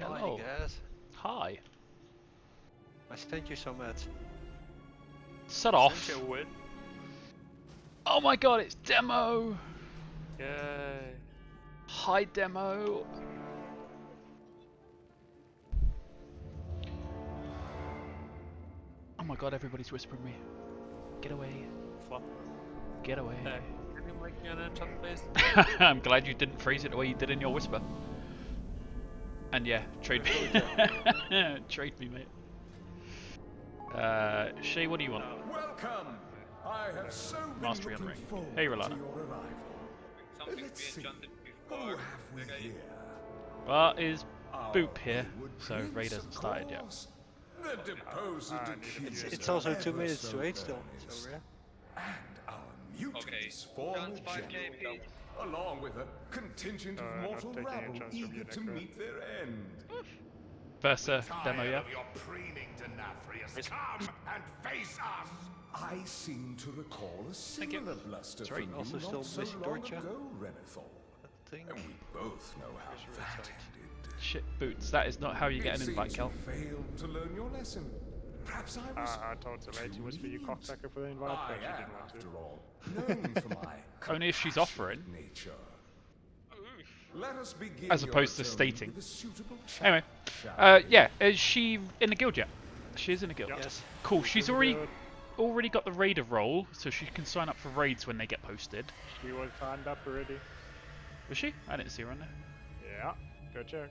Hello. guys. Hi. I sent you some ads. Shut off. Sent you with. Oh my god, it's Demo. Yay. Hi, Demo. Oh my god, everybody's whispering me. Get away. Fun. Get away. Can you make me an enchant, please? I'm glad you didn't phrase it the way you did in your whisper. And yeah, trade me. Trade me, mate. Shay, what do you want? Welcome! I have so been Mastery looking unring. forward Hey, to Rolana. your arrival. Something Let's we see. enchanted Who before. have we here? Well, is Our Boop here, wayward so prince, Raid hasn't of started yet. course. The deposed It's also 2 minutes to 8 still. So yeah. And our mutants Okay. former Rounds 5k, general, please. along with a contingent of not mortal taking rabble a chance from eager you, to Necro. meet their end. Versa Demo, yeah? Of your preening, Denathrius. Come and face us! I seem to recall a similar bluster Sorry. from Also you still not so missing long Dorcha. ago, Renethor. I think. And we both know how Here's that Red Side. ended. Shit, Boots, that is not how you get It an invite, seems Kel. you failed to learn your lesson. Perhaps I was I told the lady was for you cocksucker for the invite, I but she am, didn't want to. after all, known for my Only if she's offering. compassionate nature. Let us begin As your opposed to atonement stating. with a suitable chat, Anyway, shall we? yeah, is she in the guild yet? She is in the guild. Yes. Cool, she's Doing already got the raider role, so she can sign up for raids when they get posted. good. She was signed up already. Was she? I didn't see her on there. Yeah, go check.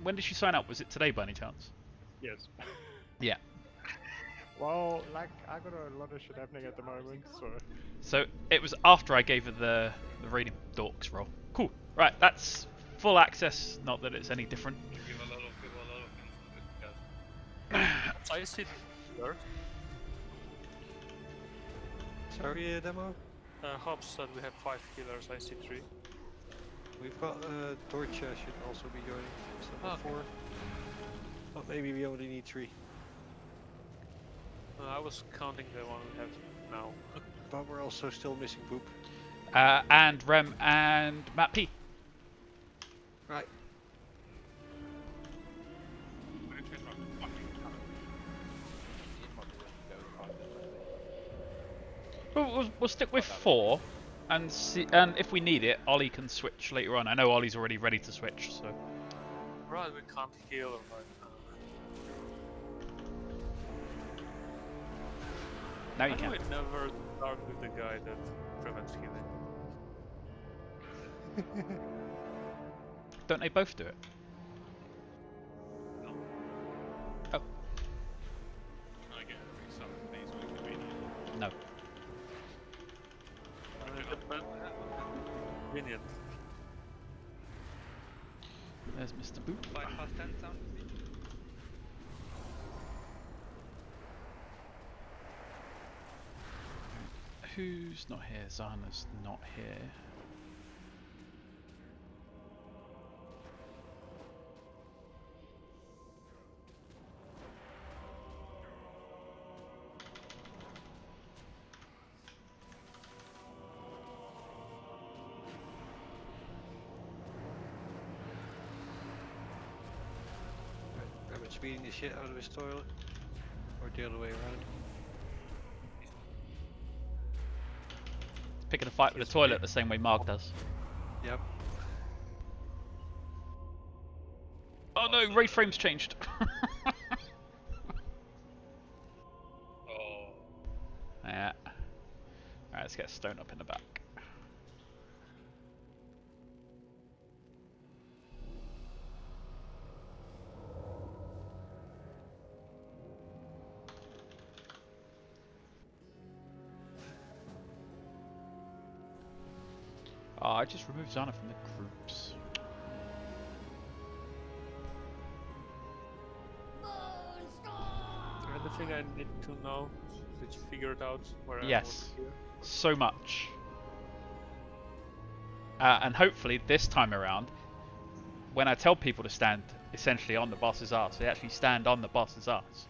When did she sign up? Was it today by any chance? Yes. Yeah. Well, like, I got a lot of shit happening at the moment, so... So it was after I gave her the raiding dorks role. Cool. Right, that's full access. Not that it's any different. You give a lot of people a lot of things. I see here. Sorry, demo. Hobbs said we have 5 healers, I see 3. We've got Dorcha should also be joining. So Okay. 4. But maybe we only need 3. I was counting the one we have now. But we're also still missing Boop. And Rem and Matt P. Right. We'll stick with 4, and see. And if we need it, Ollie can switch later on. I know Ollie's already ready to switch, so. Right, we can't heal right Now you Why do can. we never start with the guy that prevents healing? Don't they both do it? Oh, I get some things with the video. no. Convenient. There's Mr. Boop. 5 past 10 sound? Who's not here? Zana's not here. Rabbit's beating the shit out of his toilet. Or the other way around. Picking a fight with the toilet the same way Mark does. Yep. Oh no, raid frame's changed. Oh. Yeah. Alright, let's get Stone up in the back. Oh, I just removed Zana from the groups. Anything I need to know? Did you figure it out where Yes. I was here? So much. And hopefully this time around, when I tell people to stand essentially on the boss's ass, they actually stand on the boss's ass.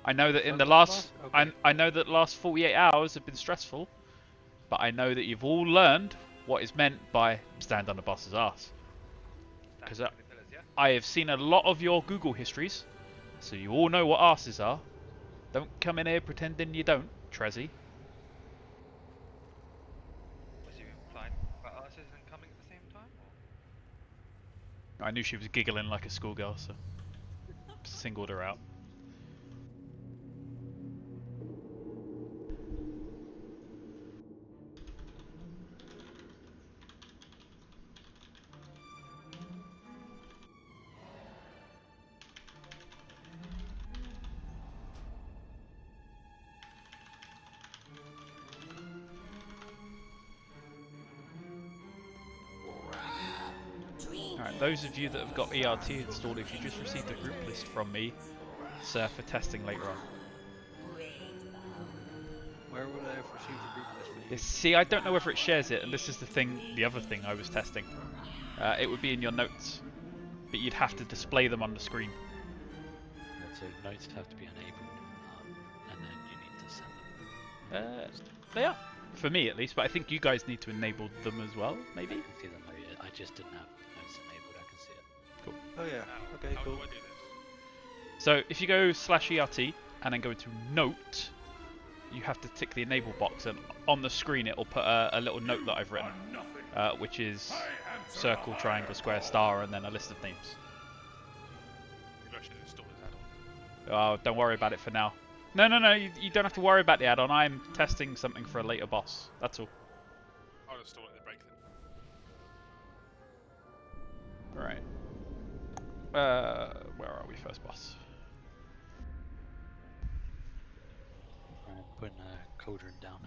I know that in On the the last, boss? Okay. I know that the last 48 hours have been stressful, but I know that you've all learned what is meant by stand on the boss's ass. Because Stand between the pillars, yeah? I have seen a lot of your Google histories, so you all know what asses are. Don't come in here pretending you don't, Trezzy. Was you implying about arses and coming at the same time? Or? I knew she was giggling like a schoolgirl, so singled her out. Alright, those of you that have got ERT installed, if you just received a group list from me, it's for testing later on. Where would I have received a group list with you? See, I don't know whether it shares it, and this is the other thing I was testing. It would be in your notes, but you'd have to display them on the screen. So notes have to be enabled, and then you need to send them. They are, for me at least, but I think you guys need to enable them as well, maybe? I can see the note. I just didn't have notes enabled. I can see it. Oh yeah, How, okay, how cool. do I do this? So if you go /ERT and then go to Note, you have to tick the enable box, and on the screen it will put a little note that I've written, which is circle, triangle, square, star, and then a list of names. Maybe I should install this add-on. Oh, don't worry about it for now. No, you don't have to worry about the add-on. I'm testing something for a later boss. That's all. I'll install it in the break then. Right. Where are we? First boss. Right, putting a cauldron down.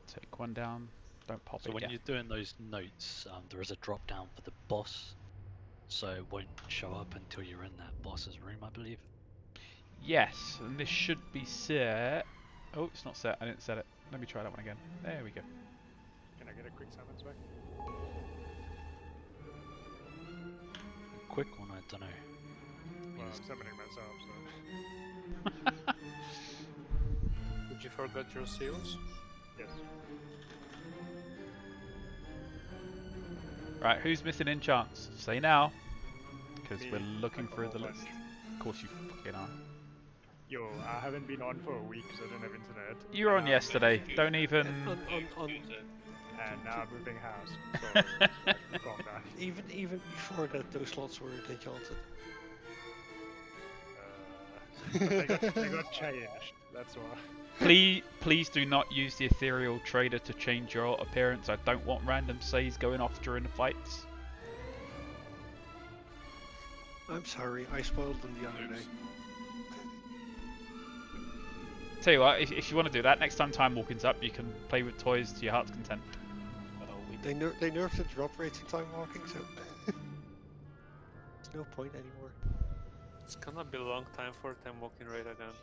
Take one down. Don't pop So it when yet. you're doing those notes, there is a drop down for the boss, so it won't show up until you're in that boss's room, I believe. Yes, and this should be set. Oh, it's not set. I didn't set it. Let me try that one again. There we go. Can I get a quick summons back? Quick one, I don't know. Well, I'm summoning myself, so. Did you forget your seals? Yes. Right, who's missing enchants? Say now, because Me, we're looking like a through the whole list. bunch. Of course you fucking are. Yo, I haven't been on for a week because I don't have internet. You were on And yesterday. Don't even. And now I'm moving house. So, calm down. Even before that, those slots were enchanted. They got changed. That's why. Please do not use the ethereal trader to change your appearance. I don't want random says going off during the fights. I'm sorry, I spoiled them the other day. Tell you what, if you want to do that, next time Time Walking's up, you can play with toys to your heart's content. They nerfed the drop rates in time walking, so there's no point anymore. It's gonna be a long time for time walking raid again.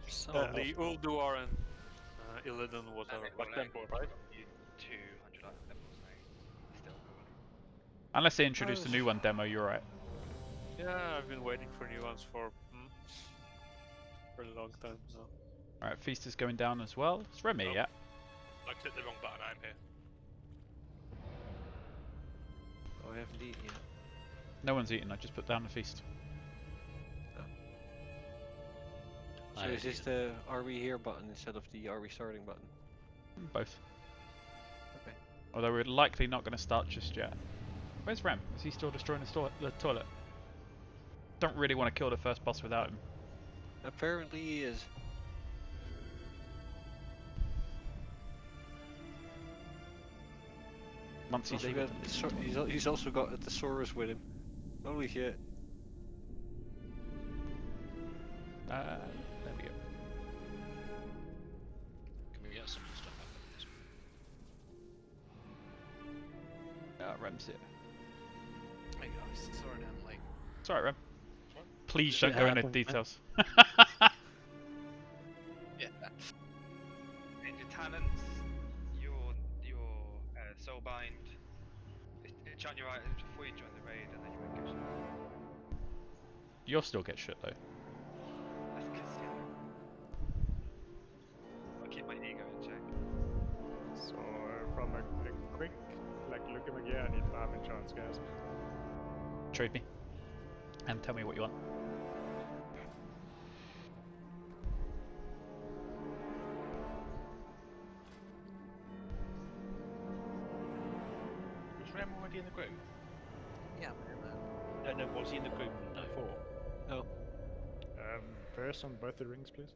So, Only Ulduar and Illidan, whatever. But But tempo, right? 200 item levels, mate. Still going. Unless they introduce a new one demo, you're right. Yeah, I've been waiting for new ones for a long time now. Alright, Feast is going down as well. It's Remy, Oh. yeah. I clicked the wrong button, I'm here. Oh, I haven't eaten yet. No one's eating, I just put down the feast. So is this the are we here button instead of the are we starting button? Both. Okay. Although we're likely not going to start just yet. Where's Rem? Is he still destroying the toilet? Don't really want to kill the first boss without him. Apparently he is. Once he's Also got he's also got a thesaurus with him. Holy shit. there we go. Can we get some stuff out of this? Rem's here. Mate, I'm sorry I'm late. It's alright, Rem. What? Please Shit don't go into happens, man. details. Yeah. Ninja talents, your Soulbind. Enchant your items before you join the raid, and then you won't get shit. You'll still get shit though. That's 'cause, yeah. I'll keep my ego in check. So from a quick look at my gear, I need 5 enchants, guys. Trade me. And tell me what you want. Was Rem already in the group? Yeah, man. No, was he in the group before? First on both the rings, please.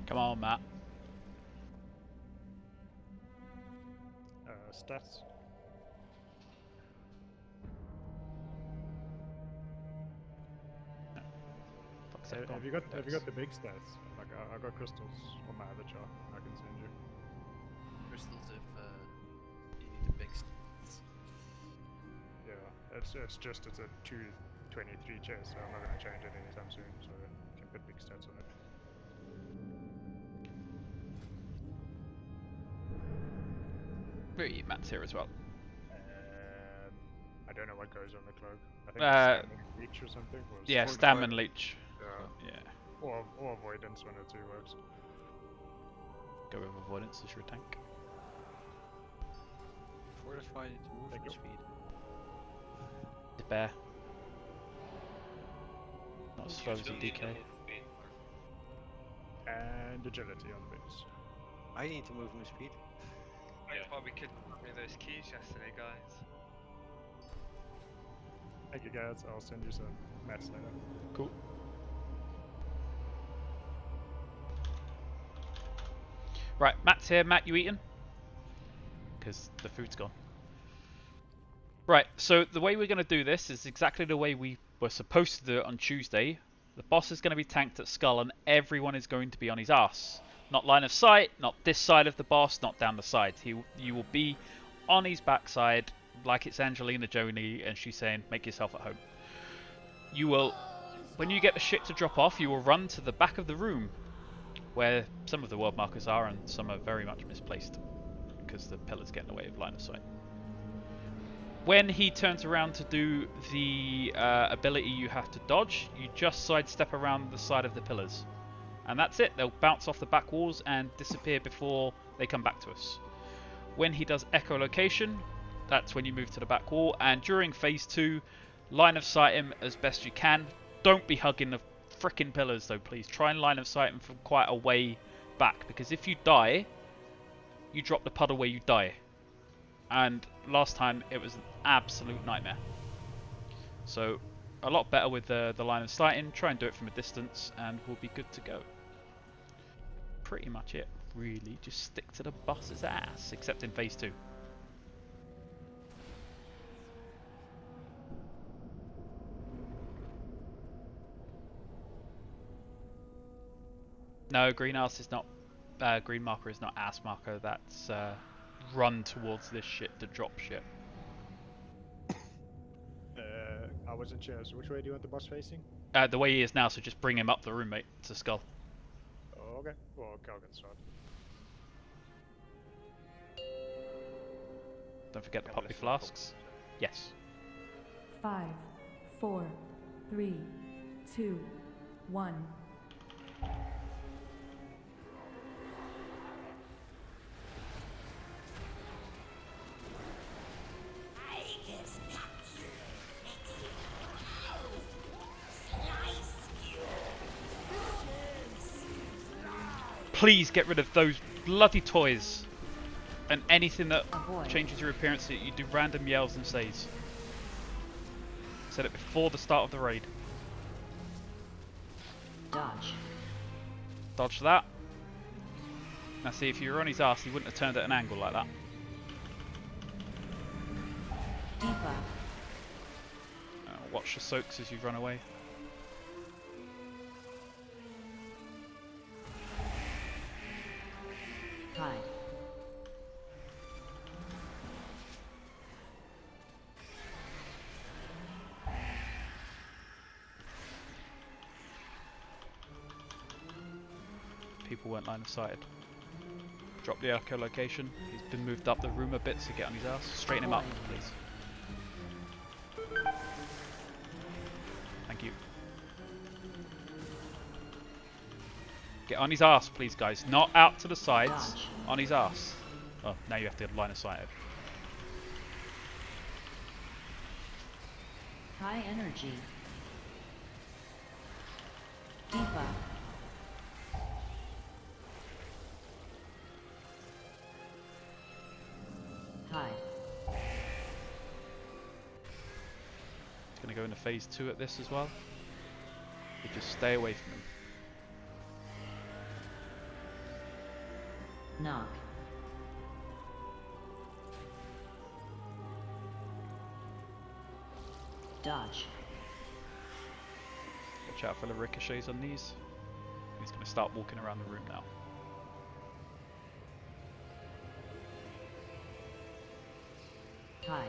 Come on, Matt. Stats. Fuck's sake, Have you got the big stats? Like I got crystals on my other chart. I can send you. Crystals if you need a big Yeah, it's a 223 chest, so I'm not gonna change it anytime soon. So you can put big stats on it. Really, Matt's here as well. I don't know what goes on the cloak. I think it's Stamina Leech or something. Or Yeah, Sword Stamina Fight. Leech. Yeah. Yeah. Or Avoidance, one or two works. Go with Avoidance as your tank. Fortified movement Thank you. speed. Despair. Not as slow as a DK. And Agility on the base. I need to movement speed. That's why we couldn't get those keys yesterday, guys. Thank you guys, I'll send you some mats later. Cool. Right, Matt's here. Matt, you eating? Because the food's gone. Right, so the way we're going to do this is exactly the way we were supposed to do it on Tuesday. The boss is going to be tanked at Skull and everyone is going to be on his ass. Not line of sight, not this side of the boss, not down the side. You will be on his backside like it's Angelina Jolie and she's saying, make yourself at home. You will, when you get the shit to drop off, you will run to the back of the room where some of the world markers are and some are very much misplaced because the pillars get in the way of line of sight. When he turns around to do the ability you have to dodge, you just sidestep around the side of the pillars. And that's it, they'll bounce off the back walls and disappear before they come back to us. When he does echolocation, that's when you move to the back wall, and during phase 2, line of sight him as best you can. Don't be hugging the frickin' pillars though, please. Try and line of sight him from quite a way back, because if you die, you drop the puddle where you die. And last time it was an absolute nightmare. So a lot better with the line of sight in. Try and do it from a distance and we'll be good to go. Pretty much it, really. Just stick to the boss's ass, except in phase 2. No, green ass is not. Green marker is not ass marker. That's run towards this shit to drop shit. I wasn't sure, so which way do you want the boss facing? The way he is now, so just bring him up the room, mate, to Skull. Oh, okay. Well, I'll get started. Don't forget to pop your flasks. Yes. 5, 4, 3, 2, 1. Please get rid of those bloody toys and anything that Avoid. changes your appearance. You do random yells and says. Said it before the start of the raid. Dodge. Dodge that. Now see, if you were on his ass, he wouldn't have turned at an angle like that. Deeper. Watch the soaks as you run away. Hide. people weren't line of sighted. Drop the echolocation. He's been moved up the room a bit, so get on his ass. Straighten him up, please. Thank you. Get on his ass, please, guys. Not out to the sides. Dodge. On his ass. Oh, now you have to line of sight. High energy. Debuff. Hide. He's going to go into phase 2 at this as well. You just stay away from him. Knock. Dodge. Watch out for the ricochets on these. He's going to start walking around the room now. Hide.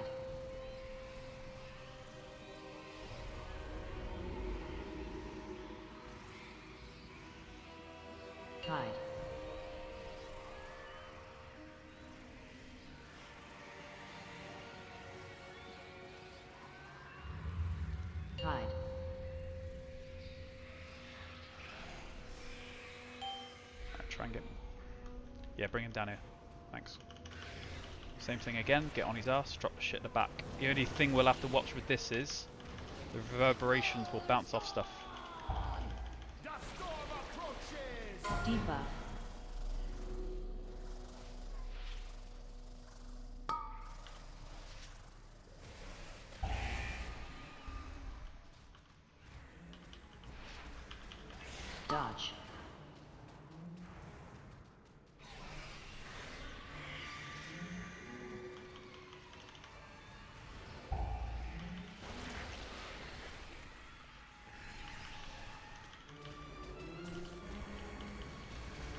Hide. Hide. Alright, try and get... Yeah, bring him down here. Thanks. Same thing again, get on his ass, drop the shit at the back. The only thing we'll have to watch with this is the reverberations will bounce off stuff. Debuff. Dodge.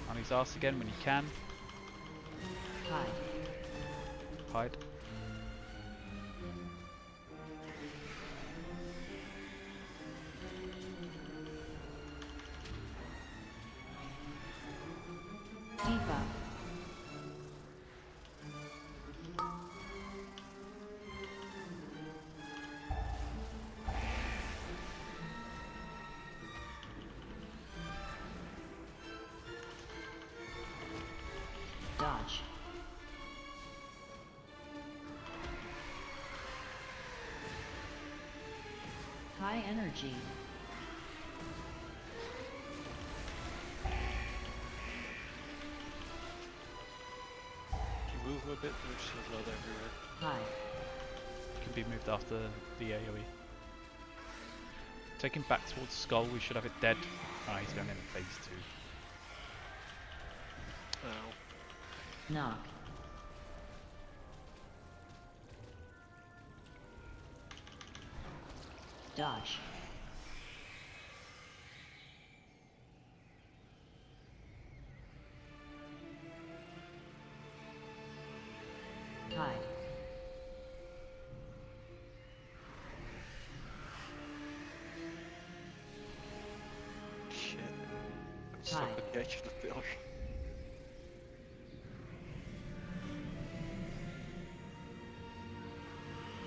On his ass again when you can. Hide. Hide. Debuff. Dodge. High energy. If you move him a bit, there's just blood everywhere. Hide. Can be moved after the AoE. Take him back towards Skull, we should have it dead. Ah, he's going into phase 2. Ow. Knock. Dodge. Hide. Shit. I'm Hi. stuck on the edge of the pillar.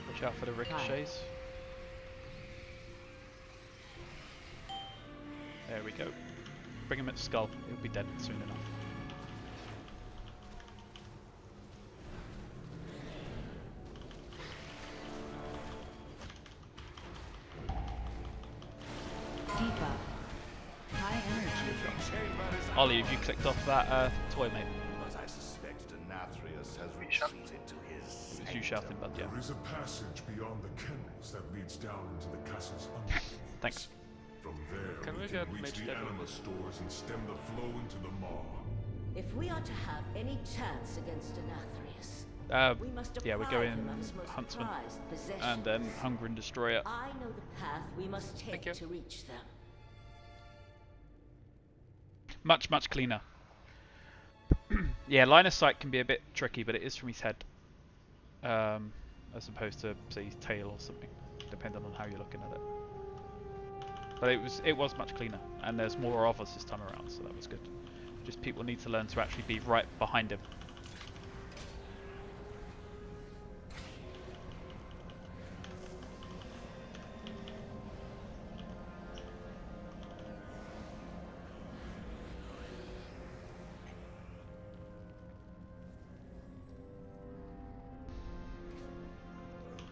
Watch out for the ricochets. There we go. Bring him at Skull, he'll be dead soon enough. Debuff. High energy. Ollie, have you clicked off that toy, mate? But I suspect Denathrius has retreated to his. It was you shouting, bud, yeah. There is a passage beyond the kennels that leads down into the castle's underworld. Thanks. From there, Can we we get can reach Mage the Devil? anima stores and stem the flow into the maw. If we are to have any chance against Denathrius, we must Yeah, we're deprive going him of his most Huntsman prized possession. and then Hunger and Destroyer. I know the path we must take you. to reach them. Much, much cleaner. Yeah, line of sight can be a bit tricky, but it is from his head. As opposed to, say, his tail or something, depending on how you're looking at it. But it was much cleaner, and there's more of us this time around, so that was good. Just people need to learn to actually be right behind him.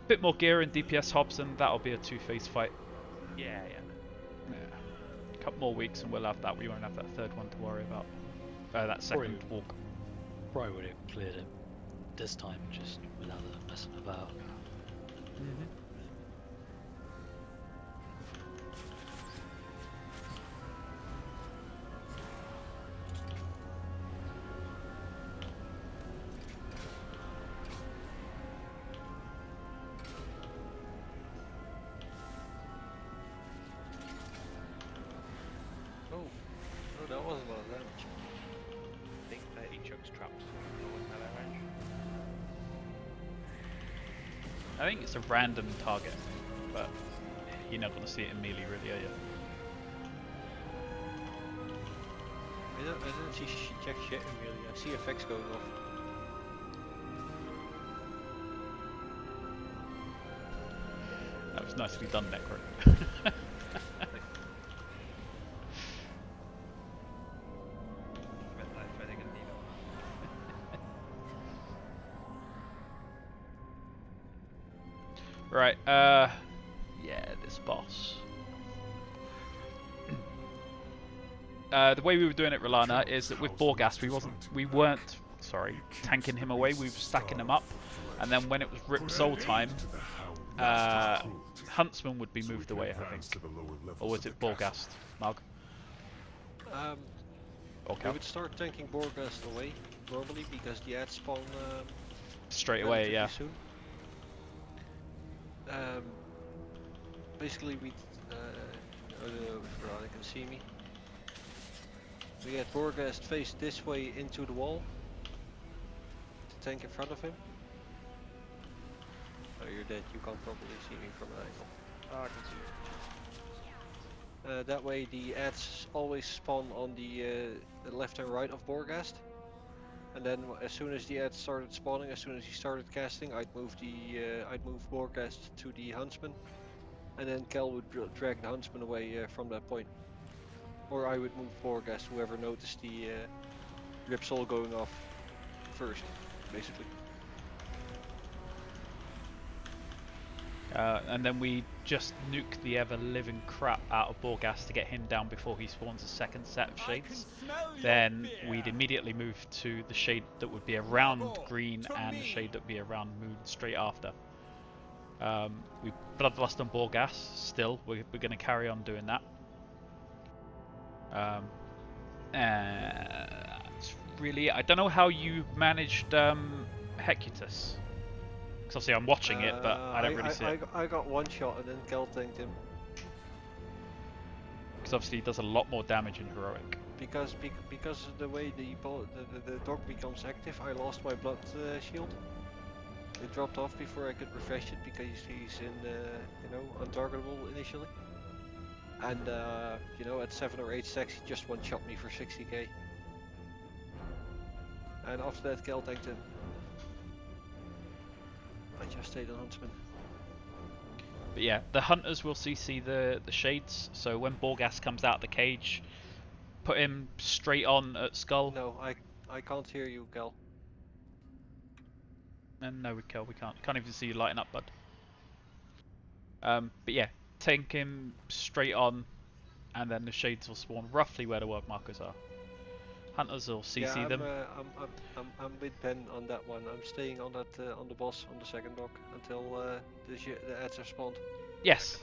Bit more gear in DPS Hobson, that'll be a two-phase fight. Yeah, yeah. A couple more weeks and we'll have that. We won't have that third one to worry about. That second walk. Probably would have cleared it this time just without the messing about. Oh, that wasn't a lot of damage. I think 30 chucks traps in melee range. I think it's a random target, but you're not going to see it in melee really, are you? I don't see jack shit in really. I see effects going off. That was nicely done, Necro. Right, yeah, this boss. The way we were doing it, Rolana, is that with Borghast we weren't tanking him away, we were stacking him up, and then when it was Rip Soul time, Huntsman would be moved away, I think. Or was it Borghast, Marg? We would start tanking Borghast away, normally, because the ads spawn straight away, yeah. soon. Basically we, I don't know if Rana can see me. We had Borghast face this way into the wall. The tank in front of him. Oh, you're dead, you can't probably see me from an angle. Oh, I can see. That way the ads always spawn on the left and right of Borghast. And then as soon as the ads started spawning, as soon as he started casting, I'd move Borghast to the Huntsman, and then Kel would drag the Huntsman away from that point. Or I would move Borghast, whoever noticed the Rip Soul going off first, basically. And then we just nuke the ever-living crap out of Borghast to get him down before he spawns a second set of shades. Then we'd immediately move to the shade that would be around green and the shade that would be around moon straight after. We bloodlust on Borghast still, we're going to carry on doing that. It's really, I don't know how you managed Hecutus. Because obviously I'm watching it, but I don't really see it. I got one shot and then Kel tanked him. Because obviously he does a lot more damage in Heroic. Because of the way the dog becomes active, I lost my blood shield. It dropped off before I could refresh it because he's in, untargetable initially. And at 7 or 8 stacks he just one-shot me for 60k. And after that Kel tanked him. I just stayed on Huntsman. But yeah, the hunters will CC the shades, so when Borghast comes out of the cage, put him straight on at Skull. No, I can't hear you, Kel. And no, we can't even see you lighting up, bud. But yeah, tank him straight on, and then the shades will spawn roughly where the world markers are. Hunters will CC them. I'm with Ben on that one. I'm staying on that on the boss on the second dock until the ads are spawned. Yes.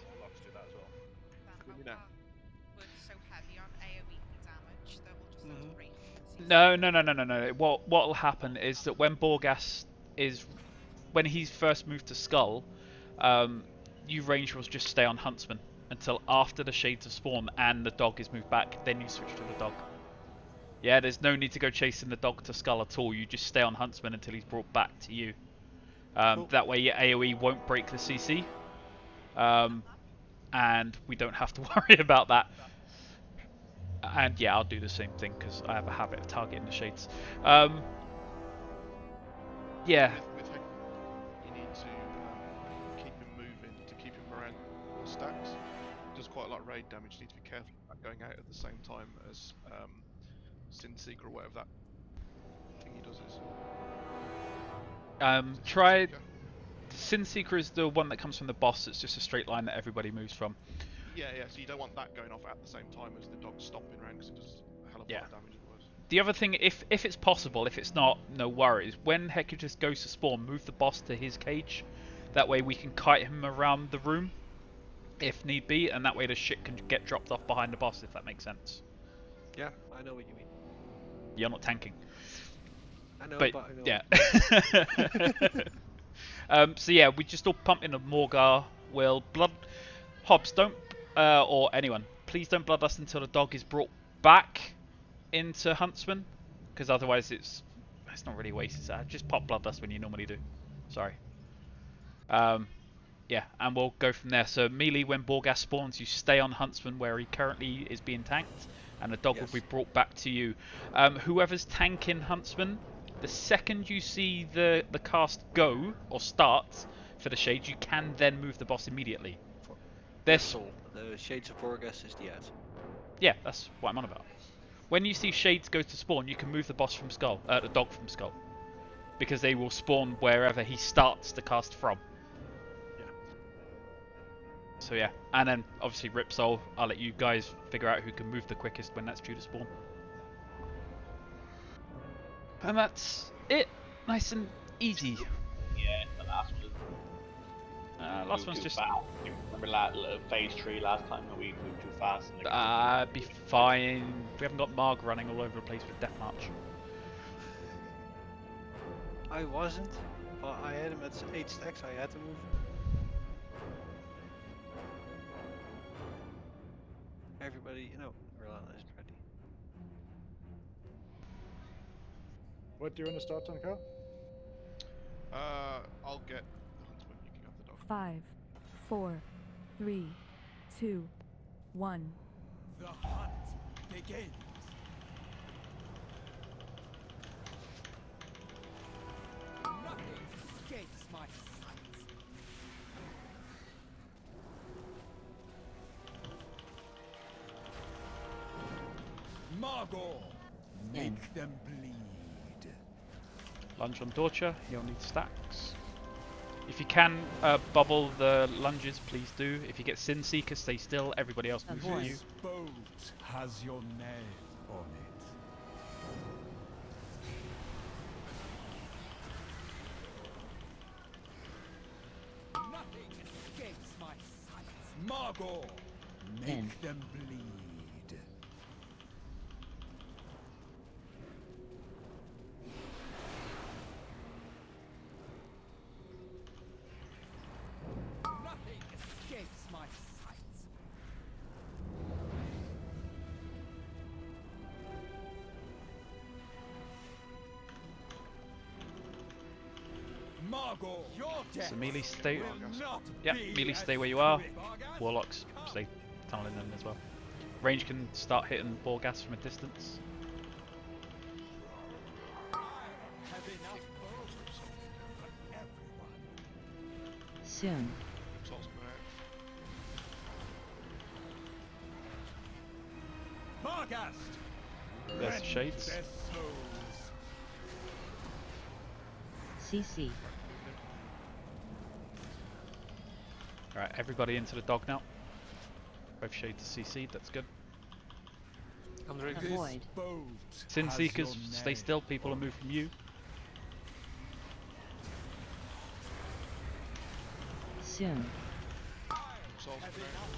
No. What'll happen is that when Borghast when he's first moved to Skull, you range will just stay on Huntsman until after the shades have spawned and the dog is moved back. Then you switch to the dog. Yeah, there's no need to go chasing the dog to Skull at all. You just stay on Huntsman until he's brought back to you. Cool. That way your AoE won't break the CC. And we don't have to worry about that. And yeah, I'll do the same thing because I have a habit of targeting the shades. Yeah. With Heck, you need to keep him moving to keep him around the stacks. Does quite a lot of raid damage. You need to be careful about going out at the same time as Sin Seeker or whatever that thing he does is. Try. Sin Seeker is the one that comes from the boss. It's just a straight line that everybody moves from. Yeah, so you don't want that going off at the same time as the dog stomping around because it does a hell of a lot of damage otherwise. The other thing, if it's possible, if it's not, no worries. When Hecatus goes to spawn, move the boss to his cage. That way we can kite him around the room, if need be, and that way the shit can get dropped off behind the boss, if that makes sense. Yeah, I know what you mean. You're not tanking. I know, but I know. Yeah. So yeah, we just all pump in a Morgar. Will Hobbs, don't or anyone, please don't bloodlust until the dog is brought back into Huntsman, because otherwise it's not really wasted. Just pop bloodlust when you normally do. Sorry. Yeah, and we'll go from there. So melee, when Borgas spawns, you stay on Huntsman where he currently is being tanked, and the dog will be brought back to you. Whoever's tanking Huntsman, the second you see the cast go or start for the shades, you can then move the boss immediately. The Shades of Borgas is the ad. Yeah, that's what I'm on about. When you see Shades go to spawn, you can move the boss from Skull, the dog from Skull, because they will spawn wherever he starts to cast from. Yeah. So yeah, and then obviously Ripsol, I'll let you guys figure out who can move the quickest when that's due to spawn. And that's it. Nice and easy. Yeah, the last one. Last one's just. Fast. Remember phase 3 last time that we moved too fast? Be fine. We haven't got Marg running all over the place with Death March. I wasn't, but I had him at 8 stacks. I had to move. Everybody, Merlana is ready. What do you want to start on, Carl? I'll get the Huntsman. You can have the dog. 5, 4, 3, 2, 1. The hunt begins. Nothing escapes my sight. Margor, make them bleed. Lunge on Torture, you'll need stacks. If you can bubble the lunges, please do. If you get Sin Seeker, stay still. Everybody else moves with you. This boat has your name on it. Nothing escapes my sight. Margor, make them bleed. Nothing escapes my sight. Margor, your death So melee stay. will not Yeah, be melee as stay where you are. quick. Warlocks stay tunneling them as well. Range can start hitting Borgas from a distance. Have enough bones for everyone. Soon. Ripsol's coming out. Barghast! There's Rend Shades. their souls. CC. Alright, everybody into the dog now. Both Shades CC'd, that's good. Avoid. Sin Seekers, stay still, people will move from you. Soon. Ripsol's coming out.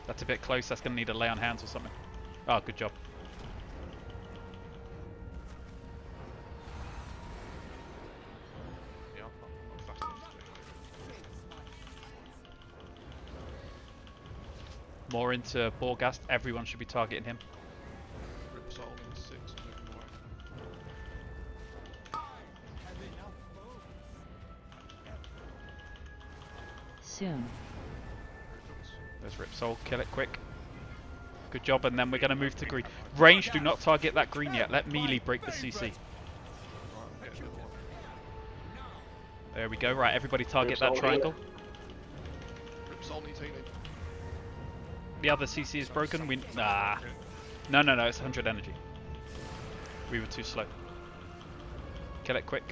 That's a bit close, that's going to need a lay on hands or something. Oh, good job. Yeah, I'm not fast enough to do it. More into Borgast, everyone should be targeting him. Ripsol in 6 and moving away. Have enough bones. Soon. There's Ripsol, kill it quick. Good job, and then we're going to move to green. Range, do not target that green yet. Let melee break the CC. There we go. Right, everybody target that triangle. Ripsol needs healing. The other CC is broken. Nah. No, it's 100 energy. We were too slow. Kill it quick.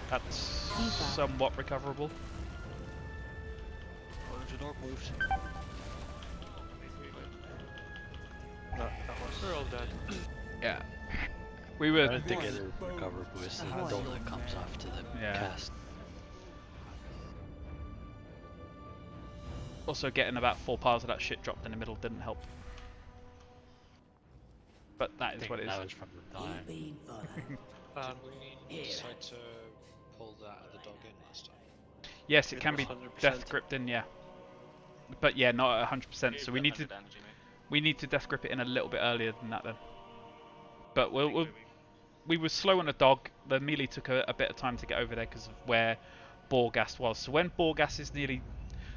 That's somewhat recoverable. The dog moves. No, that was. We're all dead. Yeah. We were. I don't think it is recoverable. It's the dog that comes after the cast. Also, getting about 4 piles of that shit dropped in the middle didn't help. But that is what it is. That was from the time. Did we decide to pull that other dog in last time? Yes, it can be 100%. death gripped in, yeah. But yeah, not at 100%. So we need to death grip it in a little bit earlier than that then. But we were slow on the dog. The melee took a bit of time to get over there because of where Borghast was. So when Borghast is nearly...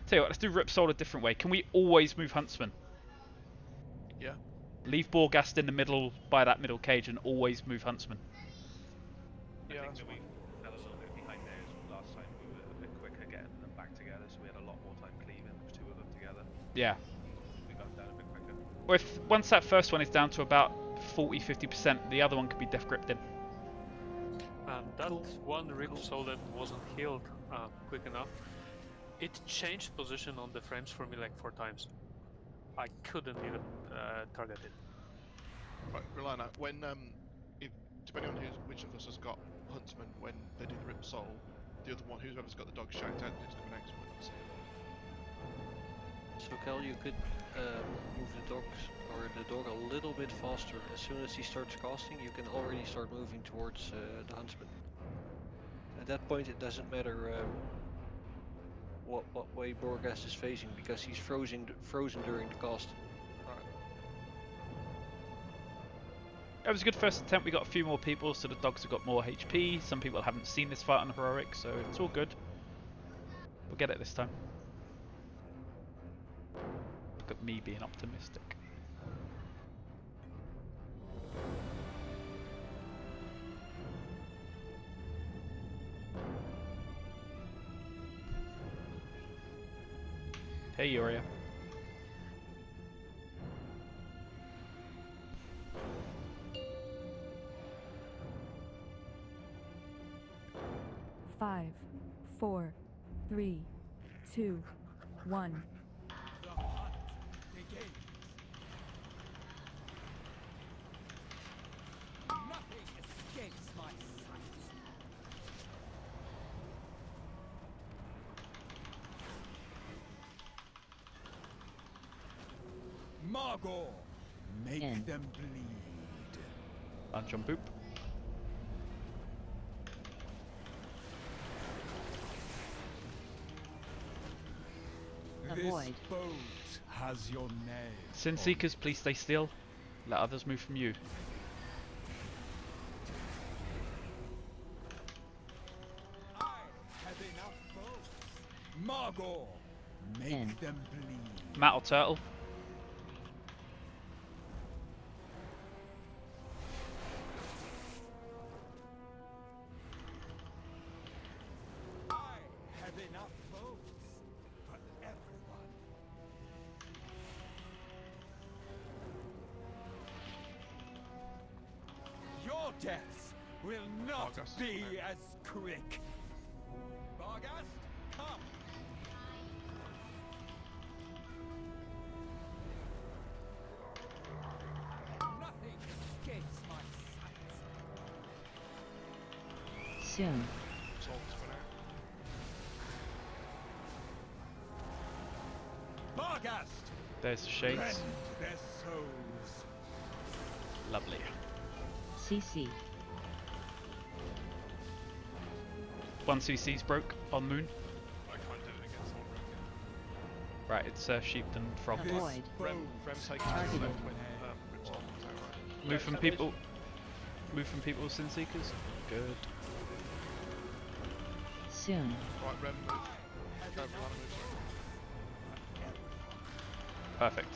Tell you what, let's do Ripsol a different way. Can we always move Huntsman? Yeah. Leave Borghast in the middle by that middle cage and always move Huntsman. Yeah, I think that we fell a little bit behind there last time. We were a bit quicker getting them back together, so we had a lot more time cleaving the two of them together. Yeah. We got down a bit quicker. Well, once that first one is down to about 40-50%, the other one could be death gripped in. And that one Ripsol that wasn't healed quick enough, it changed position on the frames for me like 4 times. I couldn't even target it. Right, Relana, when depending on which of us has got Huntsman when they do the Ripsol, the other one, whoever's got the dog, shout out who's coming next one. So Cal, you could move the dog a little bit faster. As soon as he starts casting, you can already start moving towards the Huntsman. At that point, it doesn't matter what way Borghast is facing because he's frozen during the cast. It was a good first attempt. We got a few more people, so the dogs have got more HP. Some people haven't seen this fight on Heroic, so it's all good. We'll get it this time. Look at me being optimistic. Hey, Yoria. Five, 4, 3, 2, 1. Margot, make them bleed. Lunch on Boop. Avoid. This boat has your name. Sin Seekers, please stay still. Let others move from you. I have enough boats. Margot, make them bleed. Matt or Turtle? I have enough boats for everyone. Your deaths will not Barghast be is as quick. Barghast, come. Nothing escapes my sight. Soon. Barghast, There's the shades. rend their souls. Lovely. CC. One CC's broke on Moon. I can't do it against all broken. Right, it's Sheep and Frog. Avoid. Rem takes Targeted. left when Ripsol comes out, right? Move from people. Move from people with Sin Seekers. Good. Soon. Right, Rem move. Relana moves. Perfect.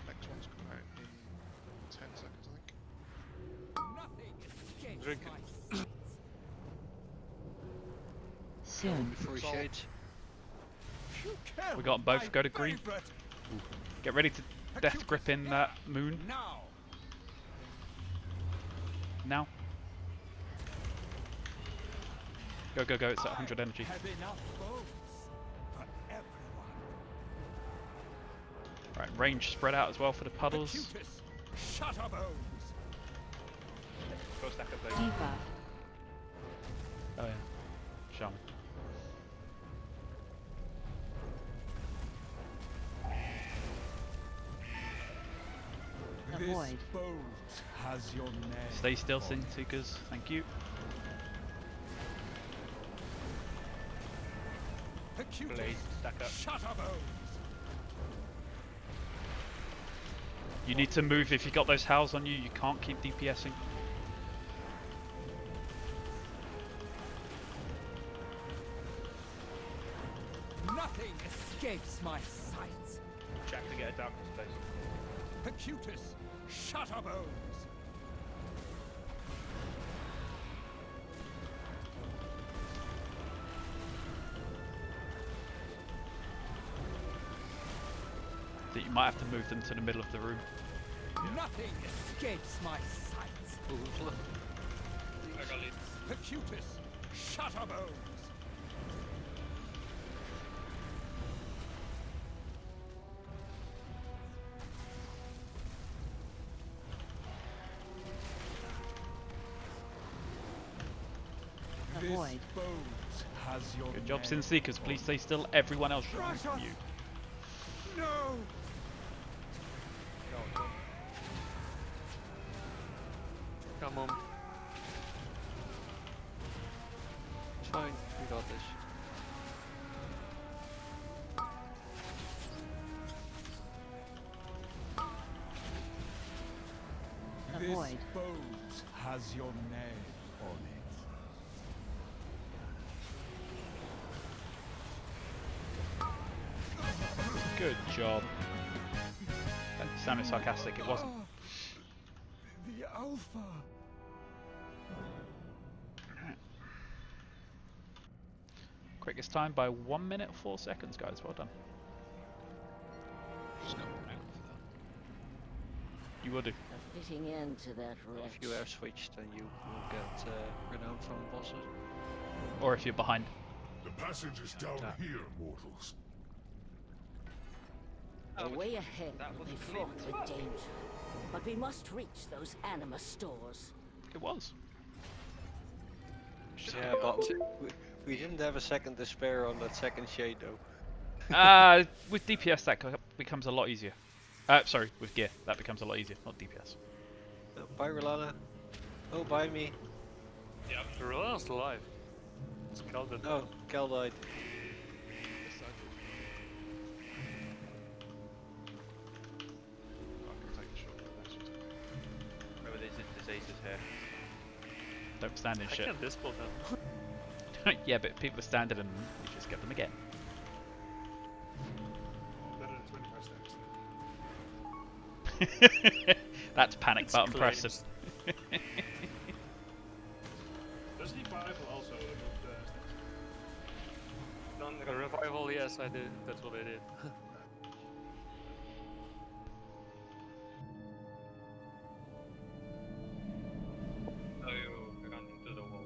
Next one's coming out in 10 seconds, I think. Drink. Soon. Before he shades. We got them both. Go to green. Ooh. Get ready to death grip in that moon. Now. Go, go, go. It's at 100 energy. Right, range spread out as well for the puddles. Go stack up those. Debuff. Oh yeah. Shaman. Avoid. Has your name. Stay still, Sin Seekers. Thank you. Blade, stack up. You need to move. If you got those howls on you, you can't keep DPSing. Nothing escapes my sight. Jack to get a darkness place. Acutus, Shutterbones. That you might have to move them to the middle of the room. Nothing escapes my sight. Acutus, Shutterbones. Avoid. Good job, Sin Seekers. Please stay still. Everyone else should move from you. No. Come on. It's fine, we got this. Avoid. This boat has your name on it. Good job. That sounded sarcastic. It wasn't. The Alpha. Quickest time by 1 minute 4 seconds, guys. Well done. Just got one out for that. You will do. A fitting end to that If wretch. you have switched, then you will get renown from bosses. Or if you're behind. The passage is down here, mortals. The way ahead will be fraught with danger. But we must reach those anima stores. It was. Yeah, but we didn't have a second to spare on that second shade though. With DPS that becomes a lot easier. Sorry, with gear that becomes a lot easier, not DPS. Bye, Rolana. Oh, bye me. Yeah, Rolana's alive. It's Cal that Oh, Cal died. Remember there's diseases here. Don't stand in I shit. can't dispel them. Yeah, but people are standing and you just get them again. Better than 25 stacks. That's panic It's button claims. pressing. Does he revival also remove the stacks? A revival, yes, I did. That's what I did. So you run into the wall.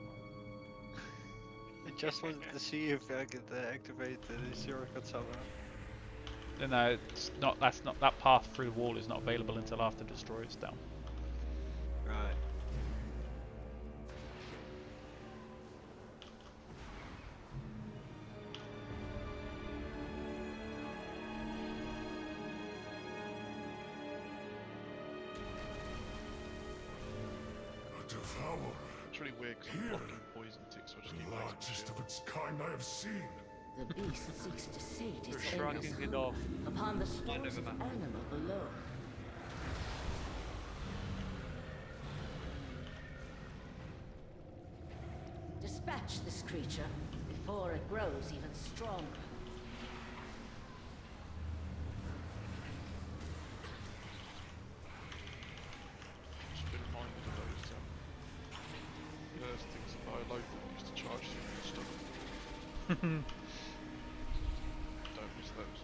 I just wanted to see if I could activate the shortcut somehow. No, it's not. That's not. That path through the wall is not available until after Destroy is down. Right. A devourer. It's really weird because I'm blocking poison ticks, so I just The need laser largest shield. of its kind I have seen. The beast seeks to sate You're its shrugging endless it hunger off. upon the stores of animal below. Dispatch this creature before it grows even stronger. Just been reminded of those things that I load that used to charge you and stuff. Don't miss those.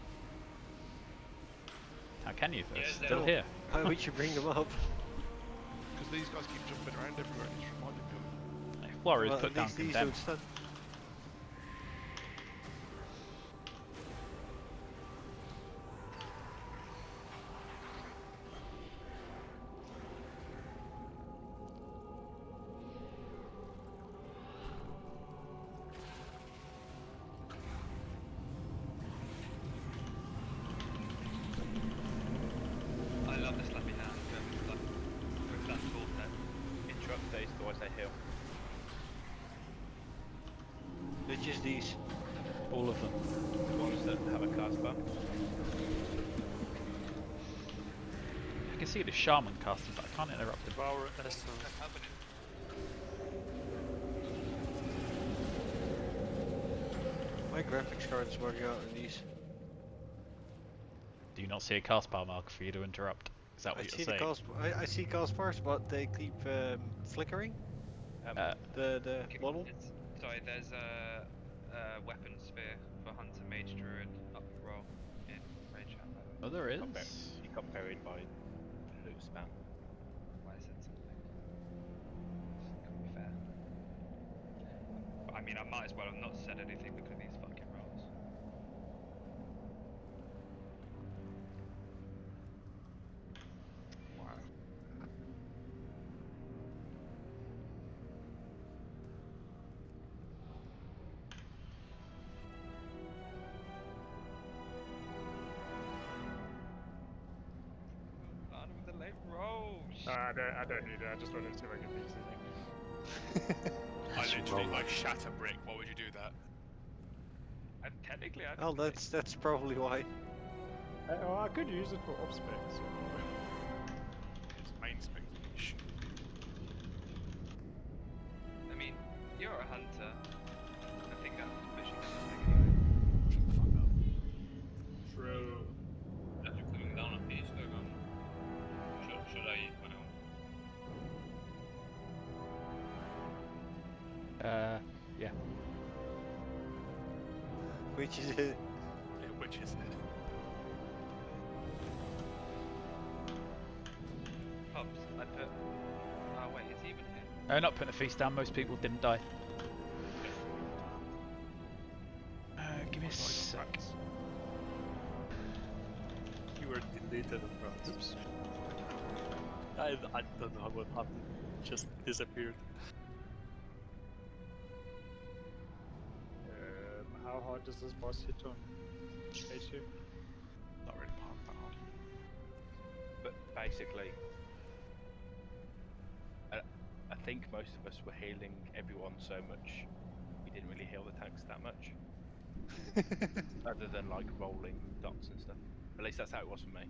How can you? They're Yes, still no. here. Why would you bring them up? Because these guys keep jumping around everywhere and it's reminding me of it. Warriors Well, put at down least these condemn. don't stun. I love the slappy hand. With that torso. Interrupt phase towards a hill. Which is these? All of them. The ones that have a cast bar. I can see the shaman casting, but I can't interrupt him. Power essence. My graphics card is working out in these. Do you not see a cast bar marker for you to interrupt? Is that what I you're see saying? the cast. I see cast bars, but they keep flickering. The model. Sorry, there's a weapon sphere for Hunter Mage Druid up roll in Rage Hand, by the way. Oh, there is. He got buried by loot spam. Why is it something? This could be fair. But, I mean, I might as well have not said anything because of these fucking rolls. Wow. None of the late rolls. I don't need it. I just wanted to see if I could fix it. I literally like shatter brick. Why would you do that? And technically, I Oh, that's probably why. Well, I could use it for off specs. It's main spec. I mean, you're a hunter. I think that's mission doesn't take anyway. True. As you're putting down a piece, they're gone. Should I? Yeah. Which is it? Yeah, which is it? Pops, I put. Oh wait, it's even here. Not putting a feast down. Most people didn't die. Give me a sec. You were deleted, bro. Oops. I don't know what happened. Just disappeared. How hard does this boss hit on HU? Not really that hard. But basically, I think most of us were healing everyone so much, we didn't really heal the tanks that much. Other than like rolling dots and stuff. At least that's how it was for me.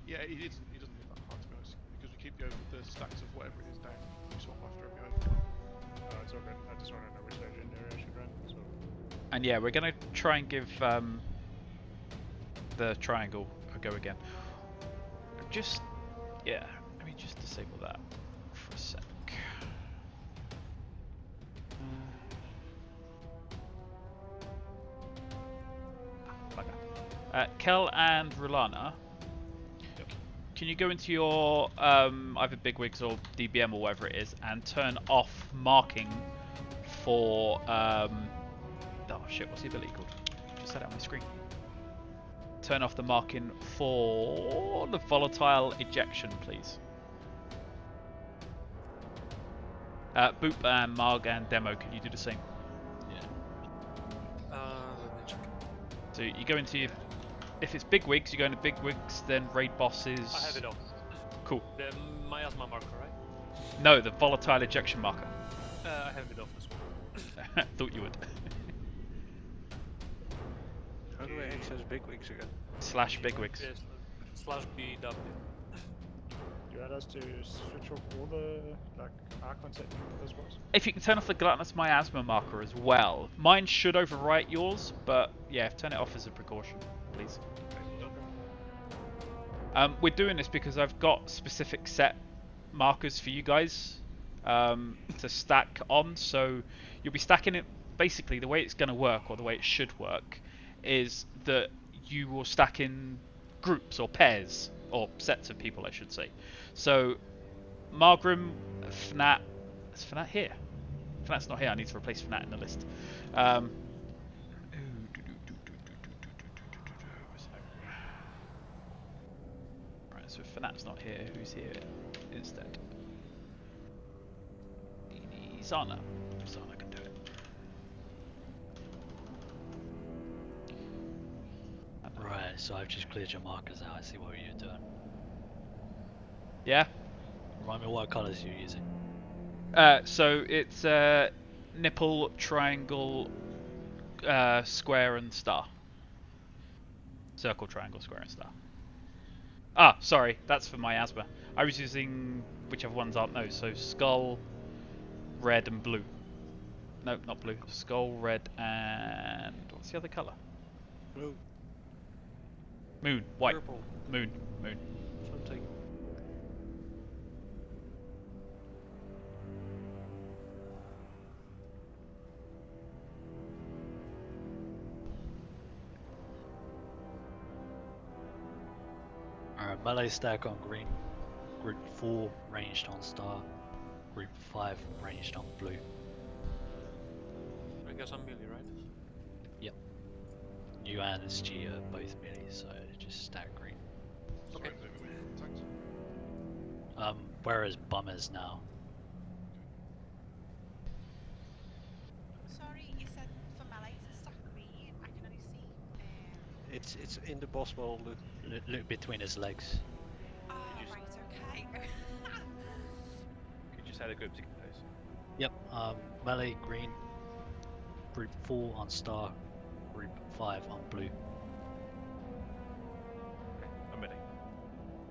Yeah, he doesn't hit that hard to be honest, because we keep the stacks of whatever it is down. We swap after every overflow. It's all good. I just want to know which legendary I should run. So. And yeah, we're gonna try and give the triangle a go again. Just yeah, let me just disable that for a sec. Kel and Rulana, can you go into your either Bigwigs or DBM or whatever it is and turn off marking for oh shit, what's the ability called? Just set it on my screen. Turn off the marking for the volatile ejection, please. Boop and Marg and Demo, can you do the same? Let me check. So you go into your, if it's Bigwigs, you go into Bigwigs, then raid bosses. I have it off. Cool. The miasma marker, right? No, the volatile ejection marker. I have it off as well. Thought you would. do I access bigwigs again? / bigwigs. Yes, /BW. Do you want us to switch off all the like icon settings for this boss? If you can turn off the gluttonous miasma marker as well. Mine should overwrite yours, but yeah, turn it off as a precaution, please. We're doing this because I've got specific set markers for you guys to stack on, so you'll be stacking it. Basically, the way it's going to work, or the way it should work, is that you will stack in groups or pairs, or sets of people, I should say. So, Margrim, Fnat. Is Fnat here? Fnat's not here. I need to replace Fnat in the list. Right, so Fnat's not here. Who's here instead? Zana. Zana can do it. Right, so I've just cleared your markers out. I see what you're doing. Yeah? Remind me what colours you're using. So it's nipple, triangle, square, and star. Circle, triangle, square, and star. Ah, sorry, that's for miasma. I was using whichever ones aren't those. So skull, red, and blue. No, not blue. Skull, red, and what's the other colour? Blue. Moon, white. Purple. Moon. Something. Alright, melee stack on green. Group 4 ranged on star. Group 5 ranged on blue. I guess I'm melee, right? Yep. You and SG are both melee, so just stack green. Okay. Where is Bummers now? Sorry, you said for melee to stack green. I can only see. It's in the boss model, Luke. Look between his legs. Oh, right, okay. Could you say the groups again, please? Yep, melee green. Group 4 on star. Group 5 on blue. Okay, I'm ready.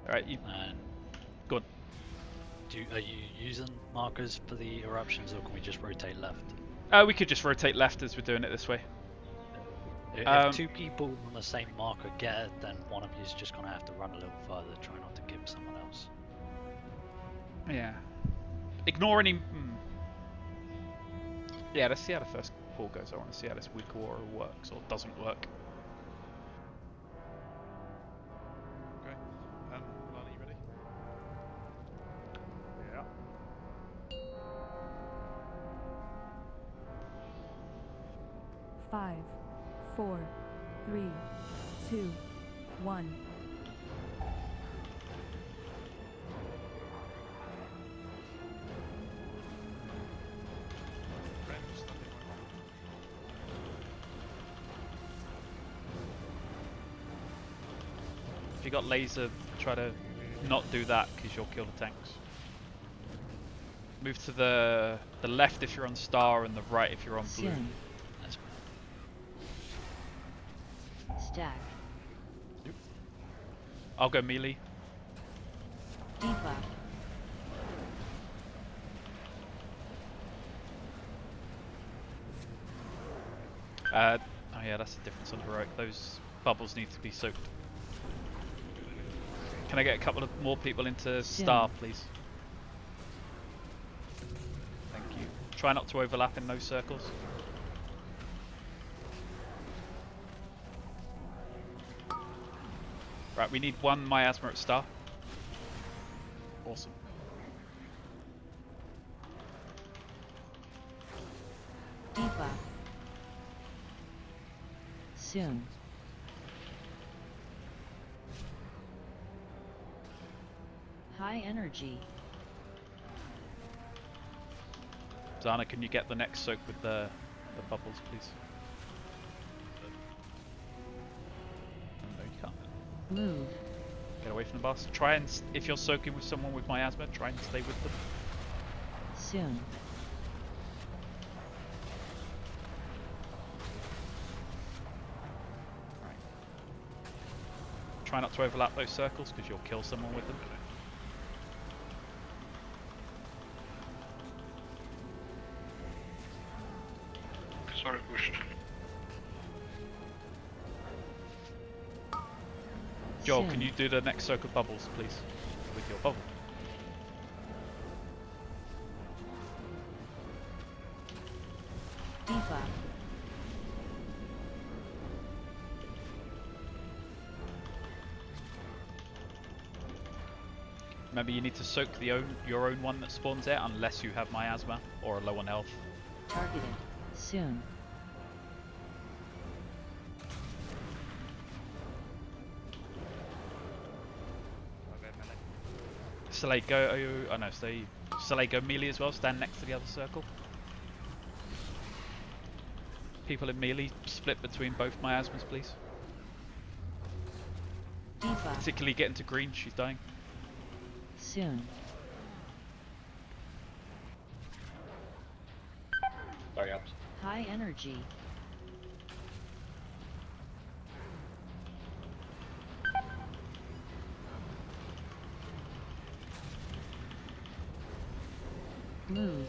Alright, you. And go on. are you using markers for the eruptions, or can we just rotate left? We could just rotate left as we're doing it this way. If two people on the same marker get it, then one of you is just gonna have to run a little further, try not to give someone else. Yeah. Ignore any. Yeah, let's see how the first pull goes. I want to see how this weak aura works or doesn't work. Okay. Lana, you ready? Yeah. Five, 4, 3, 2, 1. If you got laser, try to not do that because you'll kill the tanks. Move to the left if you're on star and the right if you're on blue. Soon. That's Stack. I'll go melee. Debuff. Oh yeah, that's the difference on heroic. Those bubbles need to be soaked. Can I get a couple of more people into star, please? Thank you. Try not to overlap in those circles. Right, we need one miasma at star. Awesome. Debuff. Soon. High energy. Zana, can you get the next soak with the bubbles, please? No, you can't. Move. Get away from the boss. Try and, if you're soaking with someone with miasma, try and stay with them. Soon. Right. Try not to overlap those circles because you'll kill someone with them. Sorry, pushed. Joel, can you do the next circle bubbles, please? With your bubble. Diva. Remember, you need to soak your own one that spawns out unless you have miasma or are low on health. Targeted. Soon. Soleil, go. Oh no, stay. Soleil, go melee as well. Stand next to the other circle. People in melee, split between both miasmas, please. Diva. Particularly get into green. She's dying. Soon. Sorry, ups. High energy. Move.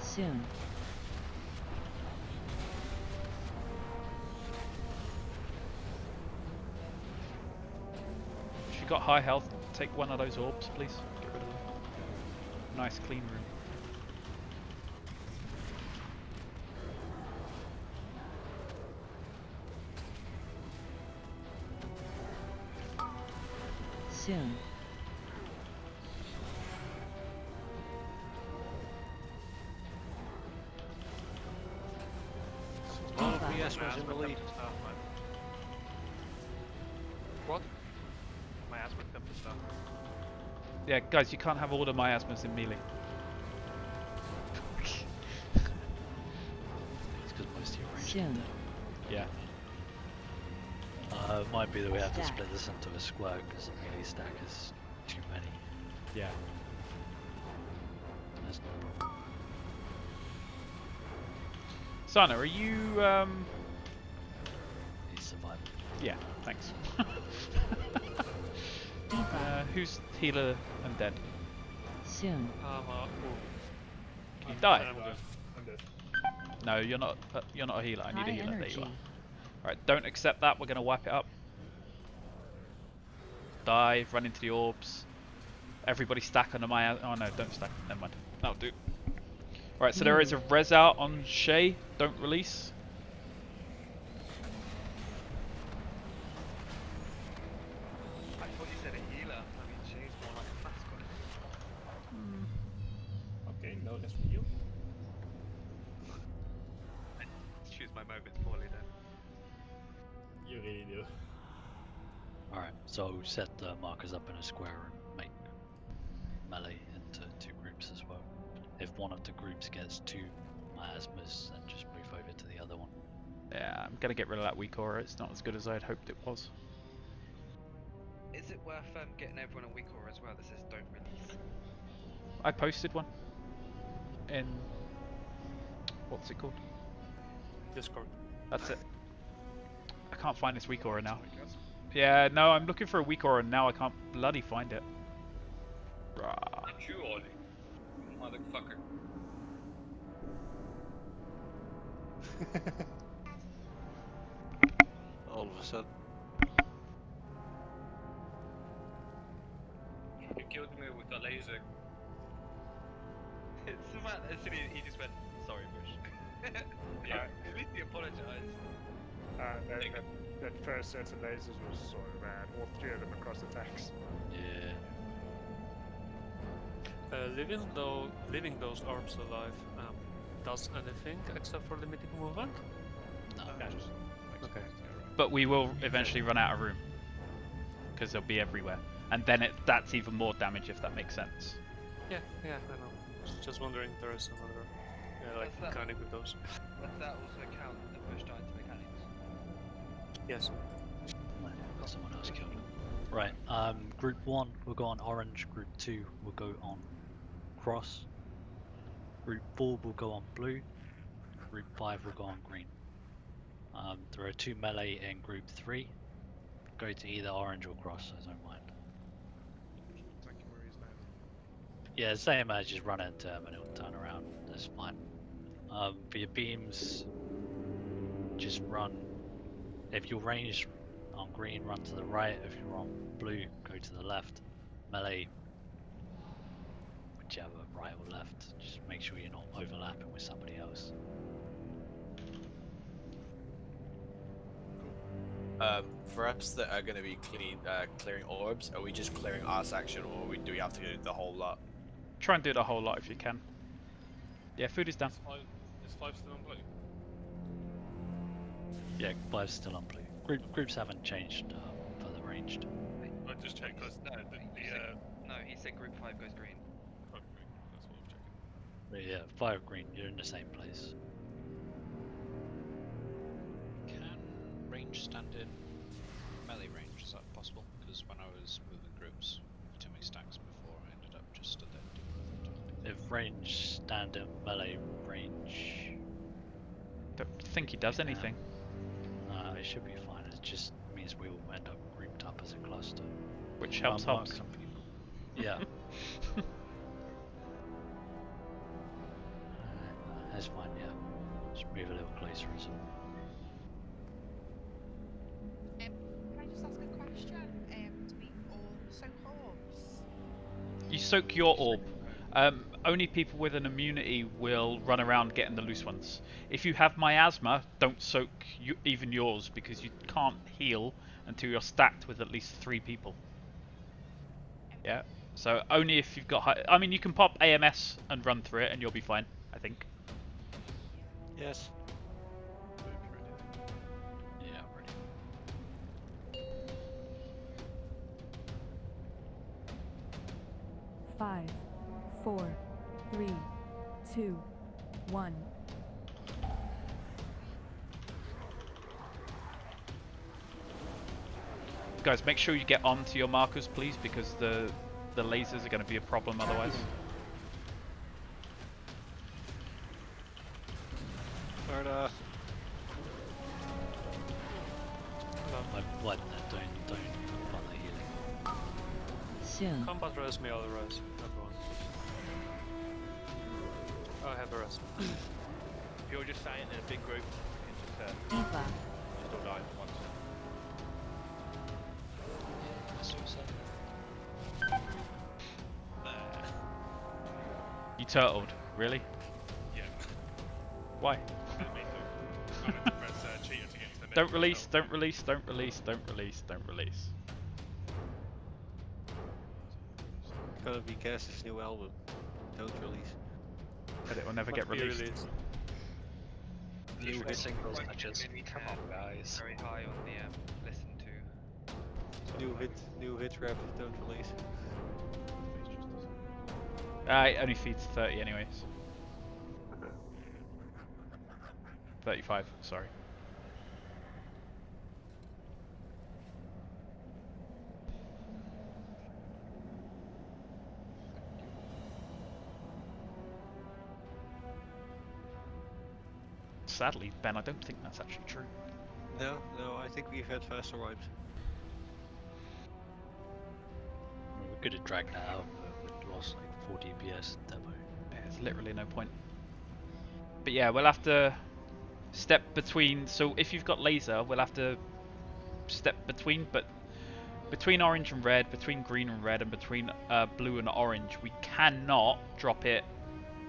Soon. She got high health. Take one of those orbs, please. Get rid of them. Nice clean room. Soon. A lot of miasmas in the lead. What? Miasma comes to stuff. Yeah, guys, you can't have all the miasmas in melee. It's because most of your range. Soon. Yeah. It might be that we have to Stack. split this into a square because the melee stack is too many. Yeah. That's no problem. Sana, are you He's surviving. Yeah, thanks. Who's healer and dead? Soon. Can you die? I'm dead. No, you're not. You're not a healer. I need a High healer. There energy. you are. Right, don't accept that. We're gonna wipe it up. Dive, run into the orbs. Everybody stack on my. Oh no, don't stack. Never mind. That'll do. Right, so there is a res out on Shay. Don't release. I thought you said a healer. I mean, she's more like a fast one. Okay, no, that's for you. I choose my moments poorly then. You really do. Alright, so set the markers up in a square and make melee into two groups as well. If one of the groups gets two miasmas, then just move over to the other one. Yeah, I'm gonna get rid of that weak aura. It's not as good as I'd hoped it was. Is it worth getting everyone a weak aura as well that says don't release? I posted one in what's it called? Discord. That's it. I can't find this weak aura now. Yeah, no, I'm looking for a weak aura and now I can't bloody find it. Rah. Not you, Ollie. Motherfucker. All of a sudden. You killed me with a laser. It's the man. As soon as he just went, sorry, Bush. Yeah, at least he apologised. That first set of lasers was so bad. All three of them across attacks. Yeah. Leaving those arms alive does anything except for limiting movement? No. Okay. But we will eventually run out of room because they'll be everywhere, and then that's even more damage if that makes sense. Yeah, I know. Just wondering if there is another mechanic with those. Does that also count the push die into mechanics? Yes. Someone else killed him. Right, group 1 will go on orange, group 2 will go on cross, group 4 will go on blue, group 5 will go on green. There are 2 melee in group 3. Go to either orange or cross, I don't mind. Exactly where he is now. Yeah, same as just run into him and he'll turn around. That's fine. For your beams, just run. If you're ranged on green, run to the right. If you're on blue, go to the left. Melee, whichever, right or left. Just make sure you're not overlapping with somebody else. For us that are going to be clearing orbs, are we just clearing our section, or do we have to do the whole lot? Try and do the whole lot if you can. Yeah, food is done. Is 5 still on blue? Yeah, 5's still on blue. Groups haven't changed for the ranged. I just checked because No, he said group 5 goes green. Okay, that's what I'm checking. But yeah, 5 green, you're in the same place. Can range stand in melee range? Is that possible? Because when I was moving groups too many stacks before, I ended up just stood there doing nothing. If range stand in melee range, Don't think he does anything. it should be fine. It just means we all end up grouped up as a cluster. Which helps Mark Hobbs. some people. Yeah. That's fine, yeah. Just move a little closer as well. Can I just ask a question? To be all so orbs. You soak your orb. Only people with an immunity will run around getting the loose ones. If you have miasma, don't soak even yours, because you can't heal until you're stacked with at least 3 people. Yeah. So only if you've got high... I mean, you can pop AMS and run through it and you'll be fine, I think. Yes. Yeah, ready. 5, 4, 3, 2, 1. Guys, make sure you get onto your markers, please, because the lasers are going to be a problem otherwise. Florida. What? Don't bother healing. Soon. Combat res me, I'll res everyone. I have a res. If you're just staying in a big group, you can just Eva. just all die at once. You turtled, really? Yeah. Why? Me too. I had to press cheater to get into the middle. Don't release, don't release, don't release, don't release, don't release. Gonna be Cass's new album. Don't release. But it will never get Must be released. New singles matches. Come on, guys. Very high on the listen to. New hit rap. Don't release. It only feeds 30 anyways. 35, sorry. Sadly, Ben, I don't think that's actually true. No, I think we've had faster wipes. We could have dragged that out, but we lost like 40 DPS in demo. There's literally no point. But yeah, we'll have to step between. So if you've got laser, we'll have to step between. But between orange and red, between green and red, and between blue and orange, we cannot drop it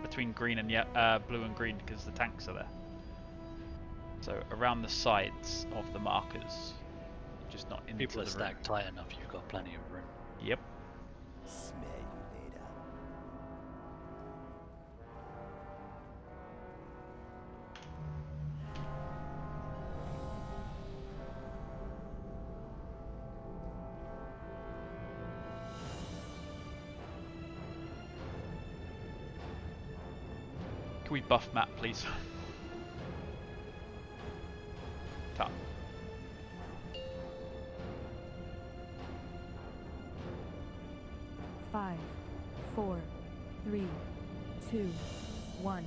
between green and blue and green because the tanks are there. So around the sides of the markers, just not into People the are room. stacked tight enough, you've got plenty of room. Yep. Smell you later. Can we buff Matt, please? Top. Five, 4, 3, 2, 1.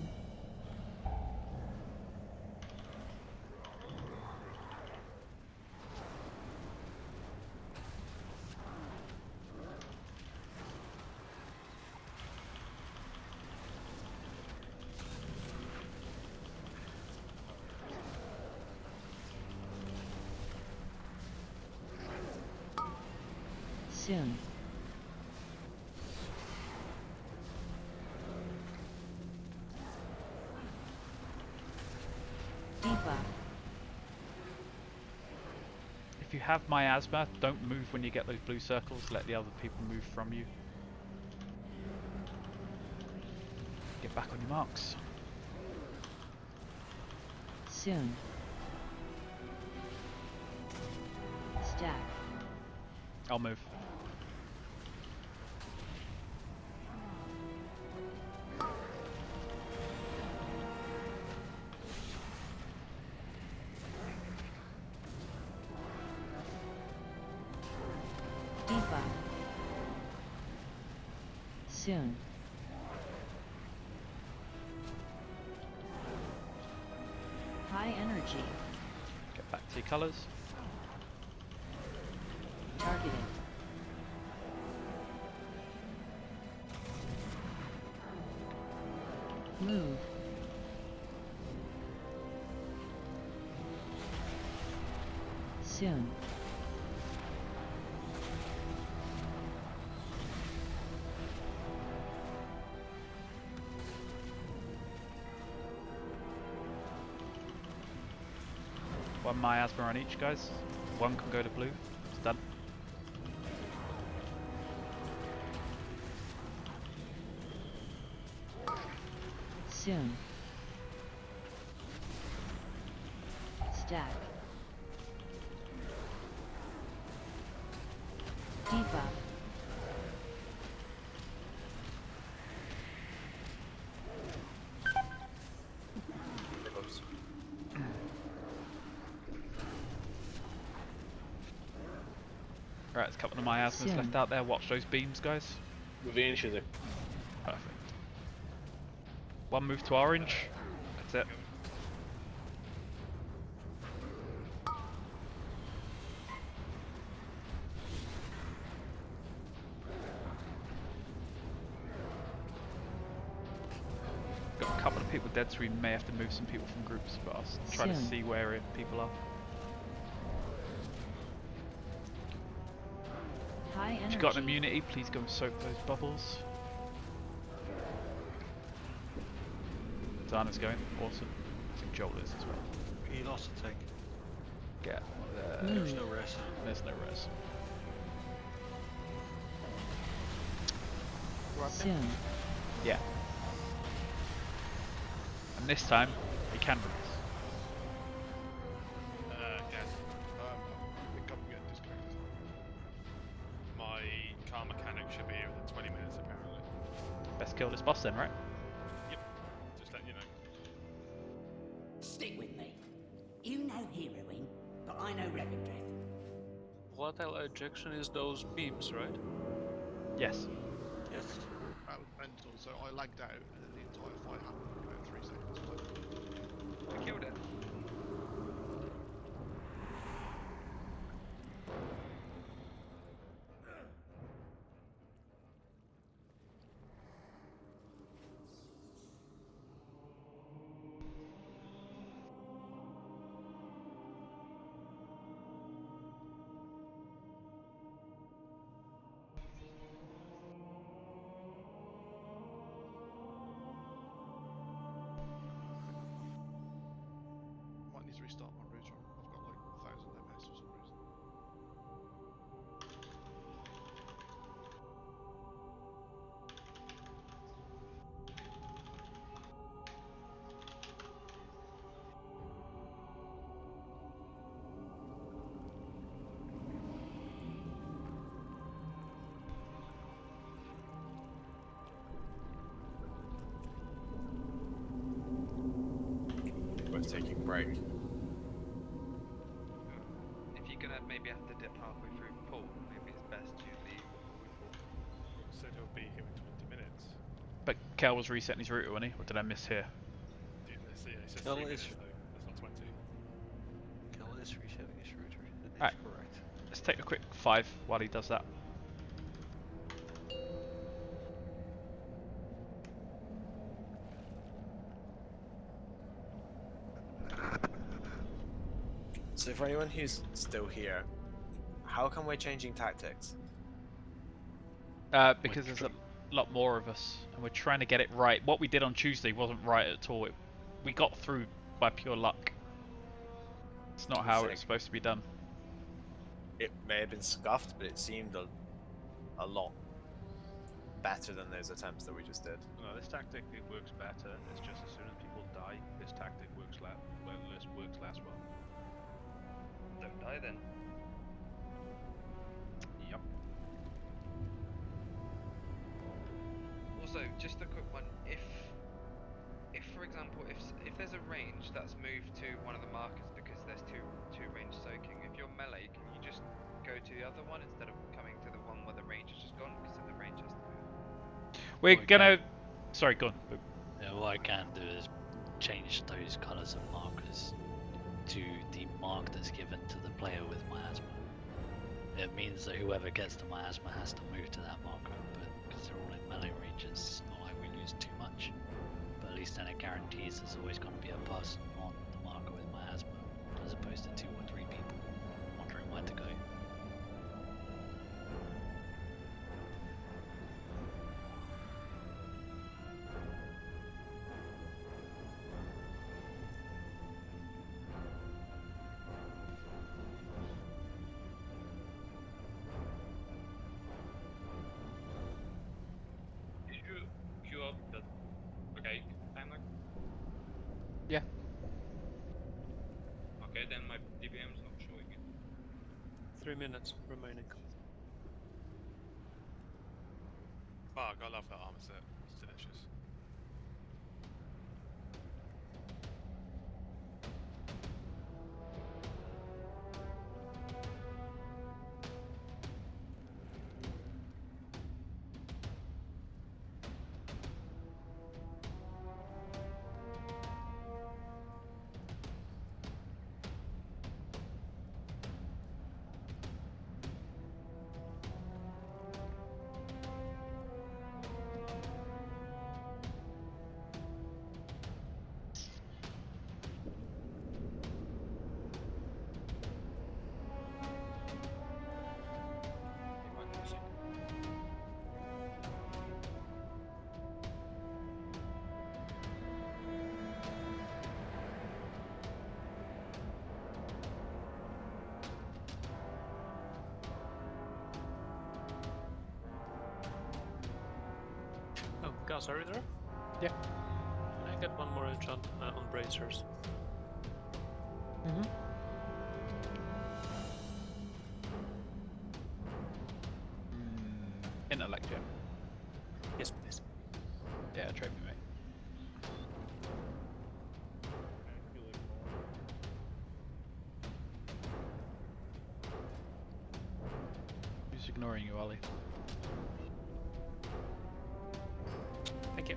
Soon. Debuff. If you have miasma, don't move when you get those blue circles. Let the other people move from you. Get back on your marks. Soon. Stack. I'll move. Debuff. Soon. High energy. Get back to your colours. Targeted. Move. Soon. One miasma on each, guys. One can go to blue. It's done. Soon. Stack. Debuff. Right, there's a couple of miasmas Soon. left out there. Watch those beams, guys. Within Shizak. Perfect. One move to orange. That's it. Got a couple of people dead, so we may have to move some people from groups, but I'll try to Soon. see where people are. High energy. If you've got an immunity, please go and soak those bubbles. Zana's going, awesome. I think Joel is as well. He lost the tank. Get. There's no res. There's no res. Soon. Yeah. And this time, he can res. Yes. I think I'm getting disconnected. My car mechanic should be here within 20 minutes apparently. Best kill this boss then, right? Yep. Just letting you know. Stick with me. You know Heroine, but I know Revendreth. Volatile ejection is those beams, right? Yes. Yes. That was mental, so I lagged out and then the entire fight happened in about 3 seconds. But I killed it. I might need to restart my router. I've got like 1000 MS for some reason. We're taking a break. If you're gonna maybe have to dip halfway through Paul, maybe it's best to leave before we Said he'll be here in 20 minutes. But Kel was resetting his router, wasn't he? Or did I miss here? Yeah, it says Kel 3 is- minutes though. That's not 20. Kel is resetting his router. That is Alright. correct. Let's take a quick 5 while he does that. So for anyone who's still here, how come we're changing tactics? Because there's a lot more of us, and we're trying to get it right. What we did on Tuesday wasn't right at all. We got through by pure luck. It's not how it's supposed to be done. It may have been scuffed, but it seemed a lot better than those attempts that we just did. No, this tactic it works better. It's just as soon as people die, this tactic works less well. Don't die then. Yep. Also, just a quick one. If for example, if there's a range that's moved to one of the markers because there's two range soaking, if you're melee, can you just go to the other one instead of coming to the one where the range has just gone? Because then the range has to move. We're gonna. Sorry, go on. Yeah, what I can do is change those colours of markers to the mark that's given to the player with miasma. It means that whoever gets the miasma has to move to that marker, but because they're all in melee ranges, it's not like we lose too much. But at least then it guarantees there's always going to be a person on the marker with miasma, as opposed to 2 or 3 people wondering where to go. Did you queue up the break timer? Yeah. Okay, then my DBM's not showing it. 3 minutes remaining. Fuck, I love that armor set. It's delicious. Oh, Gus, are you there? Yeah. Can I get one more enchant on bracers? Mm-hmm. Intellect, yeah. Yes, please. Yeah, trade me, mate. Who's ignoring you, Ollie? Thank you.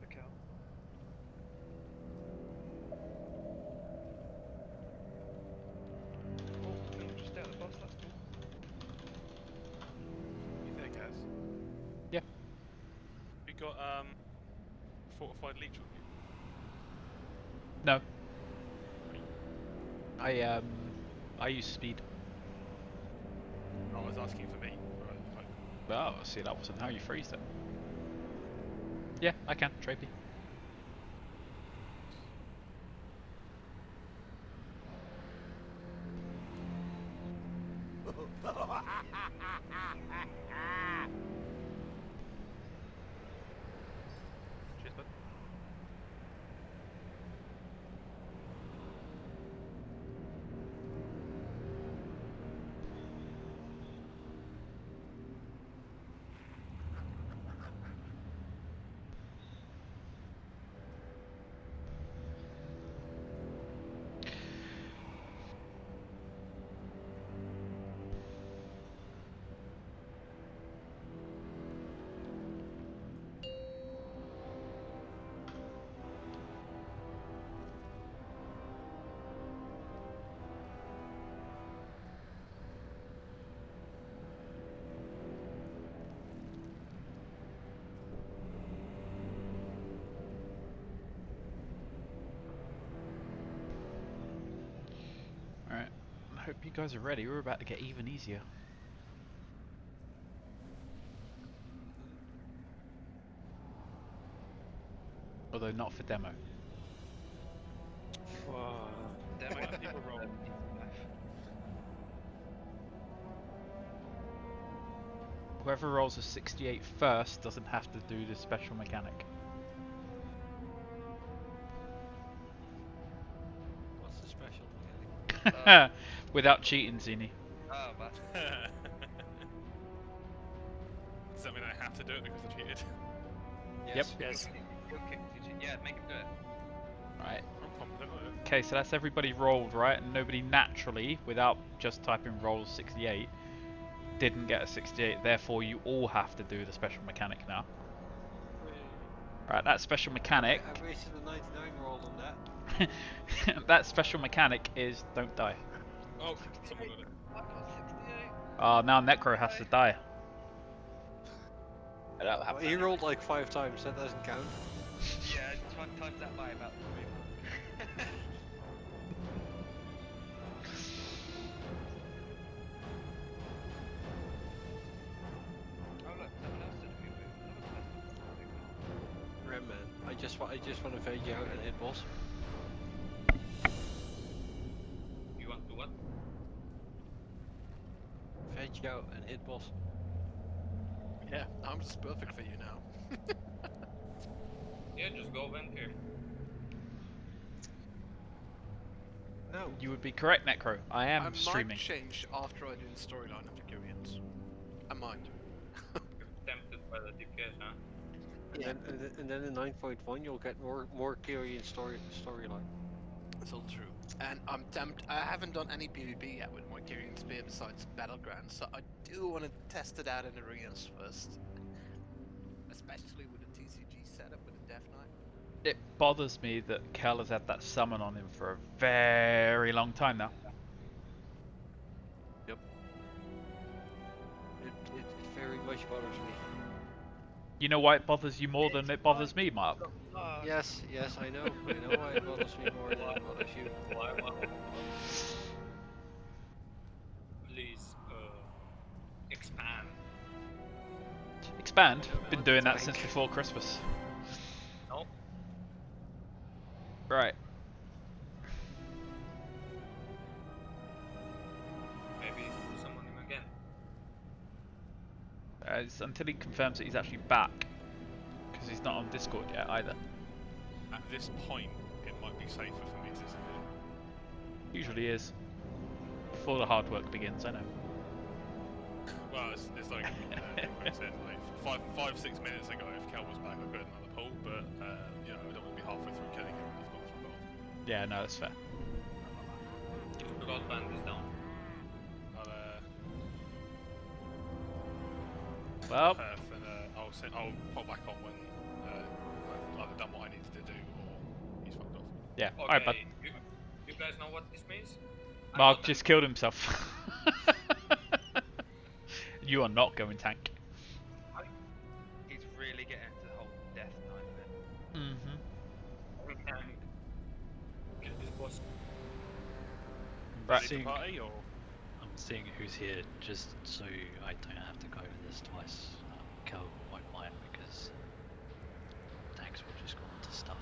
Account. Oh, just out of the boss, that's cool. You there, Gaz? Yeah. We got fortified leech on you. No. I use speed. I was asking for me. Oh, see, that wasn't how you phrased it. Yeah, I can. Trade me. Cheers, bud. guys are ready, we're about to get even easier. Although not for demo. Demo people roll. Whoever rolls a 68 first doesn't have to do the special mechanic. What's the special mechanic? Without cheating, Zini. Oh, but. Does that mean I have to do it because I cheated? Yes. Yes. Yeah, make him do it. Right. I'm confident with it. Okay, so that's everybody rolled, right? And nobody naturally, without just typing roll 68, didn't get a 68. Therefore, you all have to do the special mechanic now. Right, that special mechanic. I wasted a 99 roll on that. That special mechanic is don't die. Oh, someone got it. I got 68. Now Necro has to die. Well, he rolled like 5 times, that doesn't count. Yeah, times that by about 3. Oh look, someone else did a move. Remman, I just want to fade you out and hit boss. You want to what? Fade you out and hit boss. Yeah, arms is perfect for you now. Yeah, just go vent here. No. You would be correct, Necro. I am streaming. I might change after I do the storyline of the Kyrians. I might. Tempted by the DPS, huh? And then in 9.1 you'll get more Kyrian storyline. That's all true. And I'm tempted. I haven't done any PvP yet with my Kyrian Spear besides Battlegrounds, so I do want to test it out in arenas first. Especially with the TCG setup with the Death Knight. It bothers me that Kel has had that summon on him for a very long time now. Yep. It very much bothers me. You know why it bothers you more than it bothers me, Mark? Yes, I know. I know why it bothers me more than it bothers you. Please, expand. Expand? Been doing that since before Christmas. No. Right. Maybe summon him again. It's until he confirms that he's actually back. Because he's not on Discord yet either. At this point, it might be safer for me to disappear. Usually is. Before the hard work begins, I know. Well, it's like I said, like 5-6 minutes ago, if Kel was back, I could have another pull, but you know, I don't want to be halfway through killing him. I've got to fuck off. Yeah, no, that's fair. The God band is down. Well, And I'll pop back on when I've either done what I needed to do or he's fucked off. Yeah, Okay, alright, bud. you guys know what this means? Mark just killed himself. You are not going tank. He's really getting to the whole Death Knight bit. Mm-hmm. We can get this boss. Right. I'm seeing who's here just so I don't have to go over this twice. Kel won't mind because tanks will just go on to stuff.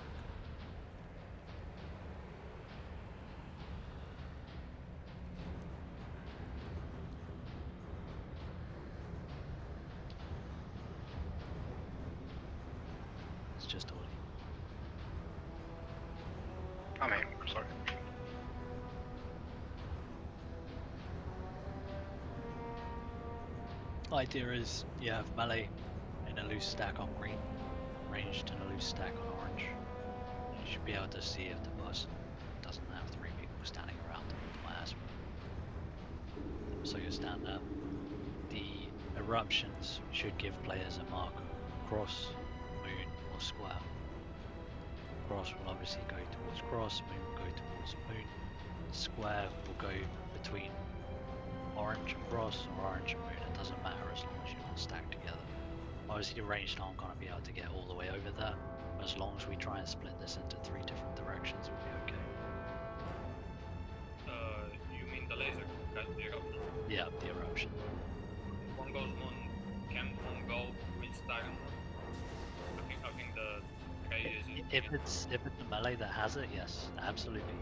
It's just Ollie. I'm here, sorry. Idea is you have melee in a loose stack on green, ranged in a loose stack on orange. You should be able to see if the boss doesn't have 3 people standing around with miasma. So you stand there. The eruptions should give players a marker: cross, moon, or square. Cross will obviously go towards cross, moon will go towards moon. Square will go between orange and cross or orange and moon. It doesn't matter as long as you're not stacked together. Obviously the ranged aren't going to be able to get all the way over there. As long as we try and split this into 3 different directions, we'll be okay. You mean the laser Okay, the eruption. Yeah, the eruption. One goes on camp, one goal, reach down. I think the gauge is. If it's a melee that has it, yes, absolutely.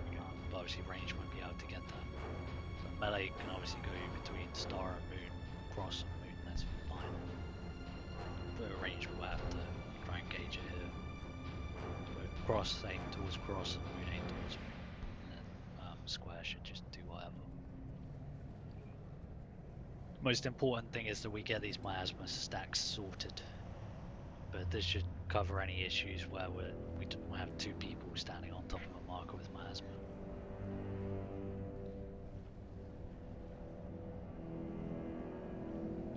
But obviously range won't be able to get that. So melee can obviously go between star and moon, cross and moon, that's fine. But range will have to try and gauge it here. But cross aim towards cross and moon aim towards moon. And then square should just do whatever. Most important thing is that we get these miasma stacks sorted. But this should cover any issues where we don't have two people standing on top of a marker with miasma.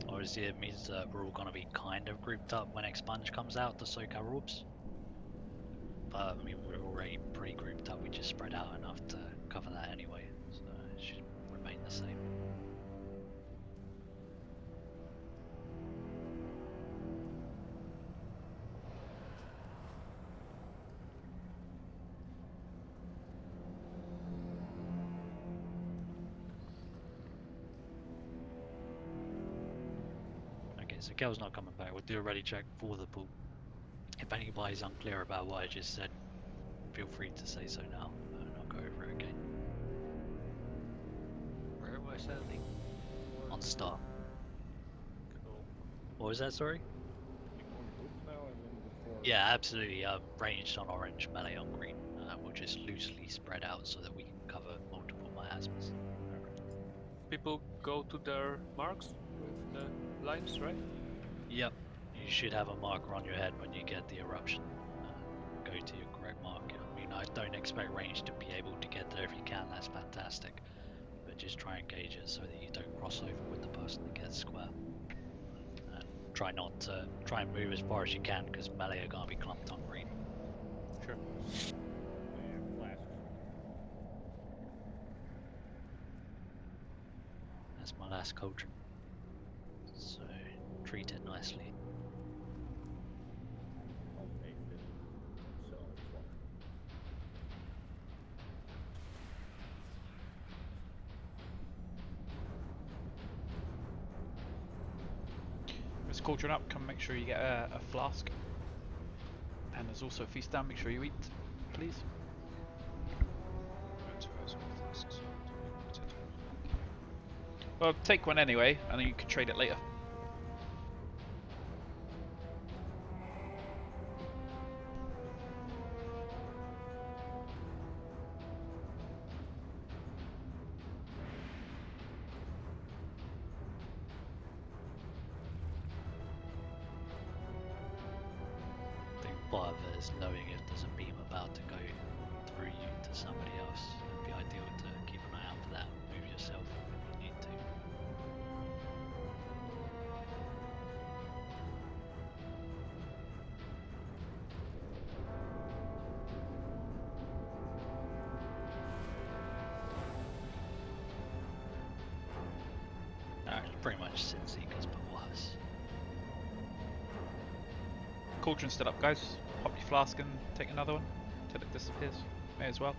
Obviously it means that we're all going to be kind of grouped up when Expunge comes out to soak our orbs. But I mean, we're already pretty grouped up, we just spread out enough to cover that anyway, so it should remain the same. So Kel's not coming back, we'll do a ready check for the pool. If anybody's unclear about what I just said, feel free to say so now, and I'll go over it again. Where am I standing? On star. What was that, sorry? Yeah, absolutely, ranged on orange, melee on green. We'll just loosely spread out so that we can cover multiple miasmas. People go to their marks with the lines, right? Yep, you should have a marker on your head when you get the eruption. Go to your correct marker. I mean, I don't expect range to be able to get there. If you can, that's fantastic. But just try and gauge it so that you don't cross over with the person that gets square. And try not to try and move as far as you can because melee are going to be clumped on green. Sure. That's my last cauldron. So treat it nicely. Miss Cauldron up, come make sure you get a flask. And there's also a feast down, make sure you eat, please. Well, take one anyway, and then you can trade it later. I think part of it is knowing if there's a beam about to go through you to somebody else. It'd be ideal to keep an eye out for that. Move yourself if you need to. Pretty much Sin Seekers, but worse. Cauldron's still up, guys. Pop your flask and take another one till it disappears. May as well.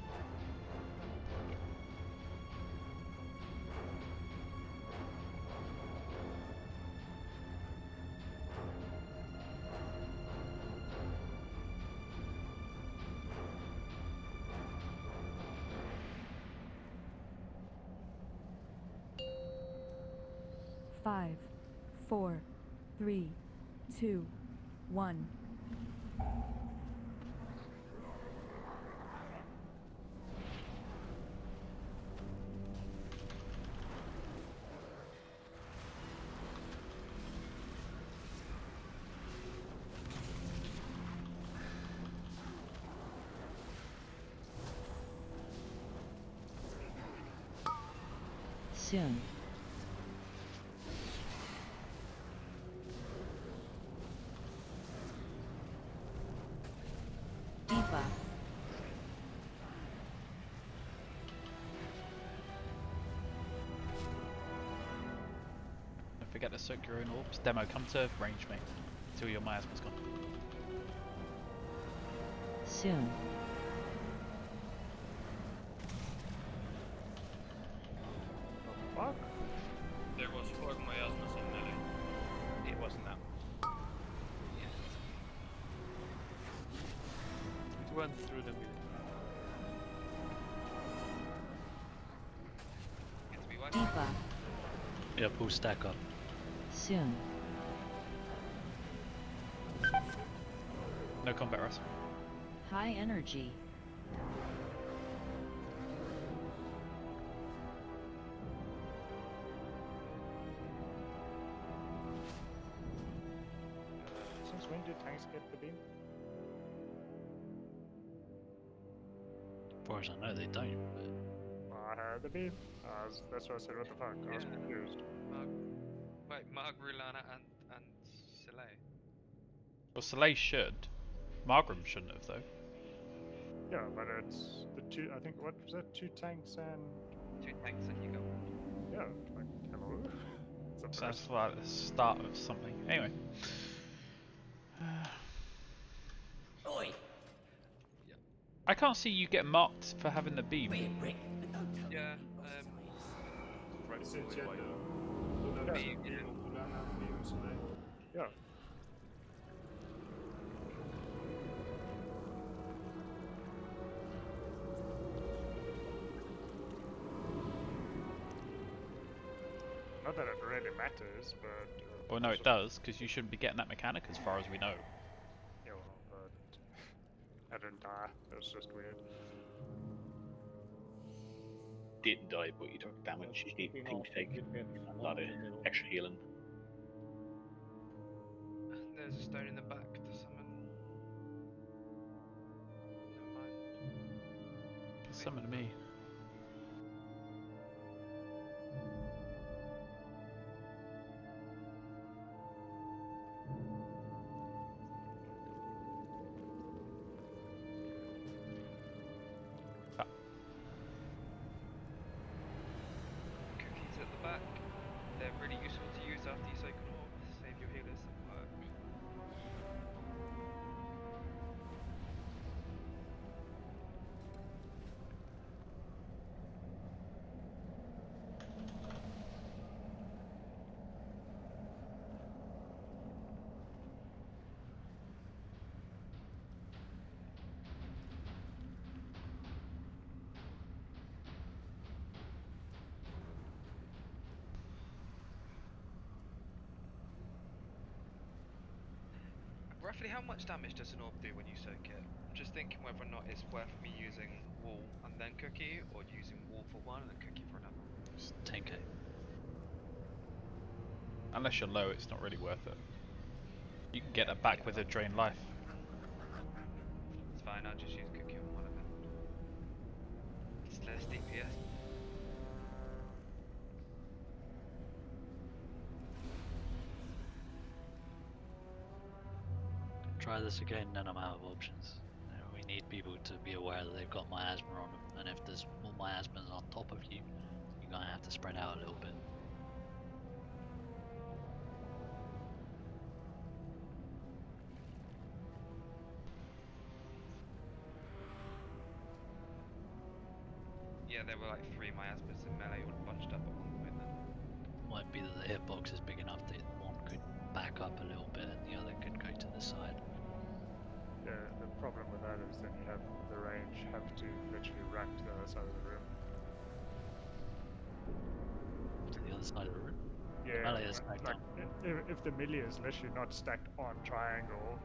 Five, 4, 3, 2, 1. Soon. Deepa. Don't forget to soak your own orbs. Demo, come to range, mate. Until your miasma's gone. Soon. Fuck? run through the melee. Deepa. Yep, we'll stack up. Soon. No combat, Russ. High energy. Since when do tanks get the beam? As far as I know, they don't. But I had the beam. That's why I said, what the fuck? I was confused. Mark, Rulana, and Soleil. Well, Soleil should. Margrim shouldn't have, though. Yeah, but it's the two. I think what was that? 2 tanks and. 2 tanks and you go. Yeah, like hello. It's a Sounds first. like the start of something. Anyway. Oi! I can't see you get marked for having the beam. Yeah. Right, since you had Yeah. beam, so Yeah. Not that it really matters, but. Well, no, it does, because you shouldn't be getting that mechanic as far as we know. Yeah, well, but I didn't die. It was just weird. Didn't die, but you took damage. You need pink take a lot of extra healing. There's a stone in the back to summon. Never mind. Summon me. Cookies at the back. They're really useful to use after you soak an orb. Save your healers some work. Roughly how much damage does an orb do when you soak it? I'm just thinking whether or not it's worth me using wall and then cookie, or using wall for one and then cookie for another. it's 10k. Unless you're low, it's not really worth it. You can get that back with a drain life. It's fine, I'll just use cookie on one of them. It's less DPS. Try this again, then I'm out of options. We need people to be aware that they've got miasma on them, and if there's more miasmas on top of you, you're gonna have to spread out a little bit. Yeah, there were like 3 miasmas in melee all bunched up at one point then. Might be that the hitbox is big enough that one could back up a little bit and the other could go to the side. The problem with that is then you have the range have to literally run to the other side of the room. To the other side of the room? Yeah, Melee is stacked like on. if the melee is literally not stacked on triangle,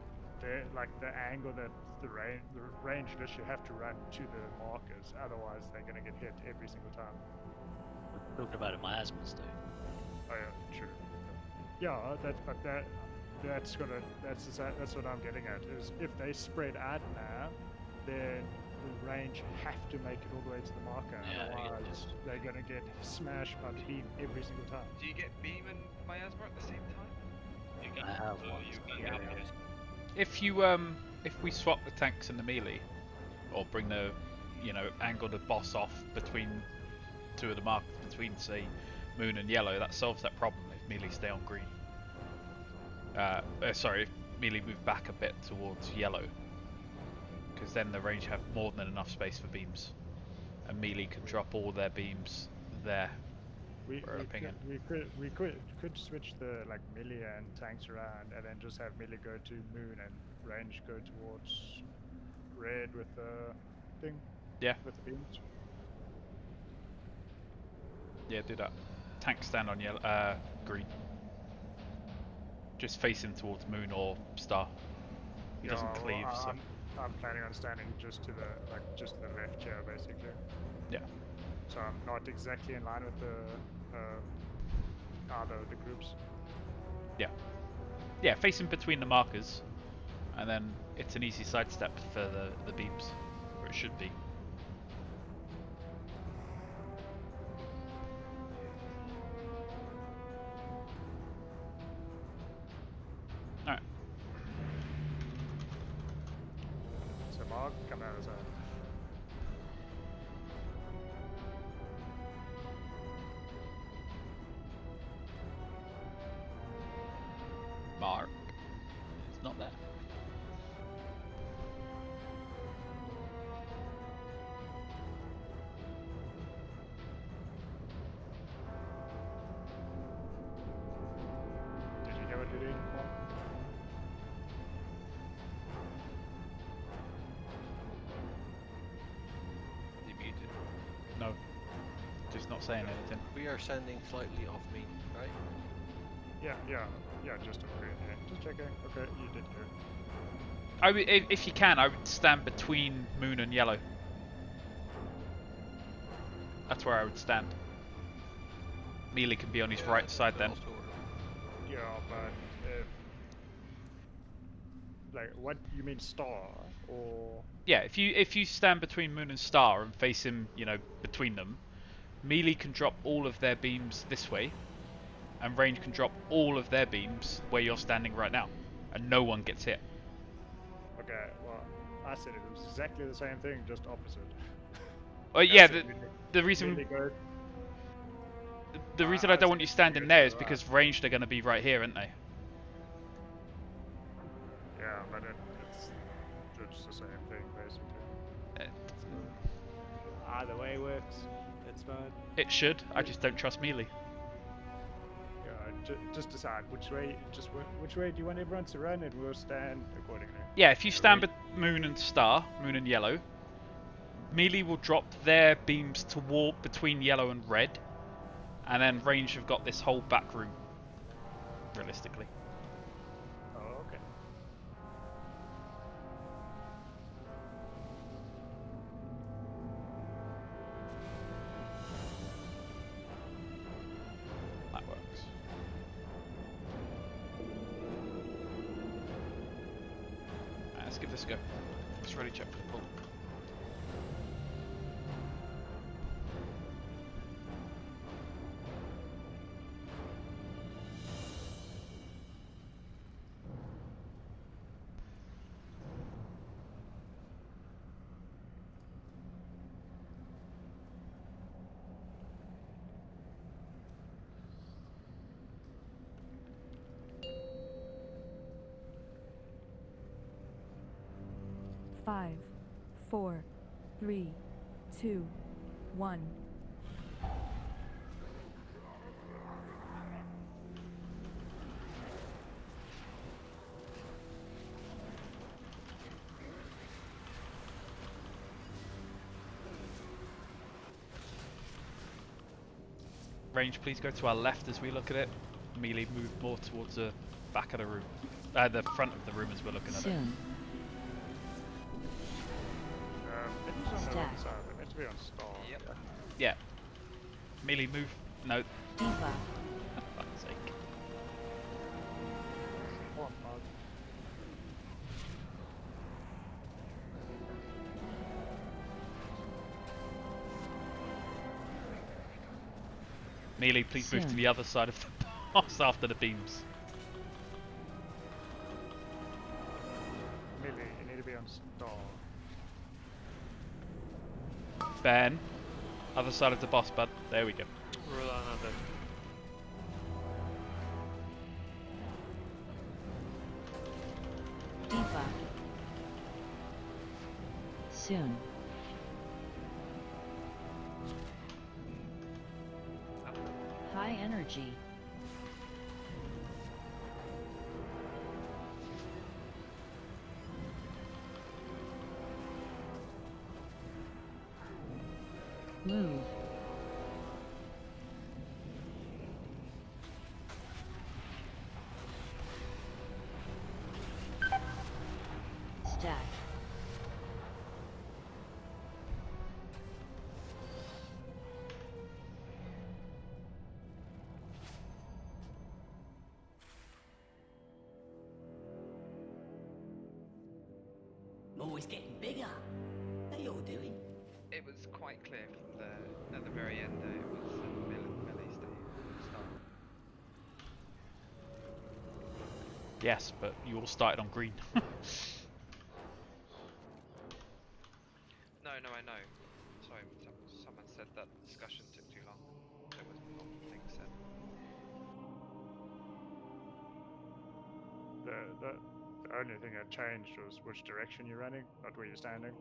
like the angle that the range literally have to run to the markers, otherwise they're gonna get hit every single time. We're talking about a miasmas though. Oh yeah, true. Yeah, that's what I'm getting at is if they spread out now, then the range have to make it all the way to the marker, Yeah, otherwise they're gonna get smashed by the beam every single time. Do you get beam and miasma at the same time? You can, I have so one. you can Yeah. get it. If we swap the tanks and the melee, or bring the, angle the boss off between 2 of the markers, between say moon and yellow, that solves that problem if melee stay on green. Sorry, if melee move back a bit towards yellow, because then the range have more than enough space for beams, and melee can drop all their beams there. We for a ping in. could switch the like melee and tanks around, and then just have melee go to moon and range go towards red ahead with the thing. Yeah. With the beams. Yeah, do that. Tank stand on yellow, green. Just facing towards moon or star. He doesn't well, cleave, so. I'm planning on standing just to the just to the left here, basically. Yeah. So I'm not exactly in line with the the groups. Yeah. Yeah, facing between the markers, and then it's an easy sidestep for the beams, or it should be. Alright. So Mark, come out as a. Mark. It's not there. Did you hear what we did, Mark? You muted. No. Just not saying anything. We are sending slightly off mean, right? Yeah, just over here. Yeah, just checking. Okay, you did hear. I would, if you can, I would stand between moon and yellow. That's where I would stand. Mealy can be on his right side then. Yeah, but if like, what you mean star or? Yeah, if you stand between moon and star and face him, between them, Mealy can drop all of their beams this way, and range can drop all of their beams where you're standing right now, and no one gets hit. Okay, well, I said it was exactly the same thing, just opposite. Yeah, That's the reason Mealy goes- the reason I don't want you standing there is because ranged are going to be right here, aren't they? Yeah, but it's the same thing basically. Either way works. That's fine. It should. I just don't trust Mealy. Yeah, just decide which way. Which way do you want everyone to run, and we'll stand accordingly. Yeah, if you stand moon and star, moon and yellow, Mealy will drop their beams toward between yellow and red, and then range have got this whole back room. Realistically. Oh, okay. That works. Let's give this a go. Let's ready check for the pull. Five, 4, 3, 2, 1. Range, please go to our left as we look at it. Mealy, move more towards the back of the room. The front of the room as we're looking at it. Soon. It's on the Stack. other side. It needs to be on star. Yep. Yeah. Mealy, move. No. Diva. For fuck's sake. Come on, Mark. Mealy, please move to Soon. the other side of the box after the beams. Melee, you need to be on star. Ben, other side of the boss, bud. There we go. Roll another. Diva. Soon. High energy. Move. Stack. Always getting bigger. How you all doing? It was quite clear from the at the very end that it was melee start. Yes, but you all started on green. No, I know. Sorry, someone said that discussion took too long. There was multiple things said. The only thing that changed was which direction you're running, not where you're standing.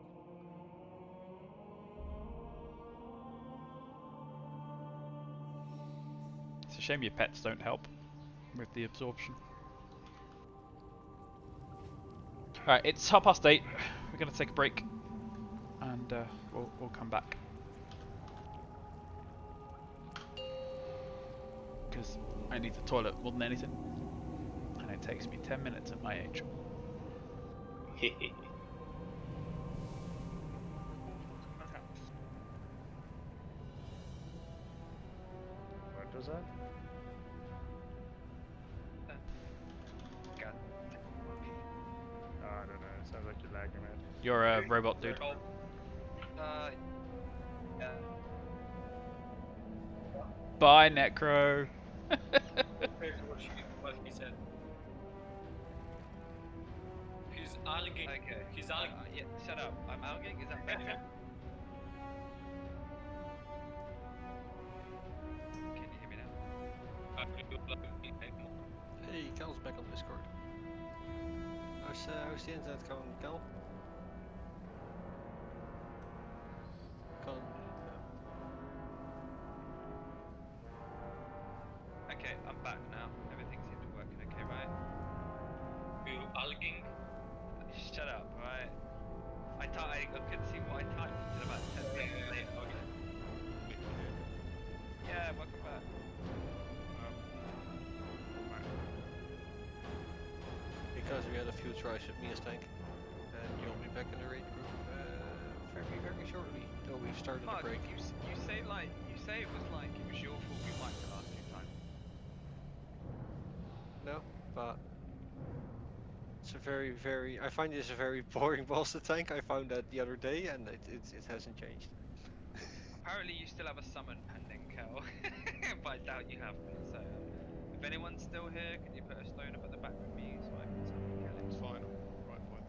It's a shame your pets don't help with the absorption. Alright, it's 8:30. We're going to take a break. And we'll come back. Because I need the toilet more than anything. And it takes me 10 minutes at my age. What does that? God. Oh, I don't know. It sounds like you're lagging, man. You're a robot dude. Yeah. Bye, Necro. What he said. He's algaing. Okay. He's algaing. Yeah, shut up. I'm algaing. Is that better? Can you hear me now? Hey, Cal's back on Discord. How's the internet going, Cal? Okay, I'm back now. Everything seems to be working okay, right? You algaing? Shut up, right? I couldn't see what I typed until about 10 seconds later. Yeah, welcome back. Because we had a few tries with Mia's tank, and you'll be back in the raid group very shortly. Though we've started Mark, the break. you say it was like it was your fault we wiped the last 2 times. No, but it's a very. I find this a very boring boss to tank. I found that the other day, and it hasn't changed. Apparently, you still have a summon pending, Kel, but I doubt you have me. So, if anyone's still here, can you put a stone up at the back with me so I can summon Kel? It's fine. Right point.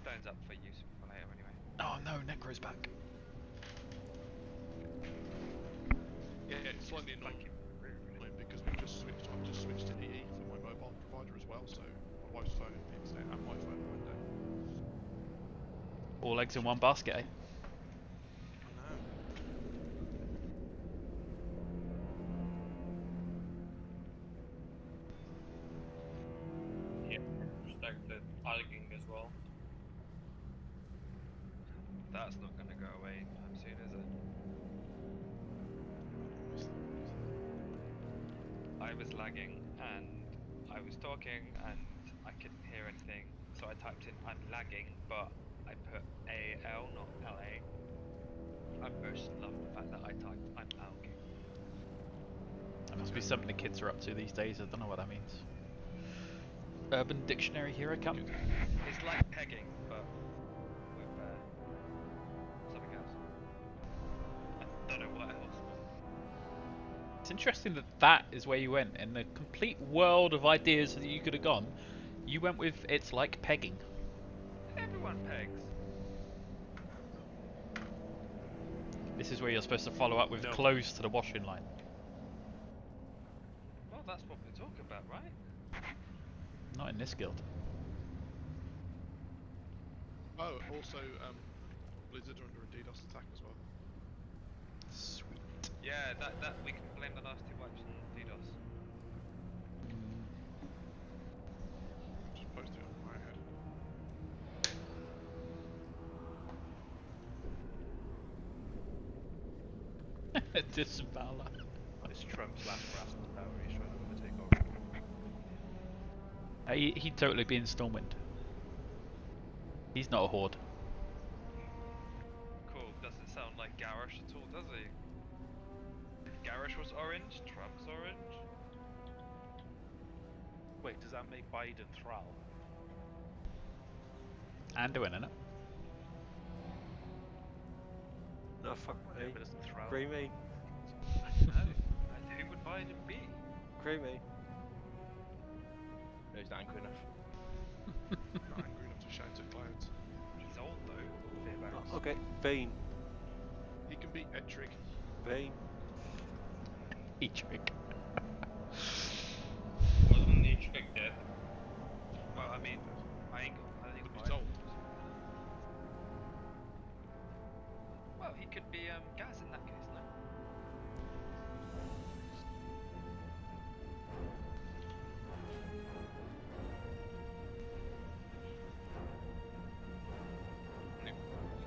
Stone's up for use for later anyway. Oh no, Necro's back. Yeah, it's slightly annoying because I've just switched to EE for my mobile provider as well, so my wife's phone, the internet, and my phone went down. All eggs in one basket, eh? I know. Yeah, started algaing as well. That's not going to go away anytime soon, is it? I was lagging and I was talking and I couldn't hear anything, so I typed in I'm lagging, but I put AL, not LA. I personally love the fact that I typed I'm algaing. That must be something the kids are up to these days. I don't know what that means. Urban Dictionary, here I come. It's like pegging, but with something else. I don't know what else. It's interesting that that is where you went. In the complete world of ideas that you could have gone, you went with it's like pegging. Everyone pegs. This is where you're supposed to follow up with close to the washing line. Well, that's what we're talking about, right? Not in this guild. Oh, also, Blizzard are under a DDoS attack as well. Sweet. Yeah, that we can blame the last 2 wipes on DDoS. Just posted it on my head. Disembowler. This Trump's last grasp of power, he's trying to overtake our He'd totally be in Stormwind. He's not a horde. Cool, doesn't sound like Garrosh at all, does he? If Garrosh was orange, Trump's orange. Wait, does that make Biden Thrall? Anduin, innit? No, fuck Yeah, me. but isn't Thrall? Grey me. No, and who would Biden be? Grey me. No, he's not angry enough. Not angry enough to shout at clouds. He's old though. Fairbanks. Okay, Bane. He can beat Edric. Bane. Etrick. Wasn't Etrick dead? Well, I mean, I think He's old. Well, he could be Gaz in that case, no?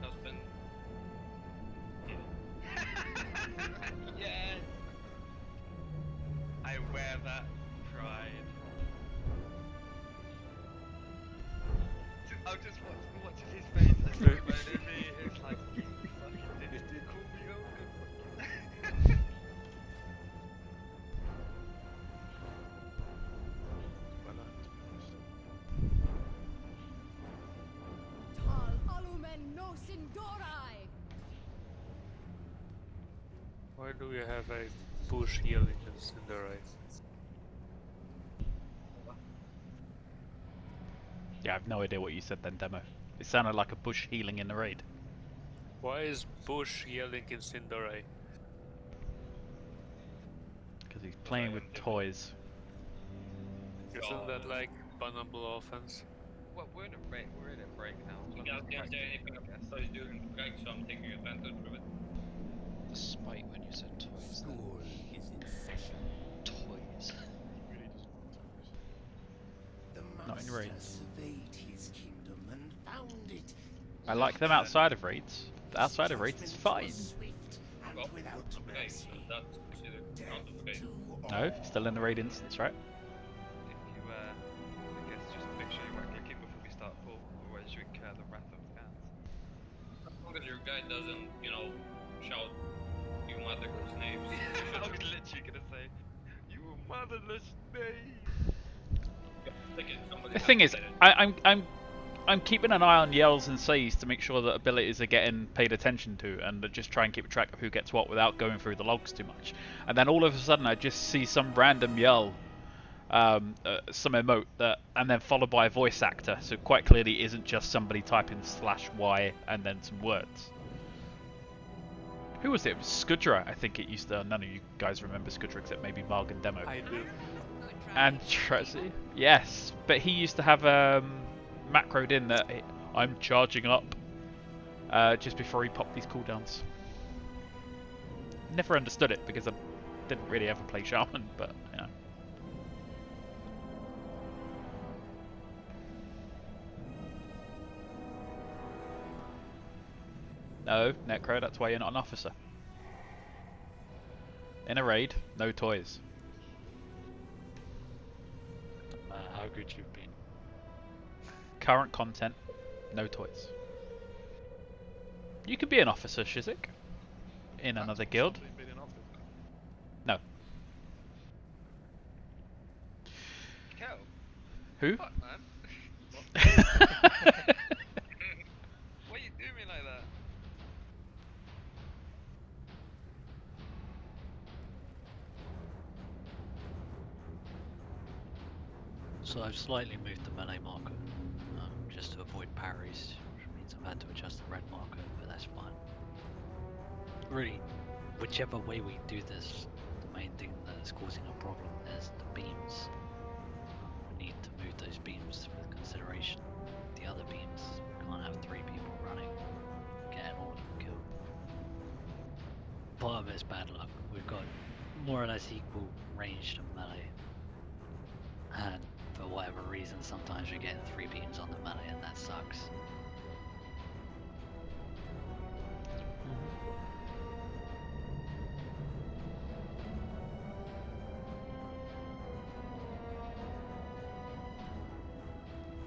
Husband. Yes! I wear that pride. I'm just watching his face as he moaned at me. It's like, you fucking didn't call me over. Tal alumen nos indorai. Why do we have a bush yelling in Cinderai? Yeah, I've no idea what you said then, Demo. It sounded like a bush healing in the raid. Why is Bush yelling in Cinderai? Because he's playing with toys. Isn't that like bannable offense? Well, we're in a break now. You guys can't say anything about what he's doing correct, so I'm taking advantage of it. Despite when you said toys. School is in session. Toys. The Not in master raids. surveyed his kingdom and found it. I like them outside of raids. Outside of raids, it's fine. Well, okay, so that's considered not okay. No, still in the raid instance, right? If you, I guess just make sure you weren't clicking before we start pull, otherwise you incur the wrath of the cats. As long as your guy doesn't, you know, shout you motherless names. I was literally gonna say, you motherless babe. The thing is, I'm keeping an eye on yells and says to make sure that abilities are getting paid attention to, and just try and keep track of who gets what without going through the logs too much. And then all of a sudden, I just see some random yell, some emote that, and then followed by a voice actor. So quite clearly, isn't just somebody typing /y and then some words. Who was it? It was Scudra, I think it used to. None of you guys remember Scudra except maybe Marg and Demo. I do. And Trezzy. Yes, but he used to have macroed in that I'm charging up just before he popped these cooldowns. Never understood it because I didn't really ever play Shaman, but you know. No, Necro, that's why you're not an officer. In a raid, no toys. How good you've been. Current content, no toys. You could be an officer, Shizik. In another guild. No. Kel. Who? Fuck, man. Why you do me like that? So I've slightly moved the melee marker, just to avoid parries, which means I've had to adjust the red marker, but that's fine. Really, whichever way we do this, the main thing that is causing a problem is the beams. We need to move those beams with consideration. The other beams, we can't have 3 people running, getting all of them killed. Part of it's bad luck. We've got more or less equal range to melee. And for whatever reason, sometimes we get 3 beams on the melee and that sucks.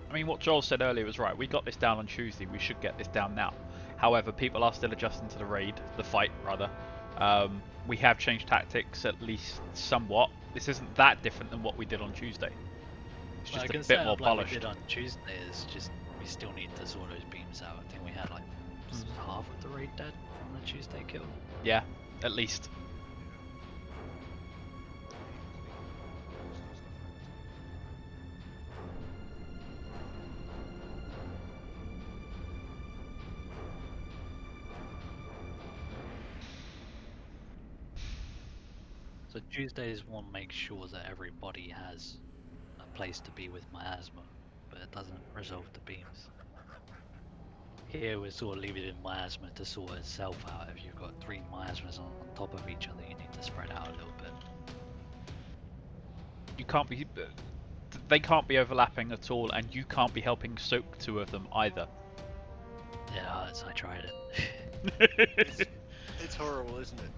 I mean, what Joel said earlier was right. We got this down on Tuesday. We should get this down now. However, people are still adjusting to the fight rather. We have changed tactics at least somewhat. This isn't that different than what we did on Tuesday. It's just a bit more polished. What we did on Tuesday is just we still need to sort those beams out. I think we had like half of the raid dead on the Tuesday kill. Yeah, at least. So Tuesdays one makes sure that everybody has a place to be with miasma, but it doesn't resolve the beams. Here we're sort of leaving it in miasma to sort itself out. If you've got 3 miasmas on top of each other, you need to spread out a little bit. You can't be... They can't be overlapping at all, and you can't be helping soak 2 of them either. Yeah, I tried it. It's horrible, isn't it?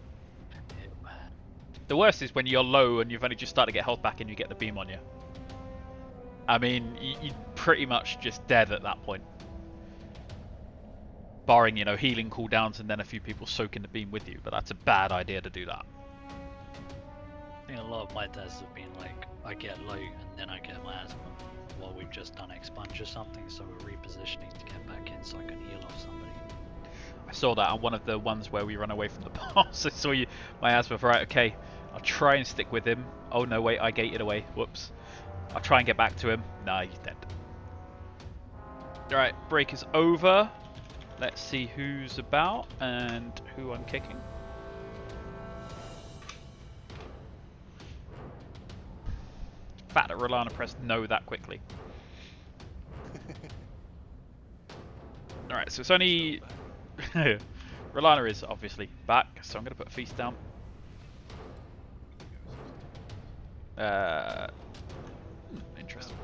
The worst is when you're low and you've only just started to get health back and you get the beam on you. I mean, you're pretty much just dead at that point. Barring, you know, healing cooldowns and then a few people soaking the beam with you, but that's a bad idea to do that. I think a lot of my tests have been like, I get low and then I get miasma. Well, we've just done expunge or something, so we're repositioning to get back in so I can heal off somebody. I saw that on one of the ones where we run away from the boss. I saw you, miasma, right, okay. I'll try and stick with him. Oh no, wait, I gated away. Whoops. I'll try and get back to him. Nah, he's dead. Alright, break is over. Let's see who's about and who I'm kicking. Fact that Rolana pressed no that quickly. Alright, so it's only... Rolana is obviously back, so I'm going to put a feast down. Interesting.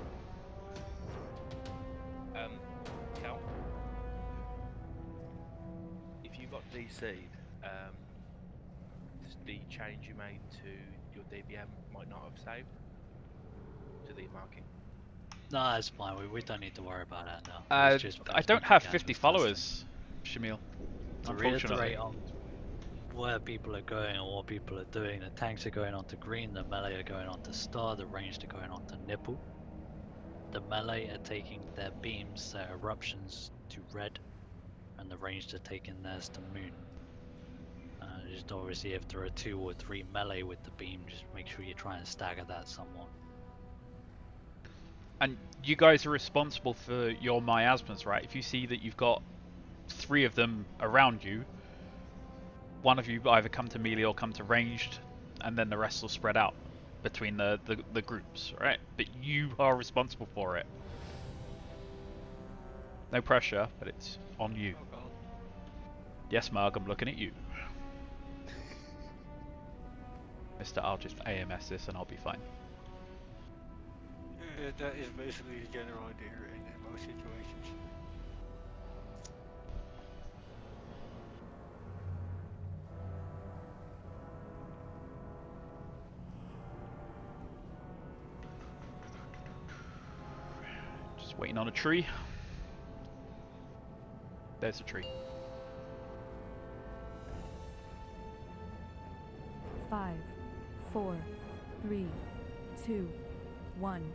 Cal, if you got DC'd, the change you made to your DBM might not have saved to the marking. No, it's fine. We don't need to worry about that now. It's just I don't have 50 followers, Shamil. To reiterate on where people are going and what people are doing, the tanks are going on to green, the melee are going on to star, the ranged are going on to nipple. The melee are taking their beams, their eruptions to red, and the ranged are taking theirs to moon. Just obviously if there are 2 or 3 melee with the beam, just make sure you try and stagger that somewhat. And you guys are responsible for your miasmas, right? If you see that you've got 3 of them around you, one of you either come to melee or come to ranged, and then the rest will spread out between the groups, right? But you are responsible for it. No pressure, but it's on you. Yes, Marg, I'm looking at you. Mister, I'll just AMS this and I'll be fine. That is basically the general idea in most situations. Just waiting on a tree. There's a tree. 5, 4, 3, 2, 1.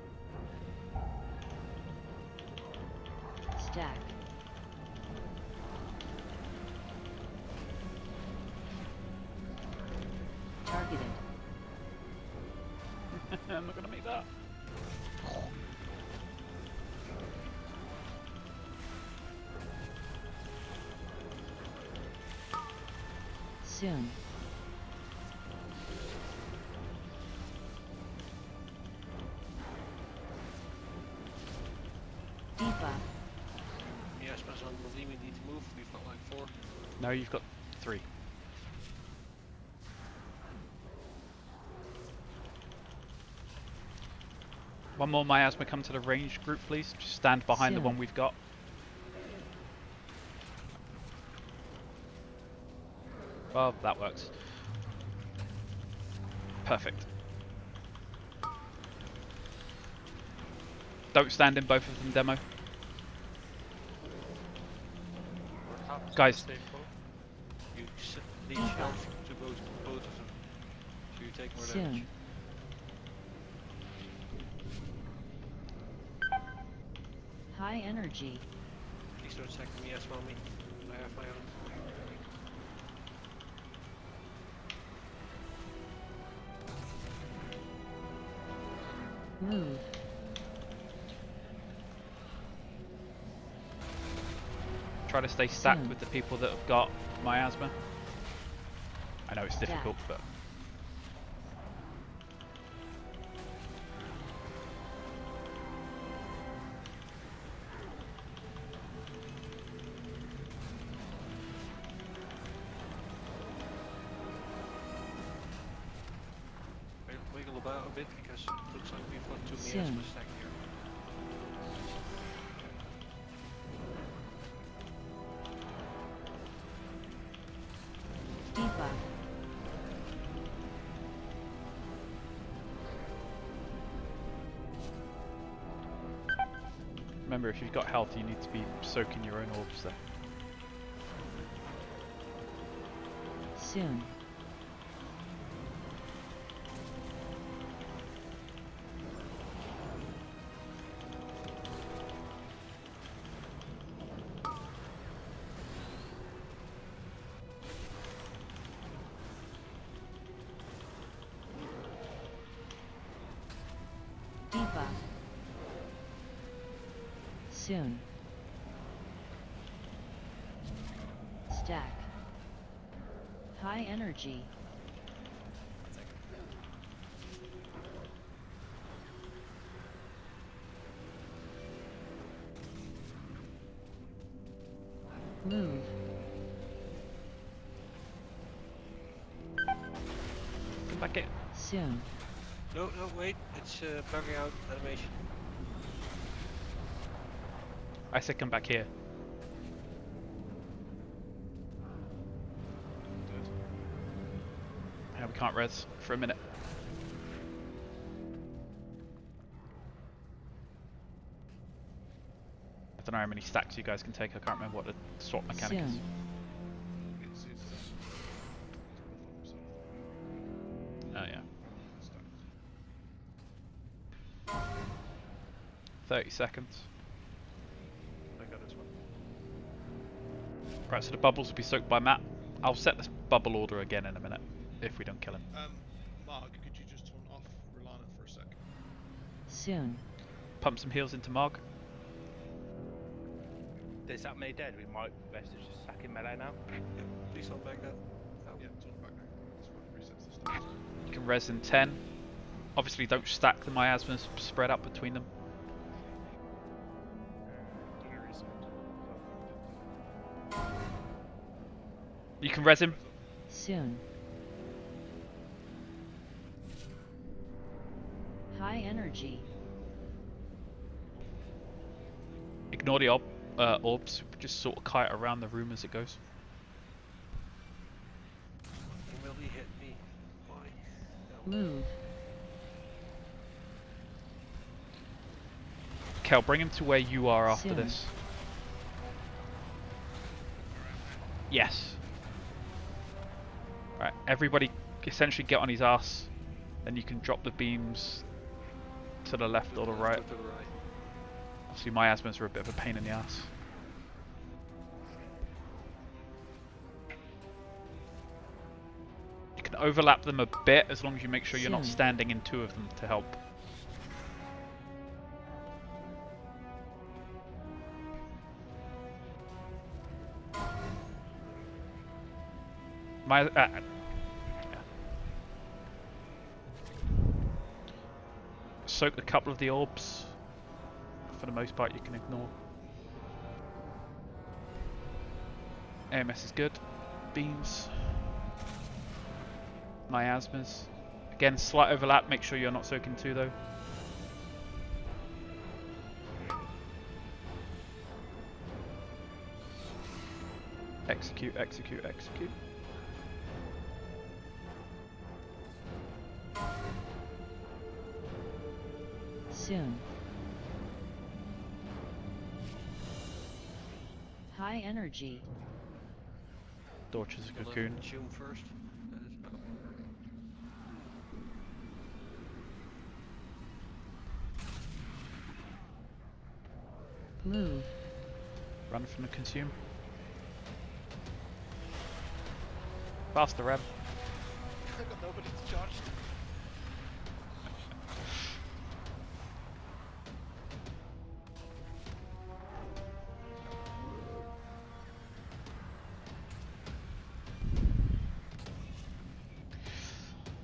Stack. Targeted. I'm not gonna make that. Soon. Deeper. Yes, but on the we need to move. We've got like 4. No, you've got 3. One more miasma come to the ranged group, please. Just stand behind the one we've got. Well, that works. Perfect. Don't stand in both of them, demo. Guys, You leech health to both of them, so you take more damage. High energy. Please don't second me as well, me. I have my own. Move. try to stay stacked with the people that have got miasma. I know it's difficult, but... Wiggle about a bit because it looks like we've got 2 miasma stacked here. Deeper. Remember, if you've got health, you need to be soaking your own orbs there. Soon. Deeper. Soon. Stack. High energy. Move. Come back in. Soon. No, wait, it's bugging out animation. I said come back here. Yeah, we can't res for a minute. I don't know how many stacks you guys can take, I can't remember what the swap mechanic is. Soon. Oh yeah. 30 seconds. I got this one. Right, so the bubbles will be soaked by Matt. I'll set this bubble order again in a minute, if we don't kill him. Mark, could you just turn off Relana for a sec? Soon. Pump some heals into Marg. There's that many dead, we might best just sack him melee now. Yeah, please don't back that. Oh. Yeah, turn back now. That's fine, resets the stats. You can res in 10. Obviously don't stack the miasmas, spread out between them. You can res him. Soon. High energy. Ignore the orbs, just sort of kite around the room as it goes. Will he hit me? Why? No. Move. Kel, bring him to where you are after Soon. this. Yes. Right, everybody essentially get on his ass, then you can drop the beams to the left or the right. To the right. Obviously miasmas are a bit of a pain in the ass. You can overlap them a bit as long as you make sure you're not Soon. standing in 2 of them to help. Yeah. Soak a couple of the orbs. For the most part you can ignore. AMS is good. Beams. Miasmas. Again, slight overlap, make sure you're not soaking 2 though. Execute, execute, execute. Soon. High energy. Dorch's a Will it cocoon. consume first. Move. Run from the consume. Faster, Rem. I got nobody to charge.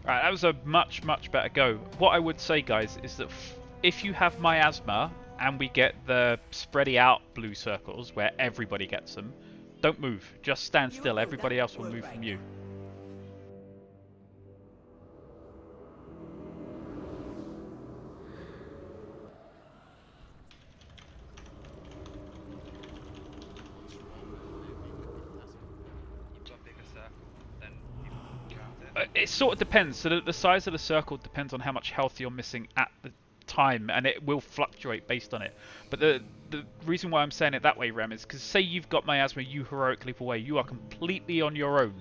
Right, that was a much better go. What I would say, guys, is that if you have miasma and we get the spready out blue circles where everybody gets them, don't move. Just stand still. Everybody else will move from you. You've got a bigger circle, then you have to. It sort of depends. So the size of the circle depends on how much health you're missing at the time, and it will fluctuate based on it. But the reason why I'm saying it that way, Rem, is because say you've got miasma, you heroic leap away, you are completely on your own.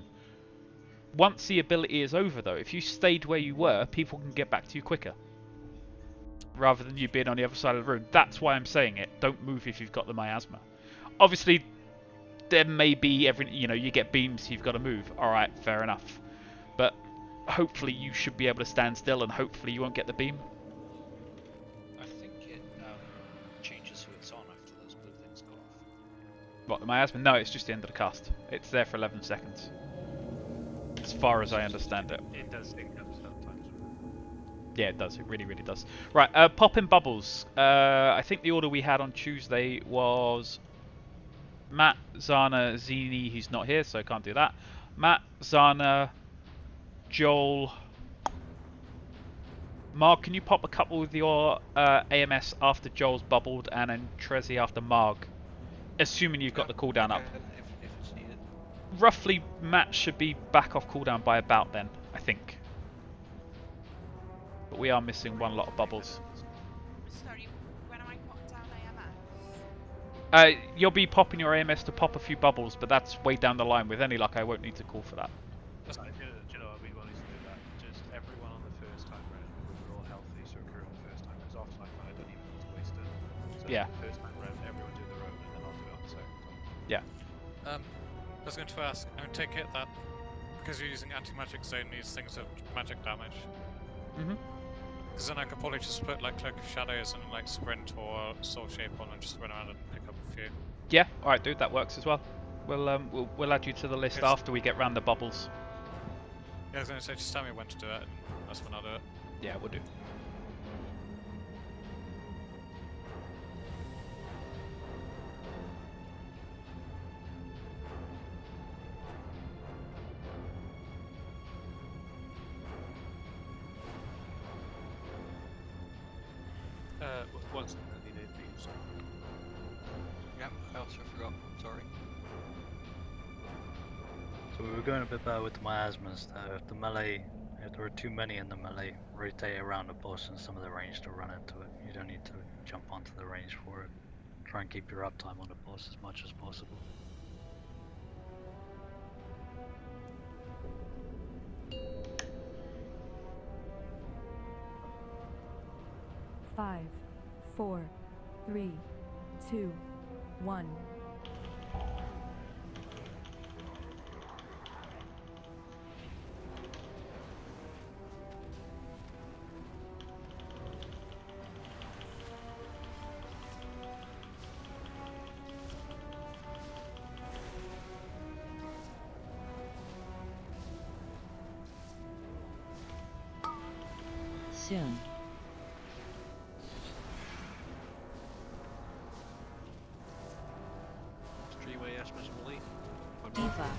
Once the ability is over, though, if you stayed where you were, people can get back to you quicker, rather than you being on the other side of the room. That's why I'm saying it. Don't move if you've got the miasma. Obviously, there may be you get beams, you've got to move. All right, fair enough. But hopefully you should be able to stand still, and hopefully you won't get the beam. I think it changes who it's on after those blue things go off. What, the miasma? No, it's just the end of the cast. It's there for 11 seconds. As far as I understand it. It does sync up sometimes. Yeah, it does. It really does. Right, popping bubbles. I think the order we had on Tuesday was Matt, Zana, Zini, who's not here, so I can't do that. Matt, Zana, Joel. Marg, can you pop a couple with your AMS after Joel's bubbled, and then Trezzy after Marg? Assuming you've got the cooldown up. If it's needed. Roughly, Matt should be back off cooldown by about then, I think. But we are missing one lot of bubbles. Sorry, when am I popped down AMS? You'll be popping your AMS to pop a few bubbles, but that's way down the line. With any luck, I won't need to call for that. Do you know what we wanted to do that? Just everyone on the first time round, we're all healthy, so occur on the first time. Because off time, I don't even need to waste it. So Yeah. First time round, everyone do their own, and then I'll do it on the second time. Yeah. I was going to ask, I take it that because you're using anti-magic zone, these things have magic damage. Mhm. Because then I could probably just put like Cloak of Shadows and like Sprint or Soul Shape on and just run around and pick up a few. Yeah. All right, dude. That works as well. We'll add you to the list after we get round the bubbles. Yeah, I was going to say, just tell me when to do it, and that's when I'll do it. Yeah, we'll do. Once completely need these. Yep, I also forgot. Sorry. So we were going a bit better with the miasmas though. If there are too many in the melee, rotate around the boss and some of the range to run into it. You don't need to jump onto the range for it. Try and keep your uptime on the boss as much as possible. Five, 4, 3, 2, 1. Soon. Three-way Asmus Melee. Diva.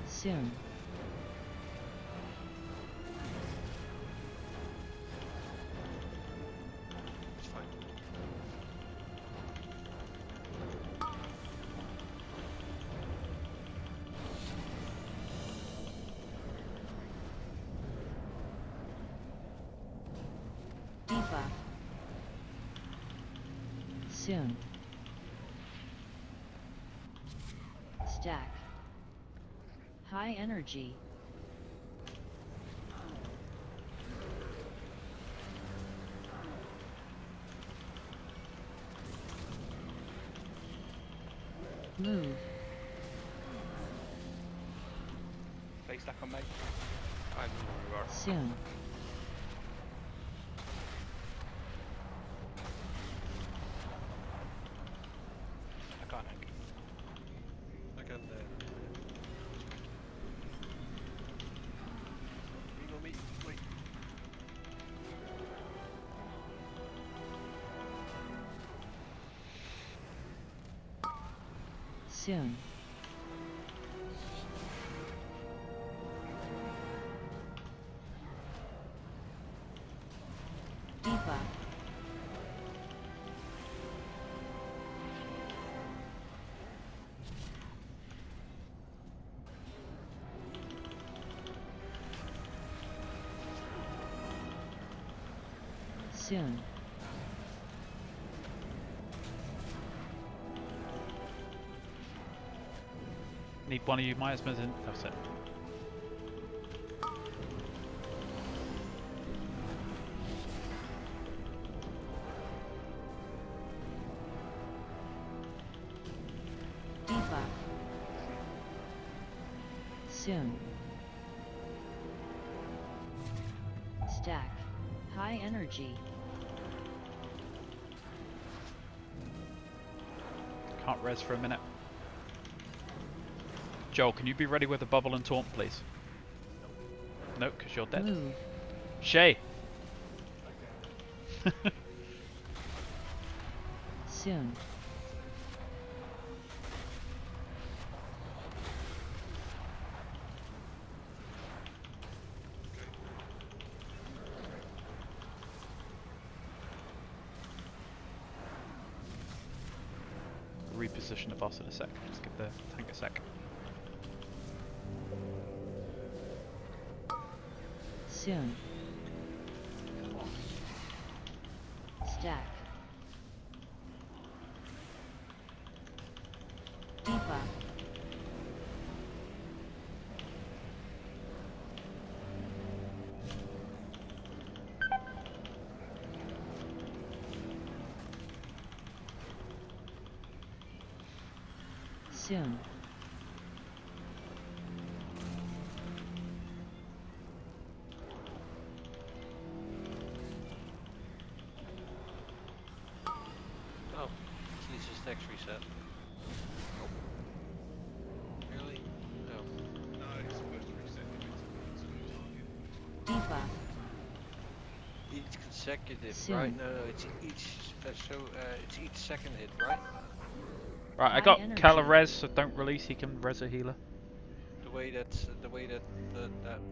Soon. It's fine. Soon. Stack. High energy. Move. Face stack on me. I don't know where we are. Soon. I can't hack. I can. Lean on me. Wait. Soon. Deepa. Soon. Need one of you miasmas in. That's it. Deepa. Soon. Stack. High energy. Can't res for a minute. Joel, can you be ready with a bubble and taunt, please? No, because you're dead. Move. Shay! Soon. Reposition the boss in a sec. Just give the tank a sec. Soon. Stack. Deepa. Soon. Oh, Jesus, text reset. Really? No. No, it's supposed to reset if it's a Deepa. Each consecutive, Soon. right? No, it's each. It's each second hit, right? Right, I High got energy. Kala res, so don't release. He can res a healer. The way that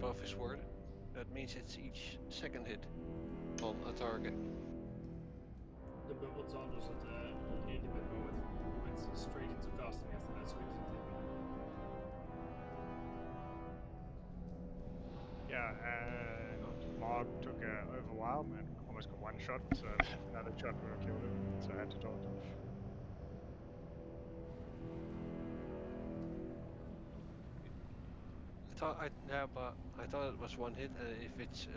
buff is worded, that means it's each second hit on a target. The bubble taunt was at the end of it, went straight into casting after that, so it didn't hit me. Yeah, and Mark took a overwhelm and almost got one shot, so another shot would have killed him, so I had to taunt him. I thought it was one hit, and if it's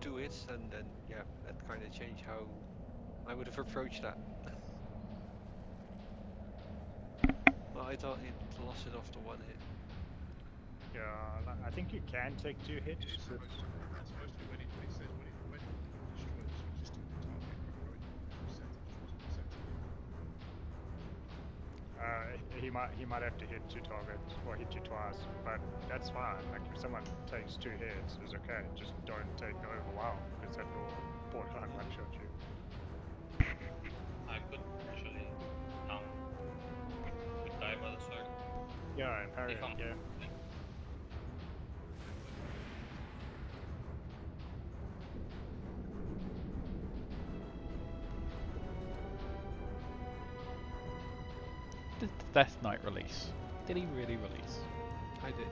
2 hits, then yeah, that kind of changed how I would have approached that. Well, I thought it lost it off to 1 hit. Yeah, I think you can take 2 hits. It's supposed to be when it says when it destroys switches to the target, reset it. He might have to hit 2 targets or hit you twice, but that's fine. Like if someone takes 2 hits, it's okay. Just don't take the overwhelm because that will borderline one shot you. I could actually could die by the sword. Yeah, and parry, If I'm- yeah. Did the Death Knight release? Did he really release? I did.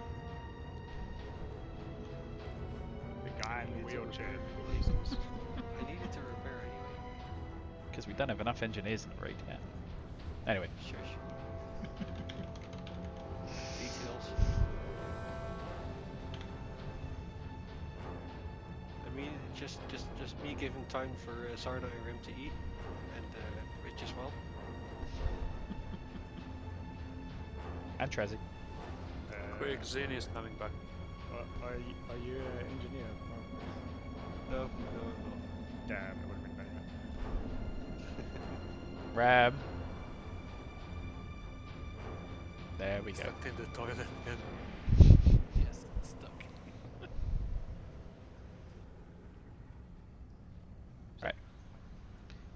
The guy in the wheelchair. I needed to repair anyway. Because we don't have enough engineers in the raid yet. Anyway. Shush. Details. I mean, just me giving time for Sarda and Rim to eat, and Rich as well. And Trezzy. Quick, Zini is coming back. Are you an engineer? No. Damn, it would have been better. Ram. There we go. Stuck in the toilet again. Yes, stuck. Right.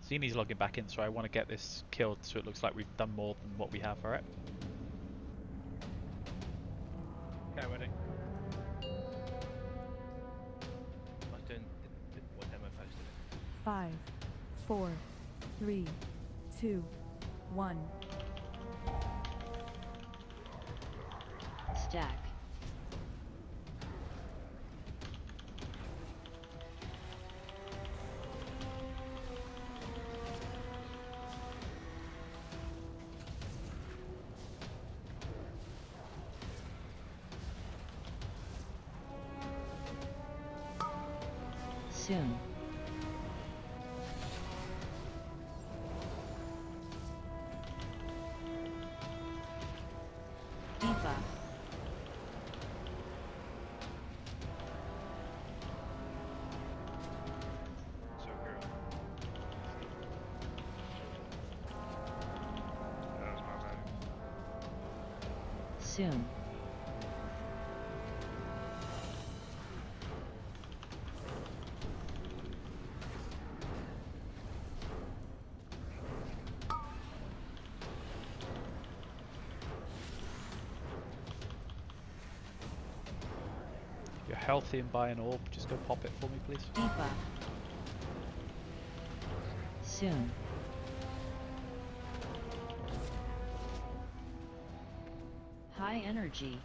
Zini's logging back in, so I want to get this killed so it looks like we've done more than what we have, alright? Okay, ready. I was doing what demo posted it. 5, 4, 3, 2, 1. Stack. Soon. Debuff. So girl. That was my bad. Soon. You're healthy and buy an orb, just go pop it for me, please. Debuff. Soon. High energy.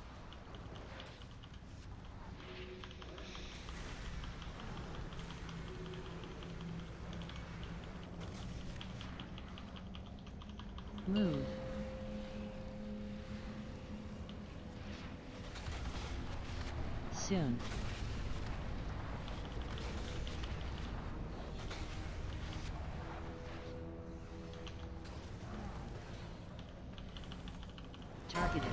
Move. Soon. Targeted.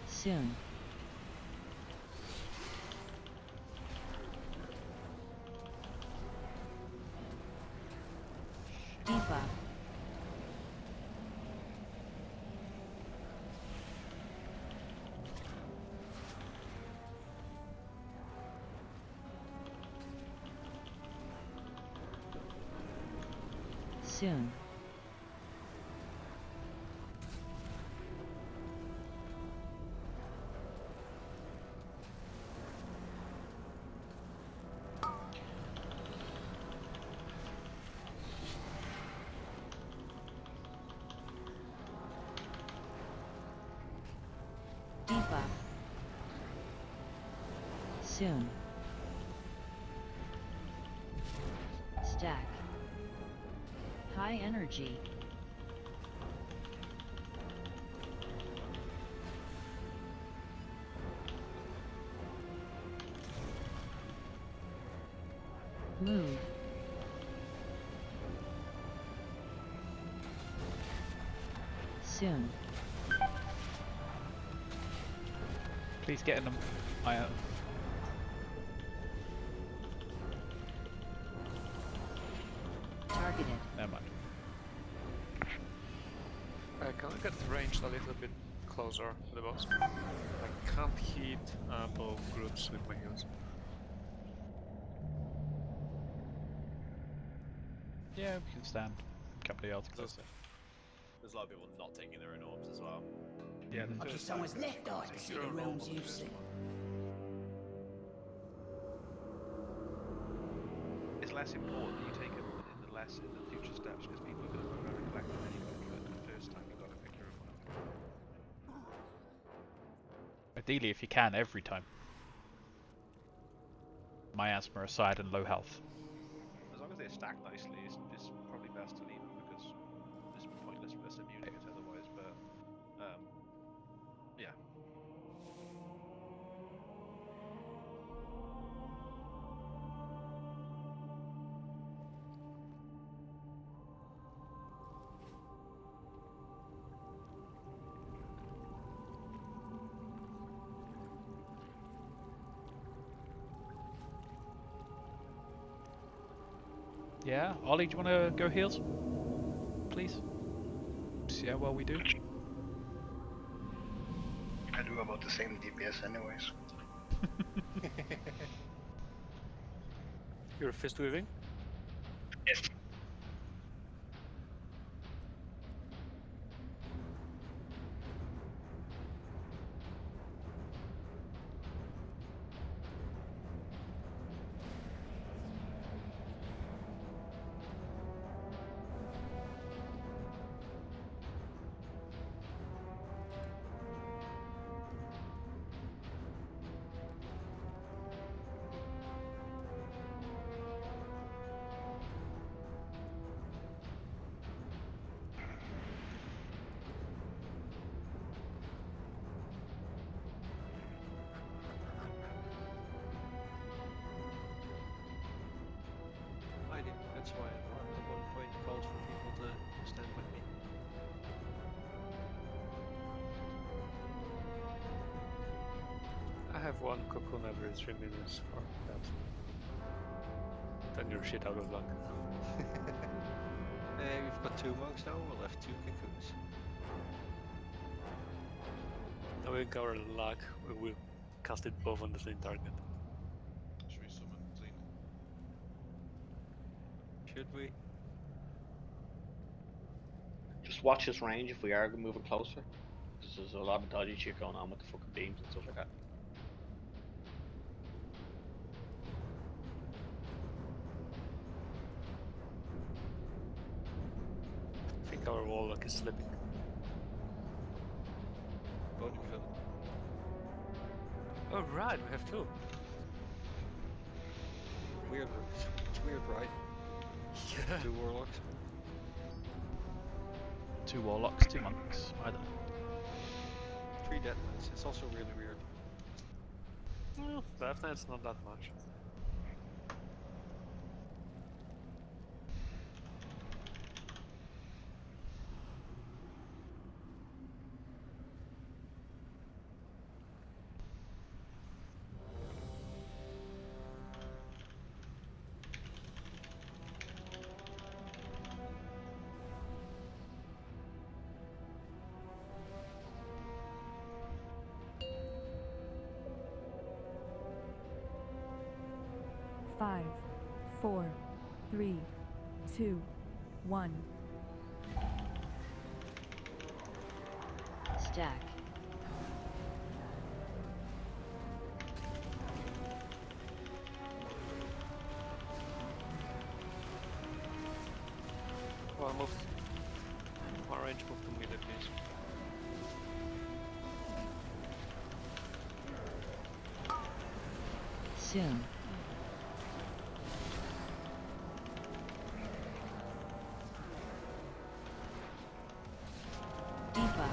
Soon. Debuff. Soon. Debuff. Soon. Stack. High energy. Move. Soon. Please get in them. Targeted. Never mind. Can I get ranged a little bit closer to the boss? I can't hit both groups with my heals. Yeah, we can stand a couple of yards closer. There's a lot of people not taking their own orbs as well. Yeah, the Okay, first someone's time left eye to see the You're realms normal, you the see. first one. It's less important that you take it in the future steps because people are going to go around and collect them anyway. But the first time you've got to pick your own one up. Ideally, if you can, every time. Miasma aside and low health. As long as they stack nicely, it's probably best to leave them because it's pointless for us to mutate it otherwise. But yeah. Yeah, Ollie, do you want to go heals? Please? See how well we do. I do about the same DPS anyways. You're fist weaving? Yes. I did. That's why at one point called for people to stand with me. I have one cocoon every 3 minutes for that. Then you're shit out of luck. We've got 2 monks now, we'll have 2 cocoons. Knowing our luck, we will cast it both on the same target. Should we summon Xena? Should we? Just watch his range if we are moving closer. Because there's a lot of dodgy shit going on with the fucking beams and stuff like that. I think our warlock is slipping. Both of them. Oh right, we have 2. Weird. It's weird, right? Yeah. 2 warlocks. 2 warlocks, 2 monks. I don't know. 3 dead knights. It's also really weird. Well, Death Knight's not that much. Five, 4, 3, 2, 1. Stack. Well, move. Orange, move to melee, please. Soon. Deepa.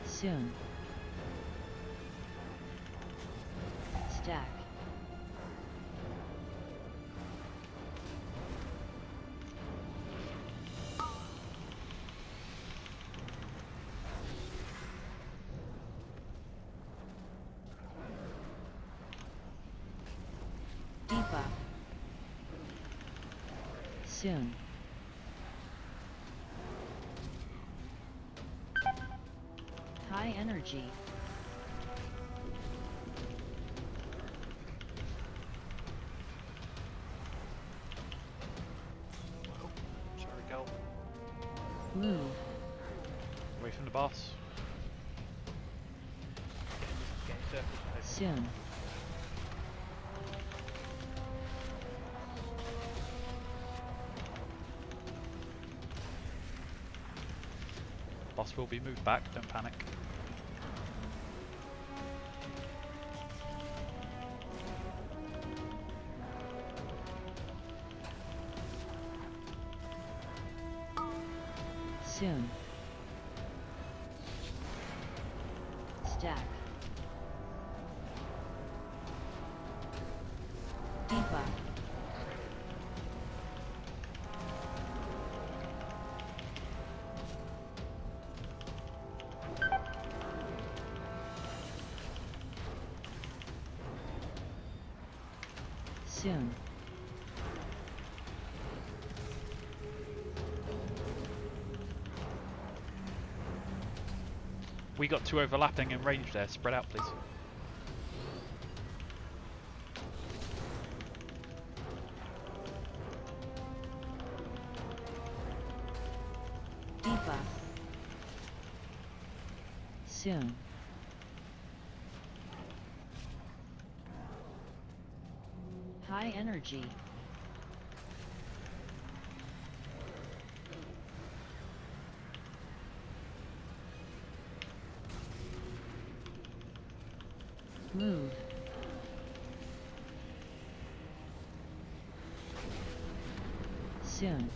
Soon. Stack. Deepa. Soon. High energy. Sorry, Cal. Move. Away from the boss. Soon. Boss will be moved back, don't panic. Soon. Stack. Deepa. Soon. We got 2 overlapping in range there. Spread out, please. Deepa. Soon. High energy. Move. Soon.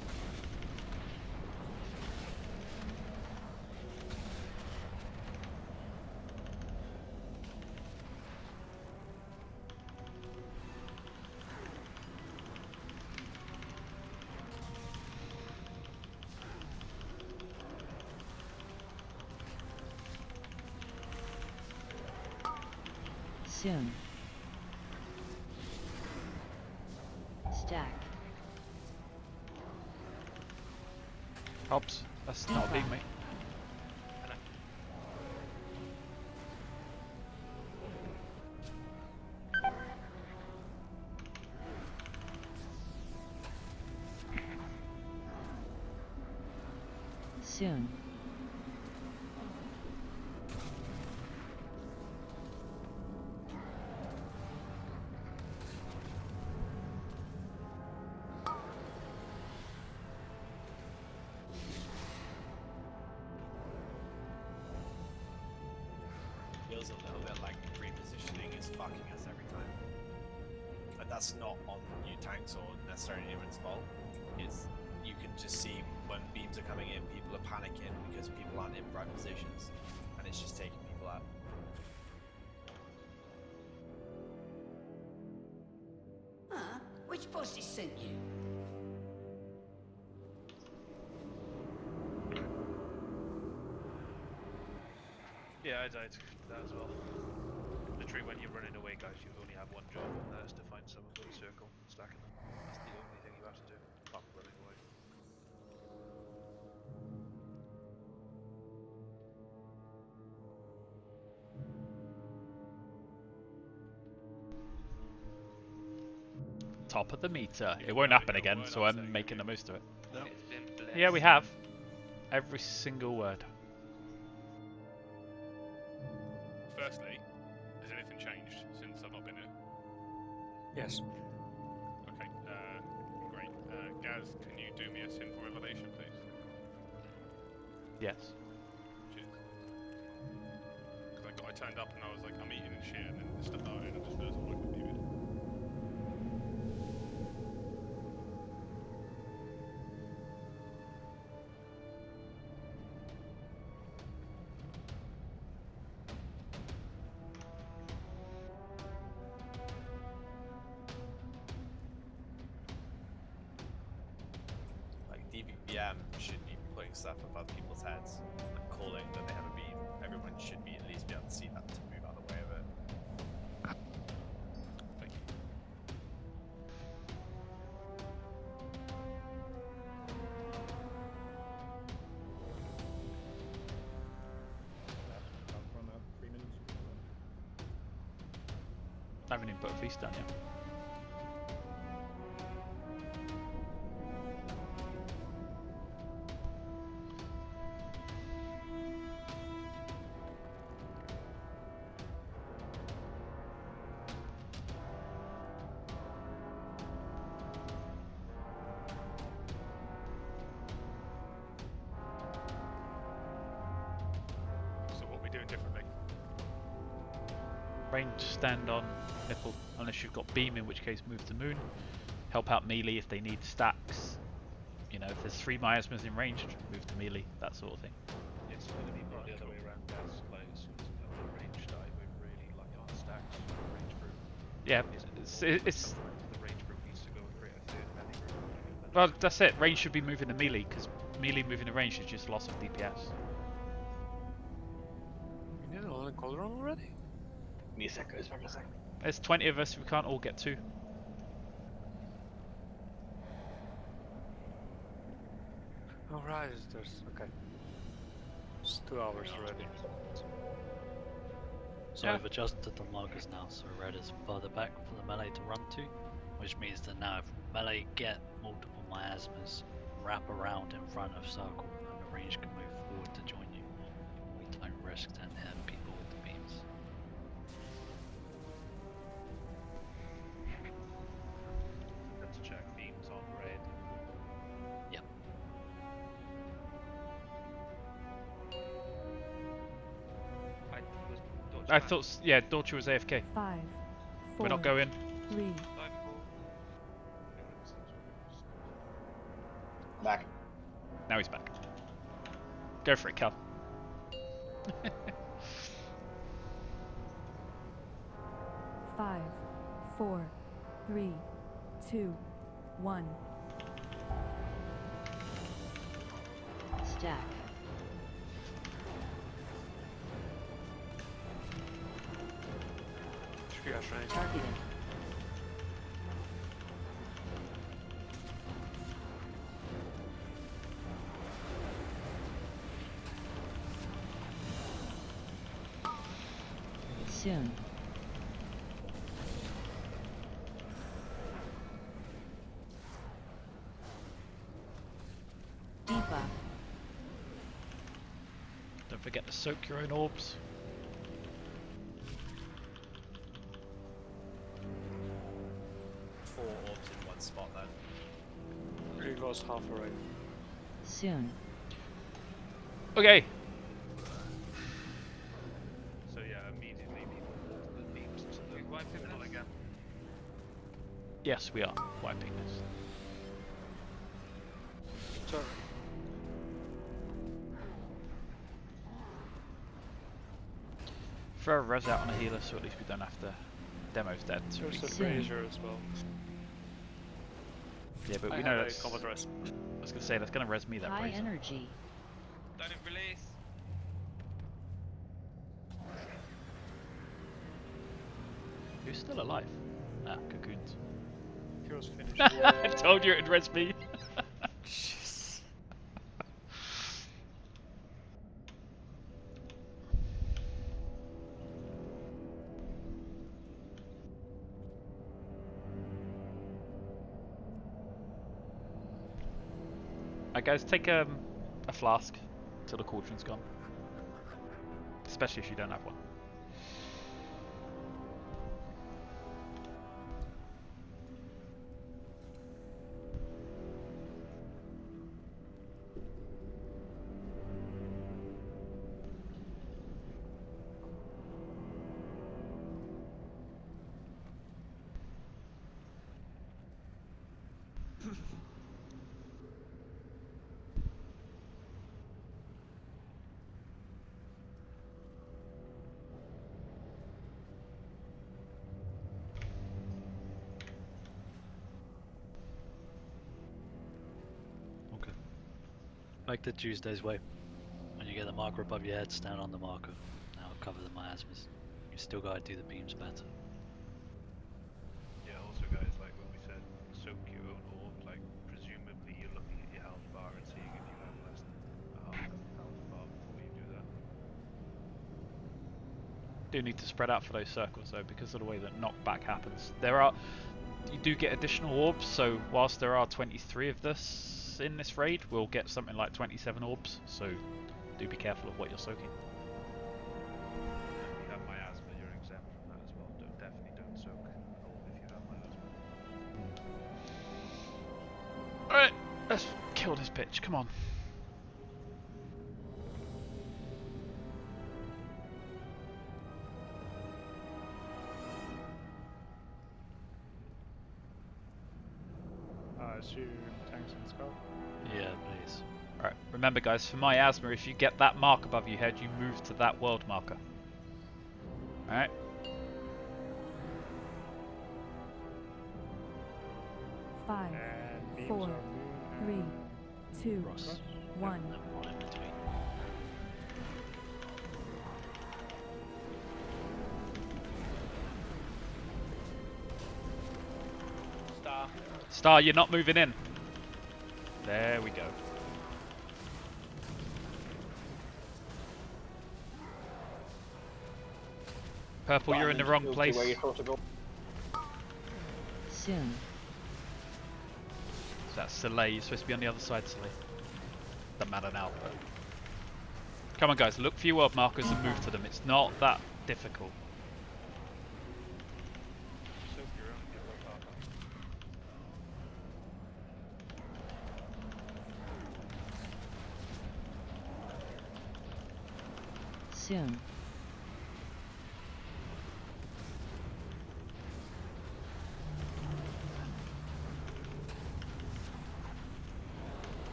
Soon. Stack. Hobbs, that's not a beam, mate. Soon. Feels a little bit like repositioning is fucking us every time. And that's not on new tanks or necessarily anyone's fault. It's you can just see when beams are coming in, people are panicking because people aren't in right positions, and it's just taking people out. Huh? Which bosses sent you? Yeah, I died to that as well. Literally, when you're running away, guys, you only have one job, and that is to find someone with a circle and stacking them. That's the only thing you have to do, apart from running away. Top of the meter. It won't happen again, so I'm making the most of it. It's been blessed. Yeah, we have. Every single word. Firstly, has anything changed since I've not been here? Yes. Okay, great. Gaz, can you do me a sinful revelation, please? Yes. Cheers. Because I turned up and I was like, I'm eating and shit, and then stuff out, and I just realised all I could leave it. Like DVM should be putting stuff above people's heads and calling that they have a beam. Everyone should be at least be able to see that to move out of the way of it. Thank you. I haven't even put a feast down yet. range stand on nipple, unless you've got beam, in which case move to moon. Help out melee if they need stacks. You know, if there's 3 miasmas in range, move to melee, that sort of thing. It's going to be more the other way around, guys. Like, as soon as you have the range die, we're really like on stacks for the range group. Yeah, it's the range group needs to go and create a third melee group. well, that's it. Range should be moving to melee, because melee moving to range is just loss of DPS. You need a cauldron already? Give me a sec, guys. Give me a sec. There's 20 of us, we can't all get 2. Alright, there's okay. It's 2 hours already. So I've adjusted the markers now, so red is further back for the melee to run to, which means that now if melee get multiple miasmas, wrap around in front of circle, and the range can move forward to join you. We don't risk then hitting people with the beams. Let's check beams on red. Yep. I thought, yeah, Dorcha was AFK. 5, 4, We're not going. 3, Back. Now he's back. Go for it, Cal. 5, 4, 3, 2, 1. Stack. Targeted. Soon. Deeper. Don't forget to soak your own orbs. Orbs in one spot then. It goes half already. Soon. Okay. So yeah, immediately people walk the beams to the middle again. Yes, we are wiping this. Sorry. Throw a res out on a healer, so at least we don't have to. Demo's dead. So There's a we- brazier as well. Yeah, but I we have know a that's. combat res. I was gonna say that's gonna res me that High brazier. energy. Don't release. Who's still alive? Ah, cocoons. He was finished. I told you it'd res me. Jeez. Alright guys, take a flask till the cauldron's gone. Especially if you don't have one. Like the Tuesday's way. When you get the marker above your head, stand on the marker. Now cover the miasmas. You still gotta do the beams better. Yeah, also guys, like when we said soak your own orbs, like presumably you're looking at your health bar and seeing if you have less than a half health bar before you do that. Do need to spread out for those circles though, because of the way that knockback happens. You do get additional orbs, so whilst there are 23 of this in this raid, we'll get something like 27 orbs, so do be careful of what you're soaking. If you have miasma, you're exempt from that as well. Definitely don't soak an orb if you have miasma. Alright, let's kill this bitch, come on. I assume tanks and skull. Yeah, please. Alright, remember guys, for miasma, if you get that mark above your head, you move to that world marker. Alright? Five, And beams 4, are 3, 2, Ross. 1. And one in between. Star. Star, you're not moving in. There we go. Purple, you're in the wrong place. Where you're supposed to go. Soon. So that's Soleil, you're supposed to be on the other side, Soleil. Doesn't matter now, but... Come on guys, look for your world markers and move to them. It's not that difficult. Soak your own, get right off. Soon.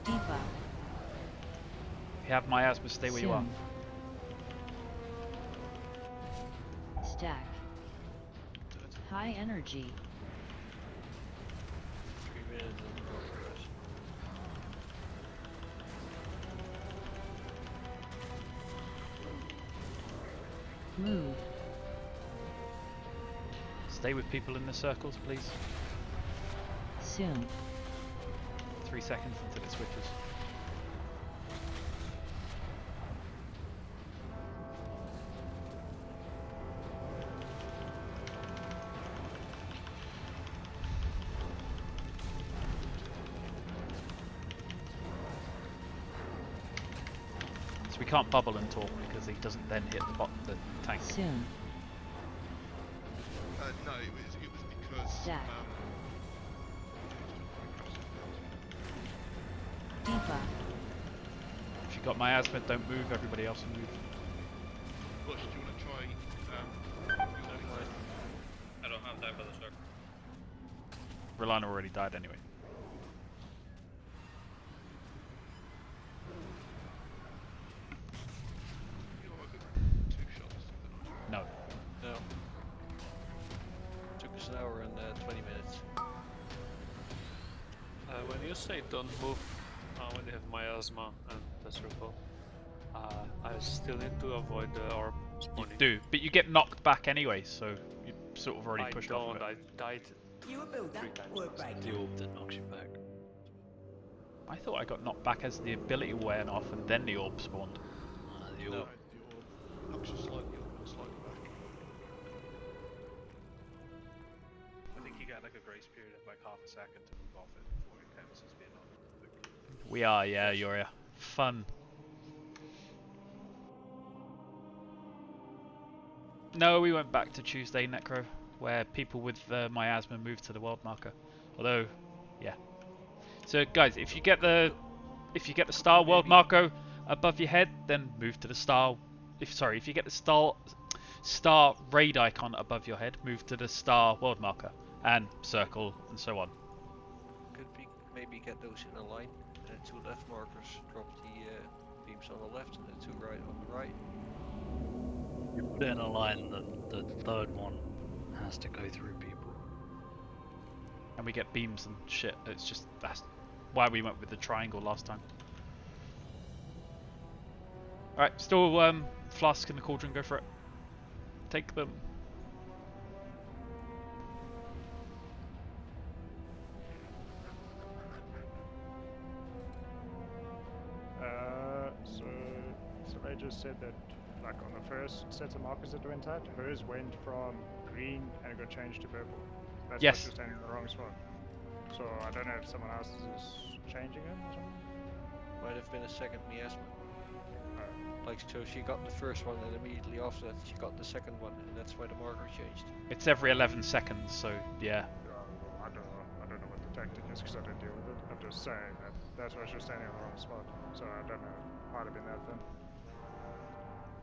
Deeper. If you have miasma, stay where you are. Stack. High energy. 3 minutes and progress. Move. Stay with people in the circles, please. Soon. 3 seconds until it switches. So we can't bubble and talk because he doesn't then hit the tank. Soon. No, it was because. Stack. Deeper. If you've got miasma, don't move, everybody else will move. Bush, do you want to try? I don't have time for the circle. Relana already died anyway. No. No. Took us an hour and 20 minutes. When you say don't move when you have miasma and the circle, I still need to avoid the orb spawning. You do, but you get knocked back anyway, so you sort of already pushed off of it. I died You were built 3 times. work right. The orb that knocks you back. I thought I got knocked back as the ability went off and then the orb spawned. The orb. Knocks you slightly up and slightly back. I think you get like a grace period of like half a second to move off it before it counts as being on. We are, yeah, Yoria. Fun. No, we went back to Tuesday Necro, where people with miasma moved to the world marker. Although, yeah. So guys, if you get the star world marker above your head, then move to the star. If you get the star raid icon above your head, move to the star world marker and circle and so on. Could we maybe get those in a line? The 2 left markers drop the beams on the left and the 2 right on the right. You put it in a line that the third one has to go through people. And we get beams and shit. It's just, that's why we went with the triangle last time. Alright, still Flask in the cauldron, go for it. Take them. So they just said that, like on the first set of markers that went out, hers went from green and it got changed to purple. That's Yes. why she's standing in the wrong spot. So I don't know if someone else is changing it or something. Might have been a second miasma. Like, so she got the first one and immediately after that she got the second one, and that's why the marker changed. It's every 11 seconds, so yeah. I don't know what the tactic is because I didn't deal with it. I'm just saying that that's why you're standing on the wrong spot. So I don't know. Might have been that then.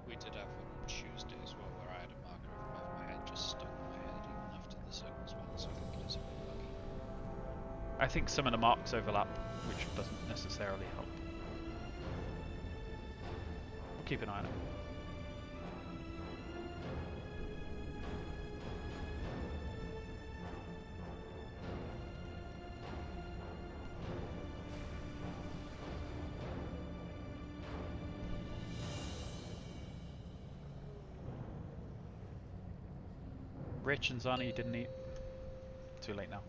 We did have one on Tuesday as well where I had a marker above my head just stuck in my head even after the circles went, so I think it is a bit buggy. I think some of the marks overlap, which doesn't necessarily help. We'll keep an eye on it. Rich and Zani didn't eat. Too late now.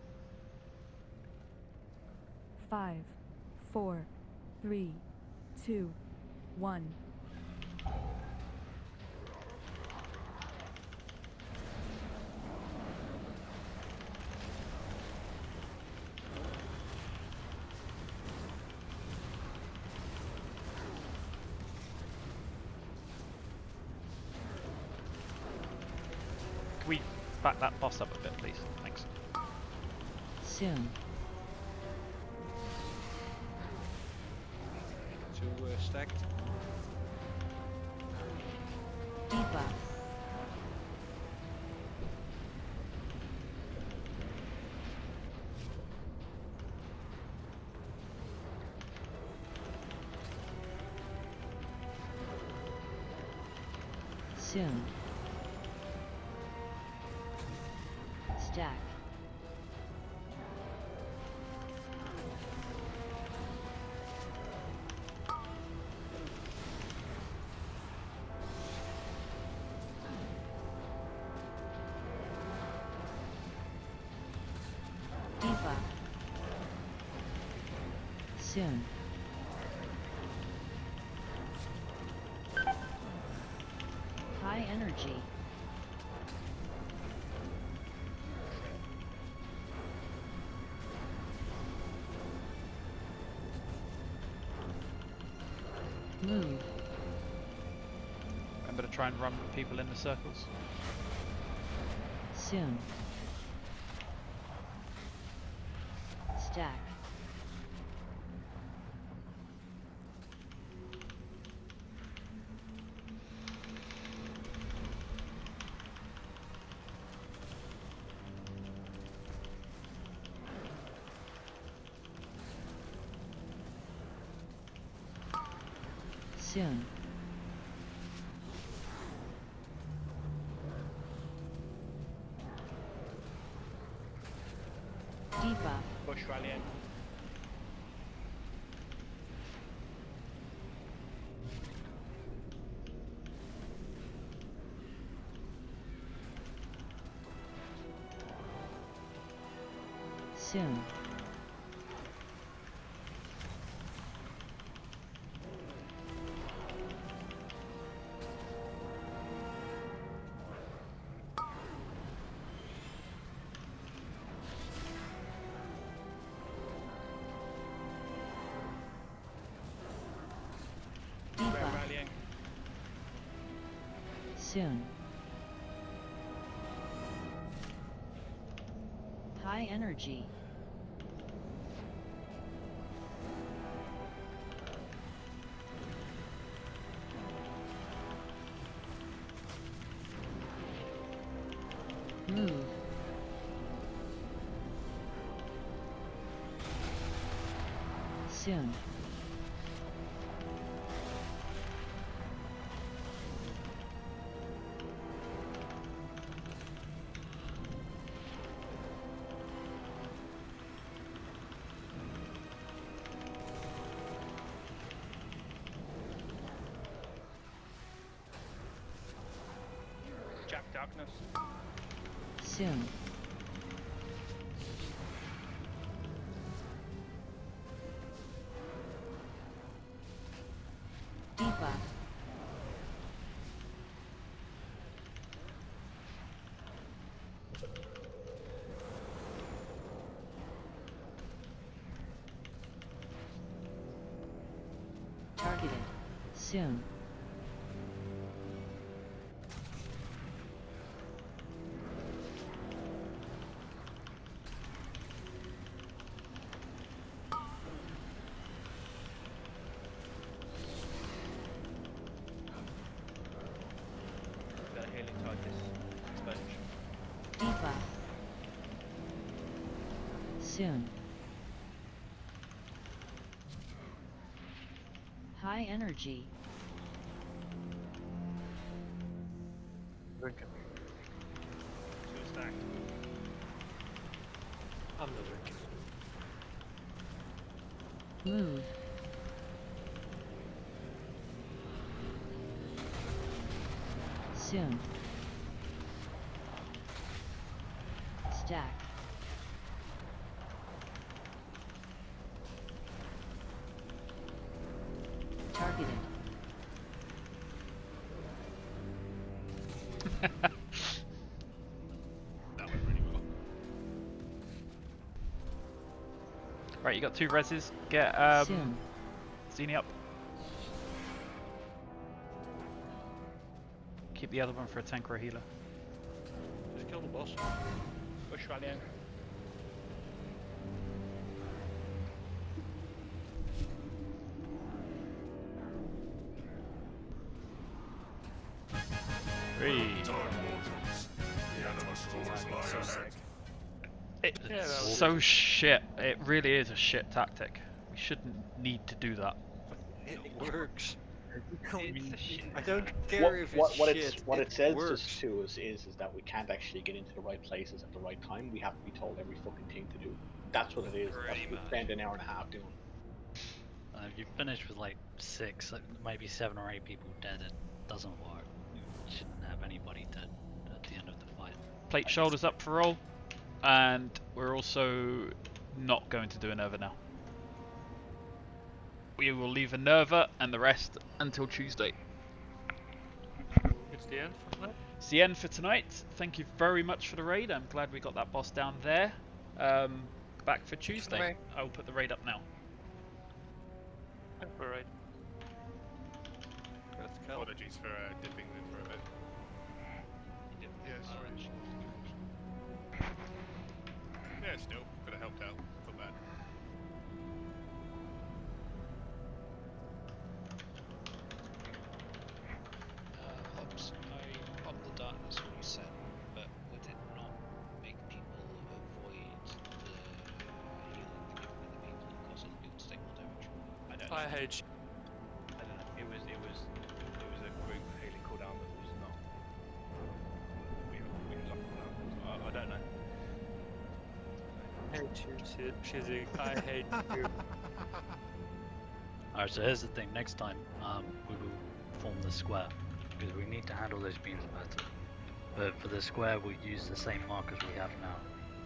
5, 4, 3, 2, 1. Can we back that boss up a bit, please? Thanks. Soon. To stacked. Debuff. Soon. Stack. Debuff. Soon. High energy. Move. Remember to try and run people in the circles. Soon. Stack. Soon. Debuff. Bush rallying. Soon. Debuff. Rallying. Soon. High energy. Move. Soon. Jack Darkness. Soon. Debuff. Targeted. Soon. Soon. High energy. Drinking. Two stacked. I'm not drinking. Move. Soon. Stack. Targeted. That went really well. Right, you got 2 reses. Get Soon. Zini up. Keep the other one for a tank or a healer. Just kill the boss. Push Rallian. Three. So sick. It's Yeah, that was so shit. It really is a shit tactic. We shouldn't need to do that. It works. It's a shit. I don't care if it's shit. What it says works. just to us is that we can't actually get into the right places at the right time. We have to be told every fucking thing to do. That's what it is. That's Pretty what we much. spend an hour and a half doing. If you finish with like 6, maybe 7 or 8 people dead, it doesn't work. You shouldn't have anybody dead at the end of the fight. Plate shoulders up for roll. And we're also not going to do a Nerva now. We will leave a Nerva and the rest until Tuesday. It's the end for tonight. It's the end for tonight. Thank you very much for the raid. I'm glad we got that boss down there. Back for Tuesday. I will put the raid up now. Alright. Apologies for dipping in for a bit. Yeah, sorry. Yeah, still could have helped out. Feel bad. Hobbs, I popped the darkness when you said, but would it not make people avoid the healing they're giving other people and cause other people to take more damage? I don't know. I hate you. I don't know. It was a group healing cooldown that was not. We was off cooldown. I don't know. I hate you, Shizzy. I hate you. Alright, so here's the thing. Next time, we will form the square because we need to handle those beams better. But for the square, we'll use the same markers we have now.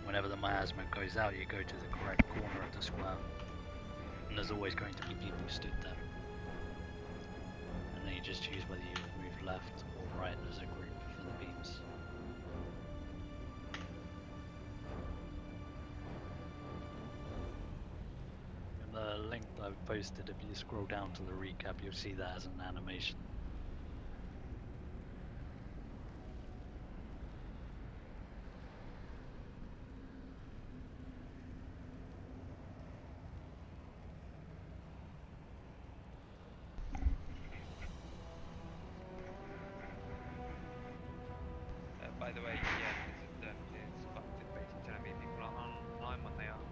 Whenever the miasma goes out, you go to the correct corner of the square, and there's always going to be people stood there. And then you just choose whether you move left or right as a group for the beams. In the link that I've posted, if you scroll down to the recap, you'll see that as an animation. By the way, yeah, it's fucked. It's basically telling me people are online when they aren't.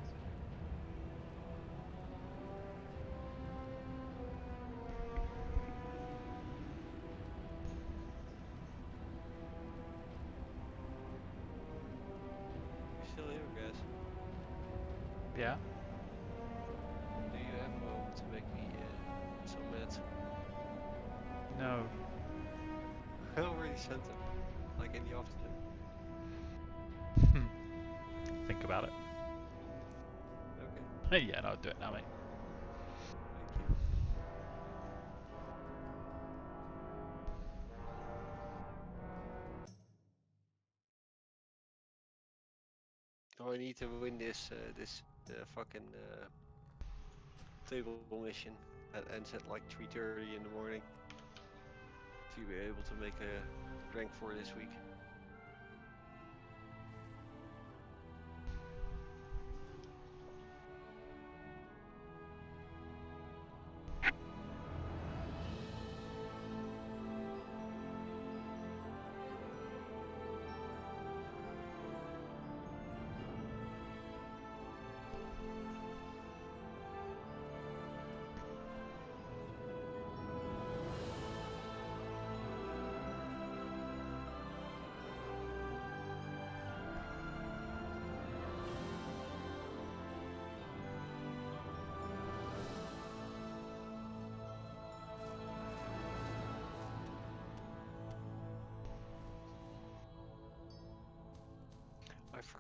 You still here, guys? Yeah. Do you have a moment to make me some minutes? No. I already sent them, like in the afternoon. Think about it. Okay. Yeah, no, I'll do it now, mate. Thank you. Oh, I need to win this fucking table mission that ends at like 3:30 in the morning to be able to make a rank 4 this week.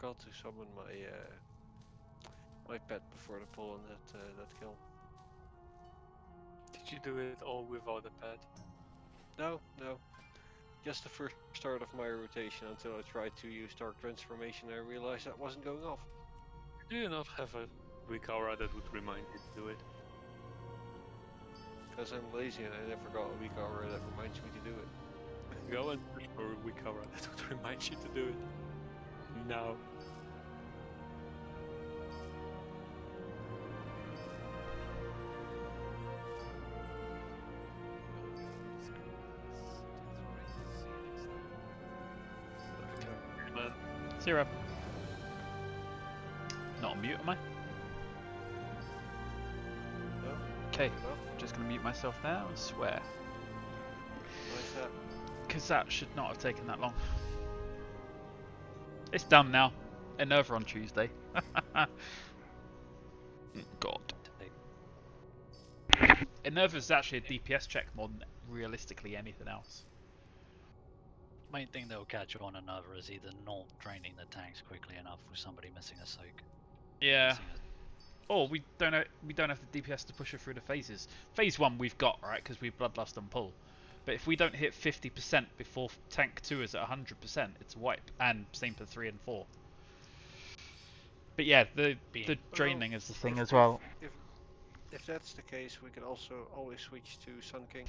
forgot to summon my pet before the pull on that kill. Did you do it all without a pet? No. Just the first start of my rotation until I tried to use Dark Transformation and I realized that wasn't going off. Do you not have a weak aura that would remind you to do it? Because I'm lazy and I never got a weak aura that reminds me to do it. Go and push for a weak aura that would remind you to do it. Now. Zero. Not on mute, am I? No. Okay, just gonna mute myself now and swear. Why is that? Because that should not have taken that long. It's done now. Enerva on Tuesday. God. Enerva is actually a DPS check more than realistically anything else. Main thing that will catch you on another is either not draining the tanks quickly enough with somebody missing a soak. Yeah. Or we don't have the DPS to push it through the phases. Phase 1 we've got, right, because we've Bloodlust and Pull. But if we don't hit 50% before tank 2 is at 100%, it's a wipe. And same for 3 and 4. But yeah, the draining is the thing as well. If that's the case, we can also always switch to Sun King.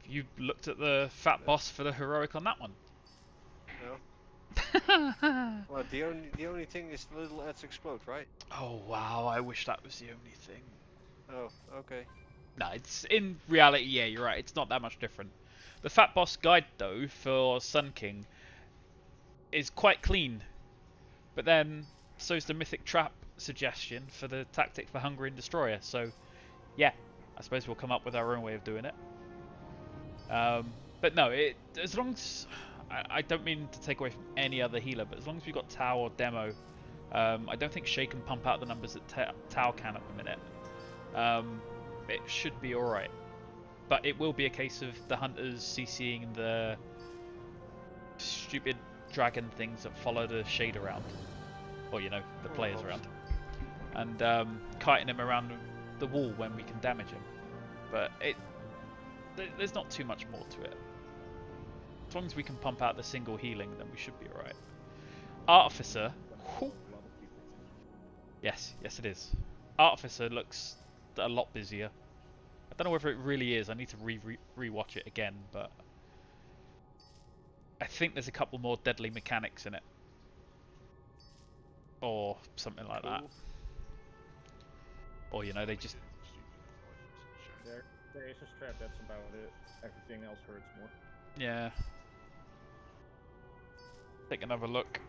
You looked at the fat boss for the heroic on that one. No. Well, the only thing is the little ads explode, right? Oh wow, I wish that was the only thing. Oh, okay. No, it's in reality, yeah, you're right. It's not that much different. The fat boss guide though for Sun King is quite clean, but then so's the mythic trap suggestion for the tactic for Hungarian Destroyer. So, yeah, I suppose we'll come up with our own way of doing it. But no, as long as I don't mean to take away from any other healer, but as long as we've got Tau or Demo, I don't think Shay can pump out the numbers that Tau can at the minute. It should be alright. But it will be a case of the hunters CCing the stupid dragon things that follow the Shade around. Or, you know, the players around. And kiting him around the wall when we can damage him. But there's not too much more to it. As long as we can pump out the single healing, then we should be alright. Artificer. Whew. Yes, it is. Artificer looks a lot busier. I don't know whether it really is. I need to re-watch it again, but I think there's a couple more deadly mechanics in it. Or something like that. Or, you know, they just... There is a strap, that's about it. Everything else hurts more. Yeah. Take another look.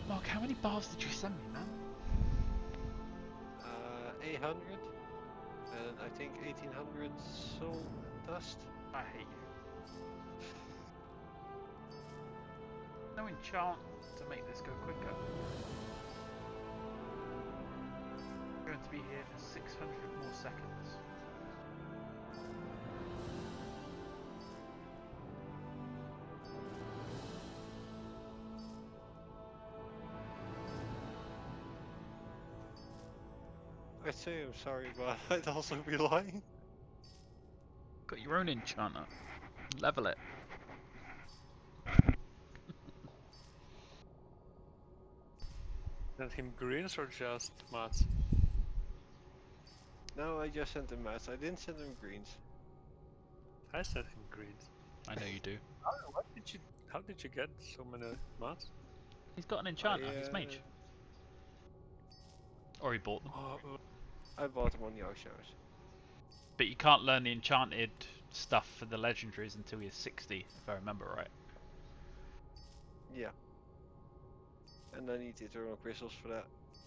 Mark, how many bars did you send me, man? 800, and I think 1800 soul dust. I hate you. No enchant to make this go quicker. I'm going to be here for 600 more seconds. I'd say I'm sorry, but I'd also be lying. Got your own enchanter. Level it. Send him greens or just mats? No, I just sent him mats. I didn't send him greens. I sent him greens. I know you do. How did you get so many mats? He's got an enchanter. He's mage. Or he bought them. I bought them on the Oceans. But you can't learn the enchanted stuff for the legendaries until you're 60, if I remember right. Yeah. And I need the eternal crystals for that,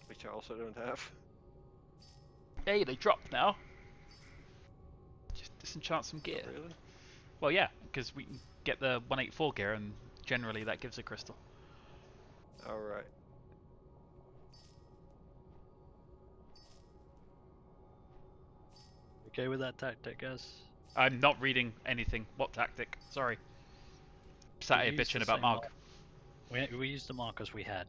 which I also don't have. Hey, they dropped now. Just disenchant some gear. Oh, really? Well, yeah, because we can get the 184 gear, and generally that gives a crystal. Alright. Okay with that tactic, guys? I'm not reading anything. What tactic? Sorry. Sat here We used bitching the about same Mark. We used the markers we had,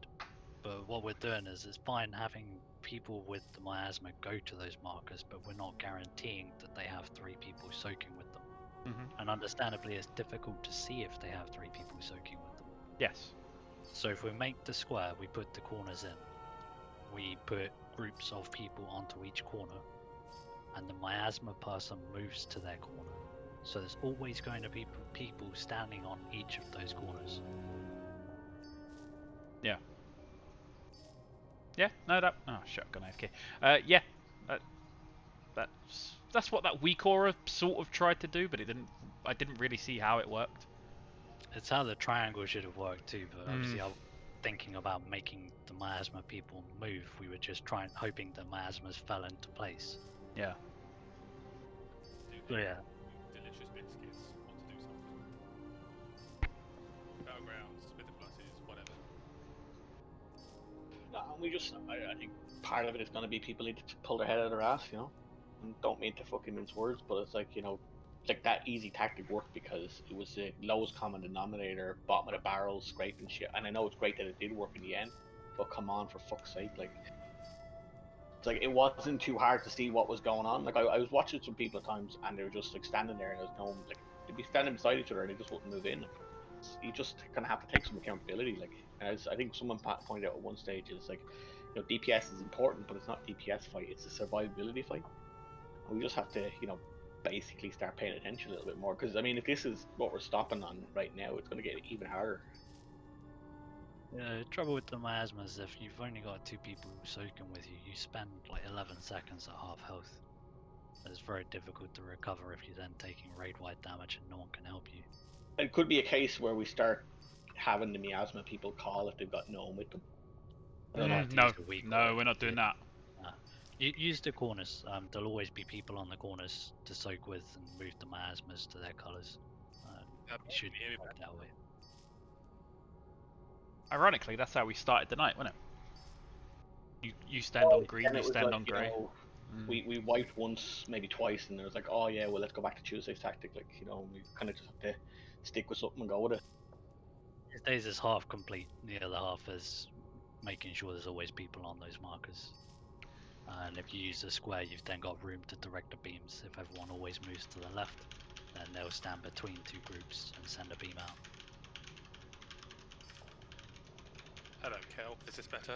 but what we're doing is it's fine having people with the miasma go to those markers, but we're not guaranteeing that they have 3 people soaking with them. And understandably, it's difficult to see if they have 3 people soaking with them. Yes. So if we make the square, we put the corners in. We put groups of people onto each corner, and the miasma person moves to their corner. So there's always going to be people standing on each of those corners. Yeah. Yeah. No, that. Oh shit, gone AFK. Yeah. That's what that weak aura sort of tried to do, but it didn't. I didn't really see how it worked. It's how the triangle should have worked too, but obviously I was thinking about making the miasma people move. We were just hoping the miasmas fell into place. Yeah. But yeah. Delicious biscuits want to do something. Battlegrounds, Smith and Buses, whatever. No, we just, I think part of it is going to be people need to pull their head out of their ass, you know? And don't mean to fucking mince words, but it's like, you know, like that easy tactic worked because it was the lowest common denominator, bottom of the barrel, scraping shit. And I know it's great that it did work in the end, but come on, for fuck's sake, like, it's like it wasn't too hard to see what was going on. Like I was watching some people at times, and they were just like standing there, and there was no one, like they'd be standing beside each other, and they just wouldn't move in. Like, you just kind of have to take some accountability. Like, as I think someone pointed out at one stage, is like, you know, DPS is important, but it's not DPS fight; it's a survivability fight. And we just have to, you know, basically start paying attention a little bit more. Because I mean, if this is what we're stopping on right now, it's going to get even harder. Yeah, the trouble with the miasma is if you've only got 2 people soaking with you, you spend like 11 seconds at half health. It's very difficult to recover if you're then taking raid-wide damage and no one can help you. It could be a case where we start having the miasma people call if they've got no one with them. No, we're not doing that. Use the corners. There'll always be people on the corners to soak with and move the miasmas to their colours. You should work that way. Ironically, that's how we started the night, wasn't it? You stand on green, you stand on grey. Know, we wiped once, maybe twice, and it was like, oh yeah, well let's go back to Tuesday's tactic. Like, you know, we kind of just have to stick with something and go with it. Tuesdays is half complete. The other half is making sure there's always people on those markers. And if you use the square, you've then got room to direct the beams. If everyone always moves to the left, then they'll stand between 2 groups and send a beam out. Hello, Kel. Is this better?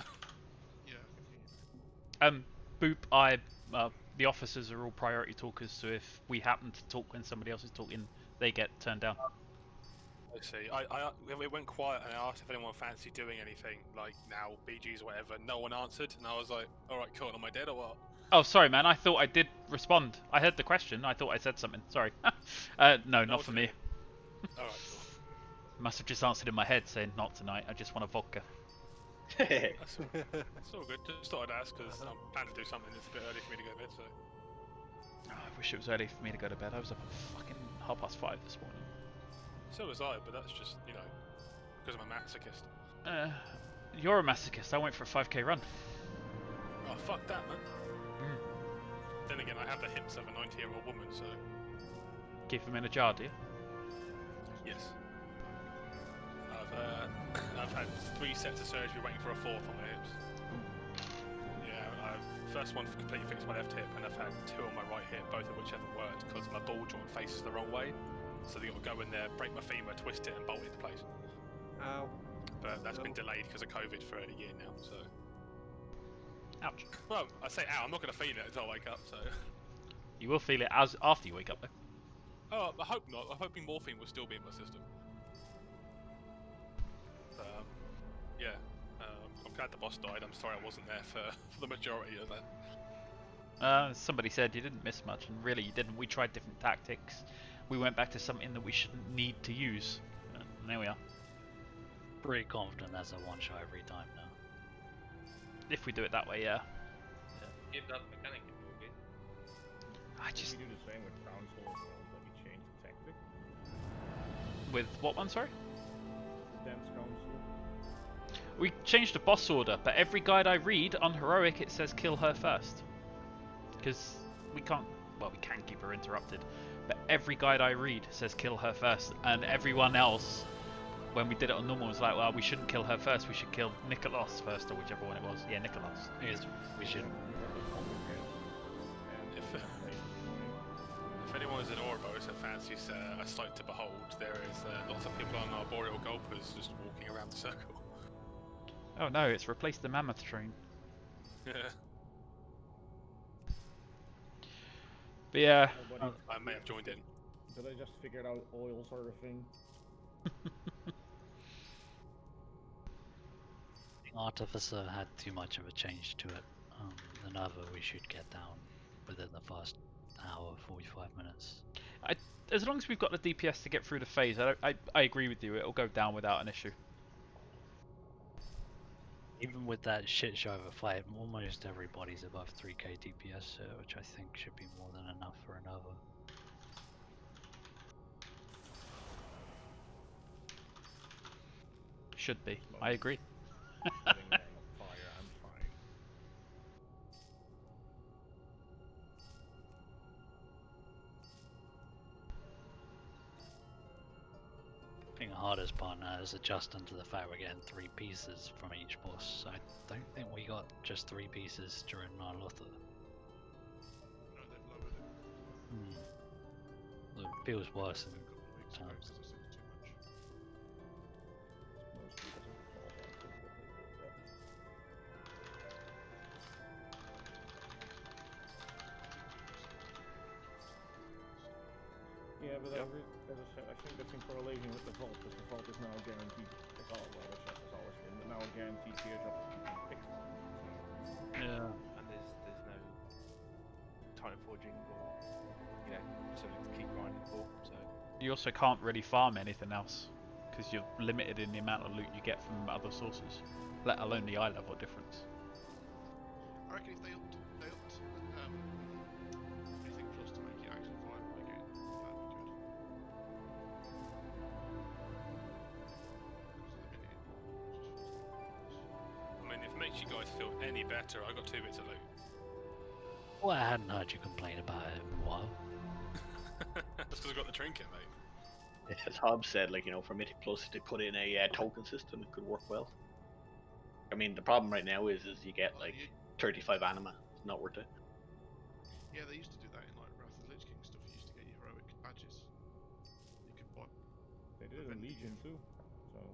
Yeah. Boop. The officers are all priority talkers, so if we happen to talk when somebody else is talking, they get turned down. I see. It went quiet, and I asked if anyone fancied doing anything, like now, BGs or whatever. No one answered, and I was like, alright, cool, am I dead or what? Oh, sorry, man. I thought I did respond. I heard the question. I thought I said something. Sorry. No, not for me. Alright, cool. Must have just answered in my head saying, not tonight. I just want a vodka. That's all good. Just thought I'd ask, because I'm planning to do something. It's a bit early for me to go to bed, so... Oh, I wish it was early for me to go to bed. I was up at fucking 5:30 this morning. So was I, but that's just, you know, because I'm a masochist. You're a masochist. I went for a 5k run. Oh, fuck that, man. Then again, I have the hips of a 90-year-old woman, so... Keep them in a jar, do you? Yes. I've had 3 sets of surgery waiting for a 4th on my hips. Yeah, first one completely fixed my left hip, and I've had 2 on my right hip, both of which haven't worked because my ball joint faces the wrong way. So they got to go in there, break my femur, twist it, and bolt it into place. Ow. But that's been delayed because of COVID for a year now, so... Ouch. Well, I say ow, I'm not going to feel it until I wake up, so... You will feel it after you wake up, though. Oh, I hope not. I'm hoping morphine will still be in my system. Yeah, I'm glad the boss died. I'm sorry I wasn't there for the majority of that. Somebody said you didn't miss much, and really you didn't. We tried different tactics. We went back to something that we shouldn't need to use. And there we are. Pretty confident that's a one-shot every time now. If we do it that way, yeah. Give that mechanic a bit. I just... We do the same with Council as well, but we change the tactic. With what one, sorry? Dance Council. We changed the boss order, but every guide I read on Heroic it says kill her first. Because we can't... Well, we can keep her interrupted, but every guide I read says kill her first, and everyone else, when we did it on normal, was like, well, we shouldn't kill her first, we should kill Nicholas first, or whichever one it was. Yeah, Nicholas. Yes, we should. If anyone is in Ouroboros and fancies a sight to behold, there is lots of people on Arboreal Gulpers just walking around the circle. Oh no, it's replaced the mammoth train. Yeah. But yeah. I may have joined in. Did I just figure out oils are a thing? Artificer had too much of a change to it. Another we should get down within the first hour, 45 minutes. As long as we've got the DPS to get through the phase, I agree with you, it'll go down without an issue. Even with that shit show of a fight, almost everybody's above 3k DPS, which I think should be more than enough for another. Should be. I agree. I think the hardest part now is adjusting to the fact we're getting 3 pieces from each boss. I don't think we got just 3 pieces during Narlotha. It feels worse in times. Yeah, but as I said, I think that's in correlation with the vault, because the vault is now guaranteed. It's all well, it's just as always been, but now a guaranteed teardrop pick. Yeah. And there's no time forging or something to keep grinding for. So You also can't really farm anything else, because you're limited in the amount of loot you get from other sources, let alone the eye level difference. I reckon if they upped anything plus to make it actually viable again, that'd be good. I mean, if it makes you guys feel any better, I got 2 bits of loot. Well, I hadn't heard you complain about it in a while. That's because I got the trinket, mate. As Hobbs said, for Mythic Plus, they put in a token system. It could work well. I mean, the problem right now is you get 35 anima. It's not worth it. Yeah, they used to do that in Wrath of the Lich King stuff. You used to get your heroic badges. You could buy. They did it in Legion too. So.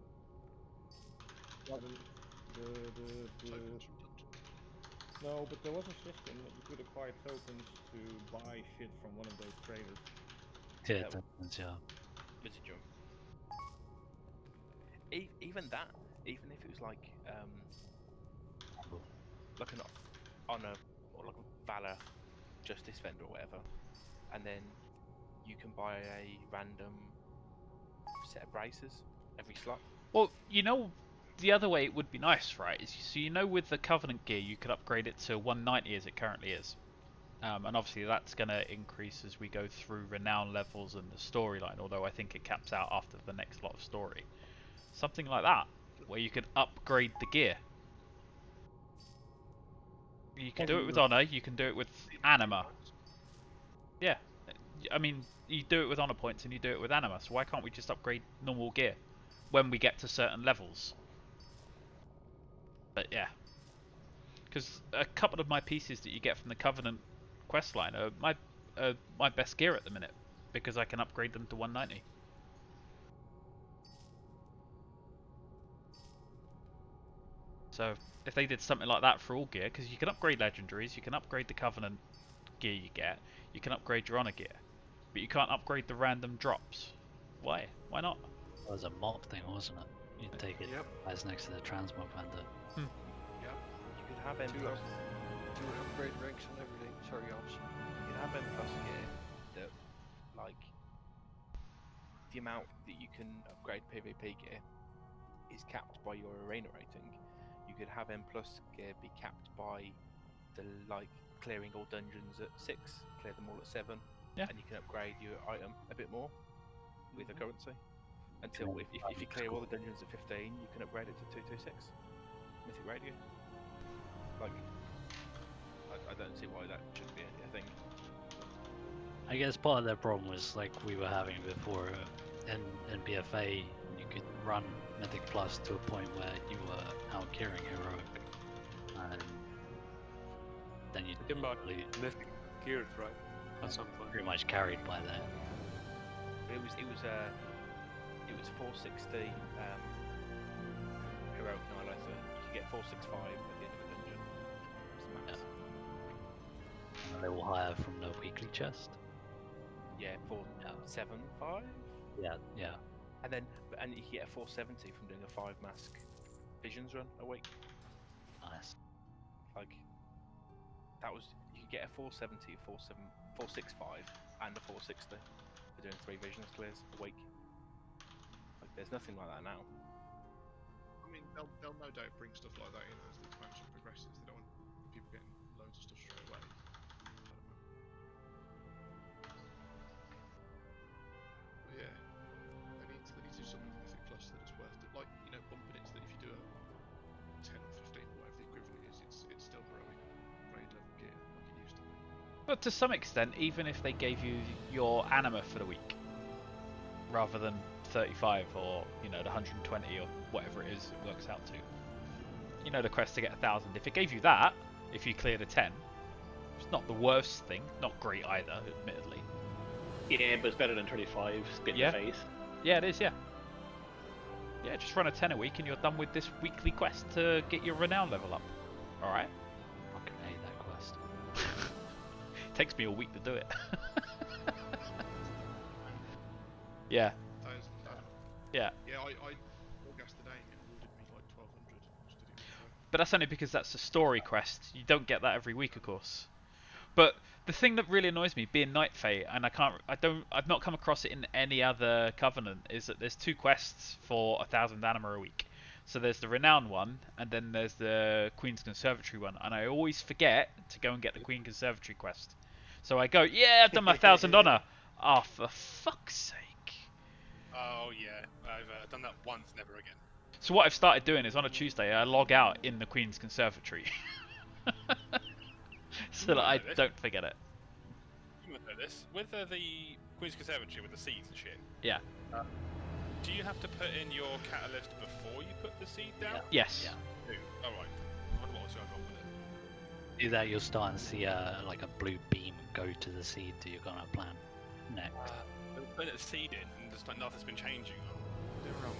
No, but there was a system that you could acquire tokens to buy shit from one of those traders. Yeah, tokens, yeah. Even that, even if it was like an honor or like a valor justice vendor or whatever, and then you can buy a random set of braces every slot. Well, the other way it would be nice, right, is with the Covenant gear you could upgrade it to 190 as it currently is. And obviously that's going to increase as we go through renown levels and the storyline, although I think it caps out after the next lot of story. Something like that, where you could upgrade the gear. You can do it with honor, you can do it with anima. Yeah, I mean, you do it with honor points and you do it with anima, so why can't we just upgrade normal gear when we get to certain levels? But yeah, because a couple of my pieces that you get from the Covenant questline are my best gear at the minute, because I can upgrade them to 190. So if they did something like that for all gear, because you can upgrade legendaries, you can upgrade the Covenant gear you get, you can upgrade your honor gear, but you can't upgrade the random drops. Why? Why not? It was a mob thing, wasn't it? You'd take it as next to the transmog vendor. Yep. You could have M+. Two upgrade ranks and everything. Sorry, Ops. You could have M+ gear that, the amount that you can upgrade PvP gear is capped by your arena rating. You could have M+ gear be capped by the clearing all dungeons at 6, clear them all at 7, and you can upgrade your item a bit more with the currency. Until if you clear all the dungeons at 15, you can upgrade it to 226 Mythic Radio. I don't see why that shouldn't be a thing. I guess part of their problem was like we were having before in BFA, you could run Mythic Plus to a point where you were out gearing Heroic, and then you Talking about Mythic geared, right? At some point. pretty much carried by that. It was 460 heroic Nihilator. You could get 465 at the end of a dungeon. That's the max. And a little higher from the weekly chest. Yeah, 475. Yeah, yeah. And then you can get a 470 from doing a 5 mask visions run a week. Nice. Like that was you could get a 470, 465, and a 460 for doing 3 visions clears a week. Like there's nothing like that now. I mean, they'll no doubt bring stuff like that in as the expansion progresses. They don't want people getting loads of stuff straight away. I don't know. But yeah, they need to do something with Mythic Plus that is worth it. Like, you know, bumping it so that if you do a 10 or 15, whatever the equivalent is, it's still growing grade level gear like it used to be. But to some extent, even if they gave you your anima for the week, rather than 35 or, you know, the 120 or whatever it is it works out to. You know, the quest to get 1,000. If it gave you that, if you cleared a 10, it's not the worst thing. Not great either, admittedly. Yeah, but it's better than 35. Spit Yeah. in the face. Yeah, it is, yeah. Yeah, just run a 10 a week and you're done with this weekly quest to get your renown level up. Alright? Fucking hate that quest. Takes me a week to do it. Yeah. Yeah. Yeah, I August today and it awarded me like 1,200. Just did it. But that's only because that's a story quest. You don't get that every week, of course. But the thing that really annoys me, being Night Fae, and I've not come across it in any other Covenant, is that there's 2 quests for 1,000 anima a week. So there's the Renown one, and then there's the Queen's Conservatory one, and I always forget to go and get the Queen Conservatory quest. So I go, yeah, I've done my 1,000 honor. Oh, for fuck's sake. Oh yeah, I've done that once, never again. So what I've started doing is on a Tuesday I log out in the Queen's Conservatory. So that I don't forget it. You might know this. With the Queen's Conservatory with the seeds and shit, Yeah. do you have to put in your catalyst before you put the seed down? Yes. Yeah. Alright. I wonder what was going on with it. Do that, you'll start and see like a blue beam go to the seed that you're gonna plant next. Put the seed in and just like nothing's been changing. Oh, they're wrong.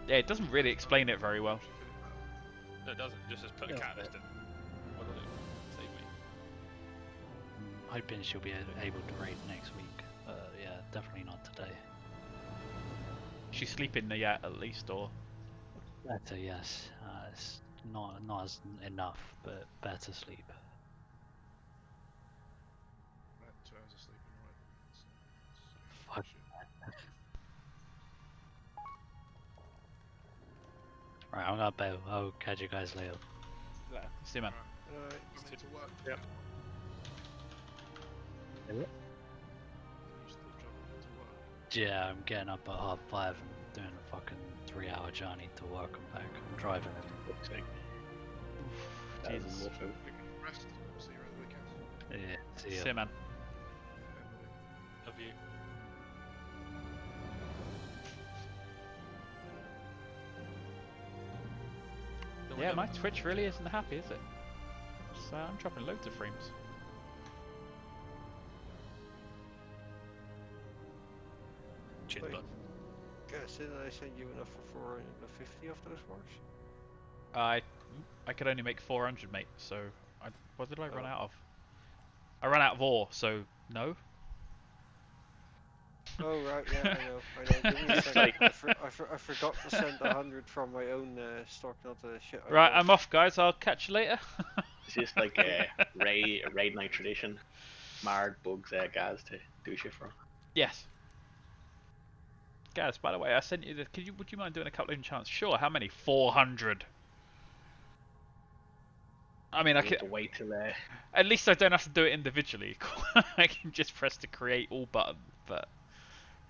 Yeah, it doesn't really explain it very well. No, it doesn't. Just says put a Yeah. catalyst in. What did it save me? Hoping she'll be able to raid next week. Yeah, definitely not today. She's sleeping yet, at least, or Better, yes. It's not as enough, but better sleep. About 2 hours of sleep in a row. Fuck. Right, I'm gonna bail. I'll catch you guys later. see you, man. Alright, I'm into work. Yep. Yeah, I'm getting up at 5:30 and doing a fucking 3-hour journey to work and back. I'm driving. Jesus. Rest. See you around the weekend. Yeah, see See ya. you, man. Love you. Yeah, my Twitch really isn't happy, is it? So I'm dropping loads of frames. Cheers, Wait. bud. Guys, didn't I send you enough for 450 of those marks? I could only make 400, mate. So what did I run out of? I ran out of ore, so no. Oh right, yeah, I know. Give me a second. I forgot to send 100 from my own stock, not the shit. Right, I'm off, guys. I'll catch you later. It's just like a raid night tradition. Mard bugs Gaz to do shit for him. Yes. Guys, by the way, I sent you the. Would you mind doing a couple of enchants? Sure. How many? 400. I mean, I You could. have to wait till At least I don't have to do it individually. I can just press the create all button. But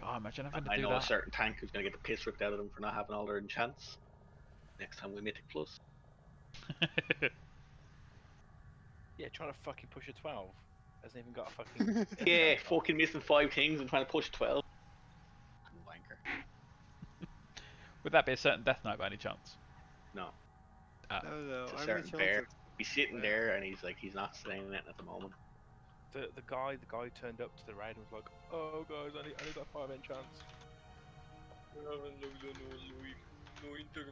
God, imagine having to I do know that. a certain tank who's gonna get the piss ripped out of them for not having all their enchants. Next time we Mythic Plus. Yeah, trying to fucking push a 12 Hasn't even got a fucking. Yeah, fucking missing 5 things and trying to push 12. Wanker. Would that be a certain Death Knight by any chance? No. No, It's a I'm certain enchanted. bear. He's sitting there and he's like, he's not saying anything at the moment. The guy turned up to the raid and was like, "Oh guys, I only got 5 enchants."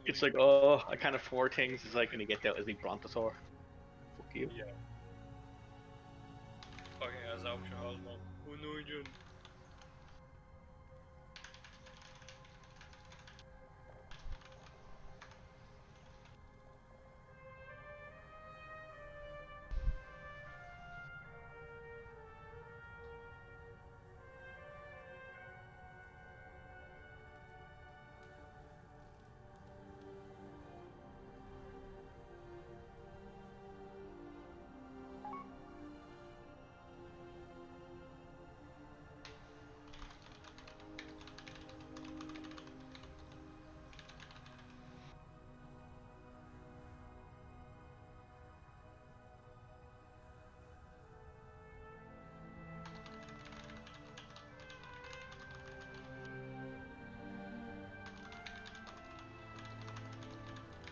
It's like, oh, I can't afford things. It's like when you get out as big Brontosaur. Fuck you. Yeah. Fucking as auch Charles, man. Oh no, Jun.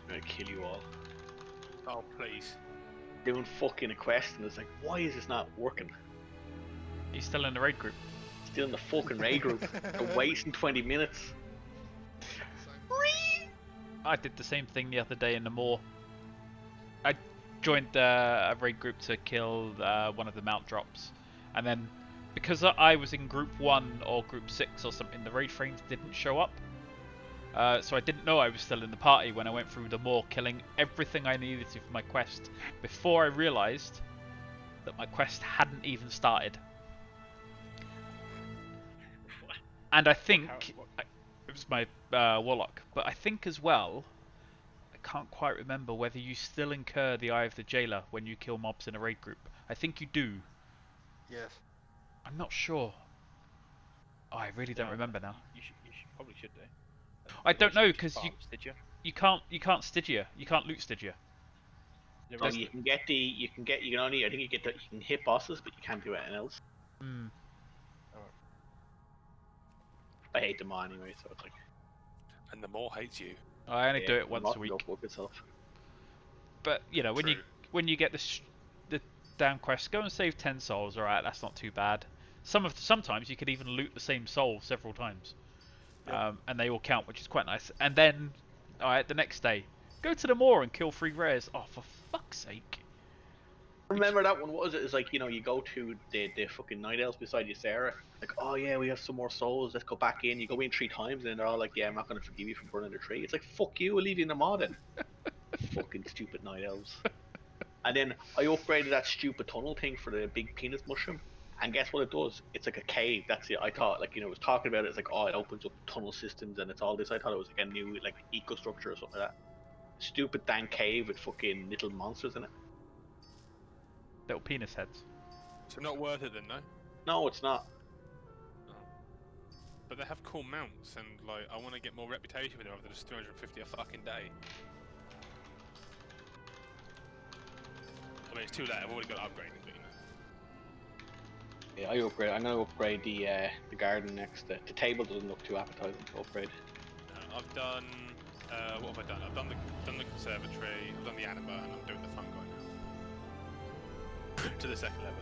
I'm gonna kill you all. Oh, please. Doing fucking a quest and it's like, why is this not working? He's still in the raid group. Still in the fucking raid group. They're wasting 20 minutes. I did the same thing the other day in the Moor. I joined a raid group to kill one of the mount drops, and then because I was in group 1 or group 6 or something, the raid frames didn't show up. So I didn't know I was still in the party when I went through the Moor, killing everything I needed to for my quest, before I realised that my quest hadn't even started. And I think it was my Warlock, but I think as well, I can't quite remember whether you still incur the Eye of the Jailer when you kill mobs in a raid group. I think you do. Yes. I'm not sure. Oh, I really don't remember now. You probably should do. I don't know because Stygia. you can't Stygia. You can't loot Stygia. No, you can get you can only, I think you can hit bosses, but you can't do anything else. Hmm. I hate them all anyway, so it's like. And the more hates you. I only do it once a week. Itself. But you know, when you get the down quest, go and save 10 souls. All right, that's not too bad. Sometimes you could even loot the same soul several times, and they all count, which is quite nice. And then, all right, the next day, go to the Moor and kill 3 rares. Oh, for fuck's sake! Remember that one? What was it? It's like, you know, you go to the fucking night elves beside you, Sarah. Like, oh yeah, we have some more souls. Let's go back in. You go in 3 times, and they're all like, yeah, I'm not gonna forgive you for burning the tree. It's like, fuck you, we'll leave you in the mod then. Fucking stupid night elves. And then I upgraded that stupid tunnel thing for the big penis mushroom. And guess what it does? It's like a cave. That's it. I thought, like, you know, it was talking about it. It's like, oh, it opens up tunnel systems and it's all this. I thought it was like a new, like, eco-structure or something like that. Stupid dang cave with fucking little monsters in it. Little penis heads. So not worth it then, no? No, it's not. But they have cool mounts, and like, I want to get more reputation with them rather than just 350 a fucking day. I mean, it's too late. I've already got upgrading, but you know. Yeah, I upgrade. I'm gonna upgrade the garden next. The table doesn't look too appetizing to upgrade. I've done. What have I done? I've done the conservatory. I've done the anima, and I'm doing the fungi now. To the 2nd level, anyway.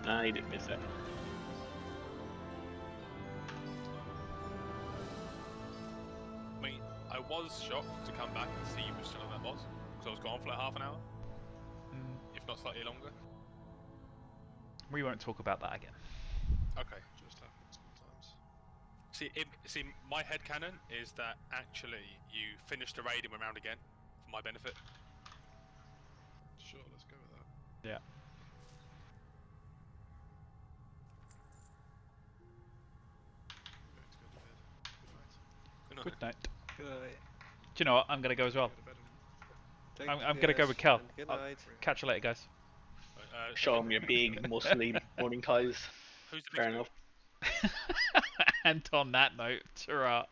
Nah, you didn't miss it. I mean, I was shocked to come back and see you were still on that boss, because I was gone for like half an hour, if not slightly longer. We won't talk about that again. Okay. Just happens sometimes. See, my headcanon is that actually you finished the raid and went round again, for my benefit. Sure, let's go with that. Yeah. Good night. Good night. Do you know what? I'm gonna go as well. Thank I'm you gonna go guys, with Kel. and good I'll night. catch you later, guys. Show them your big, muscly running ties. Who's the Fair big enough. And on that note, ta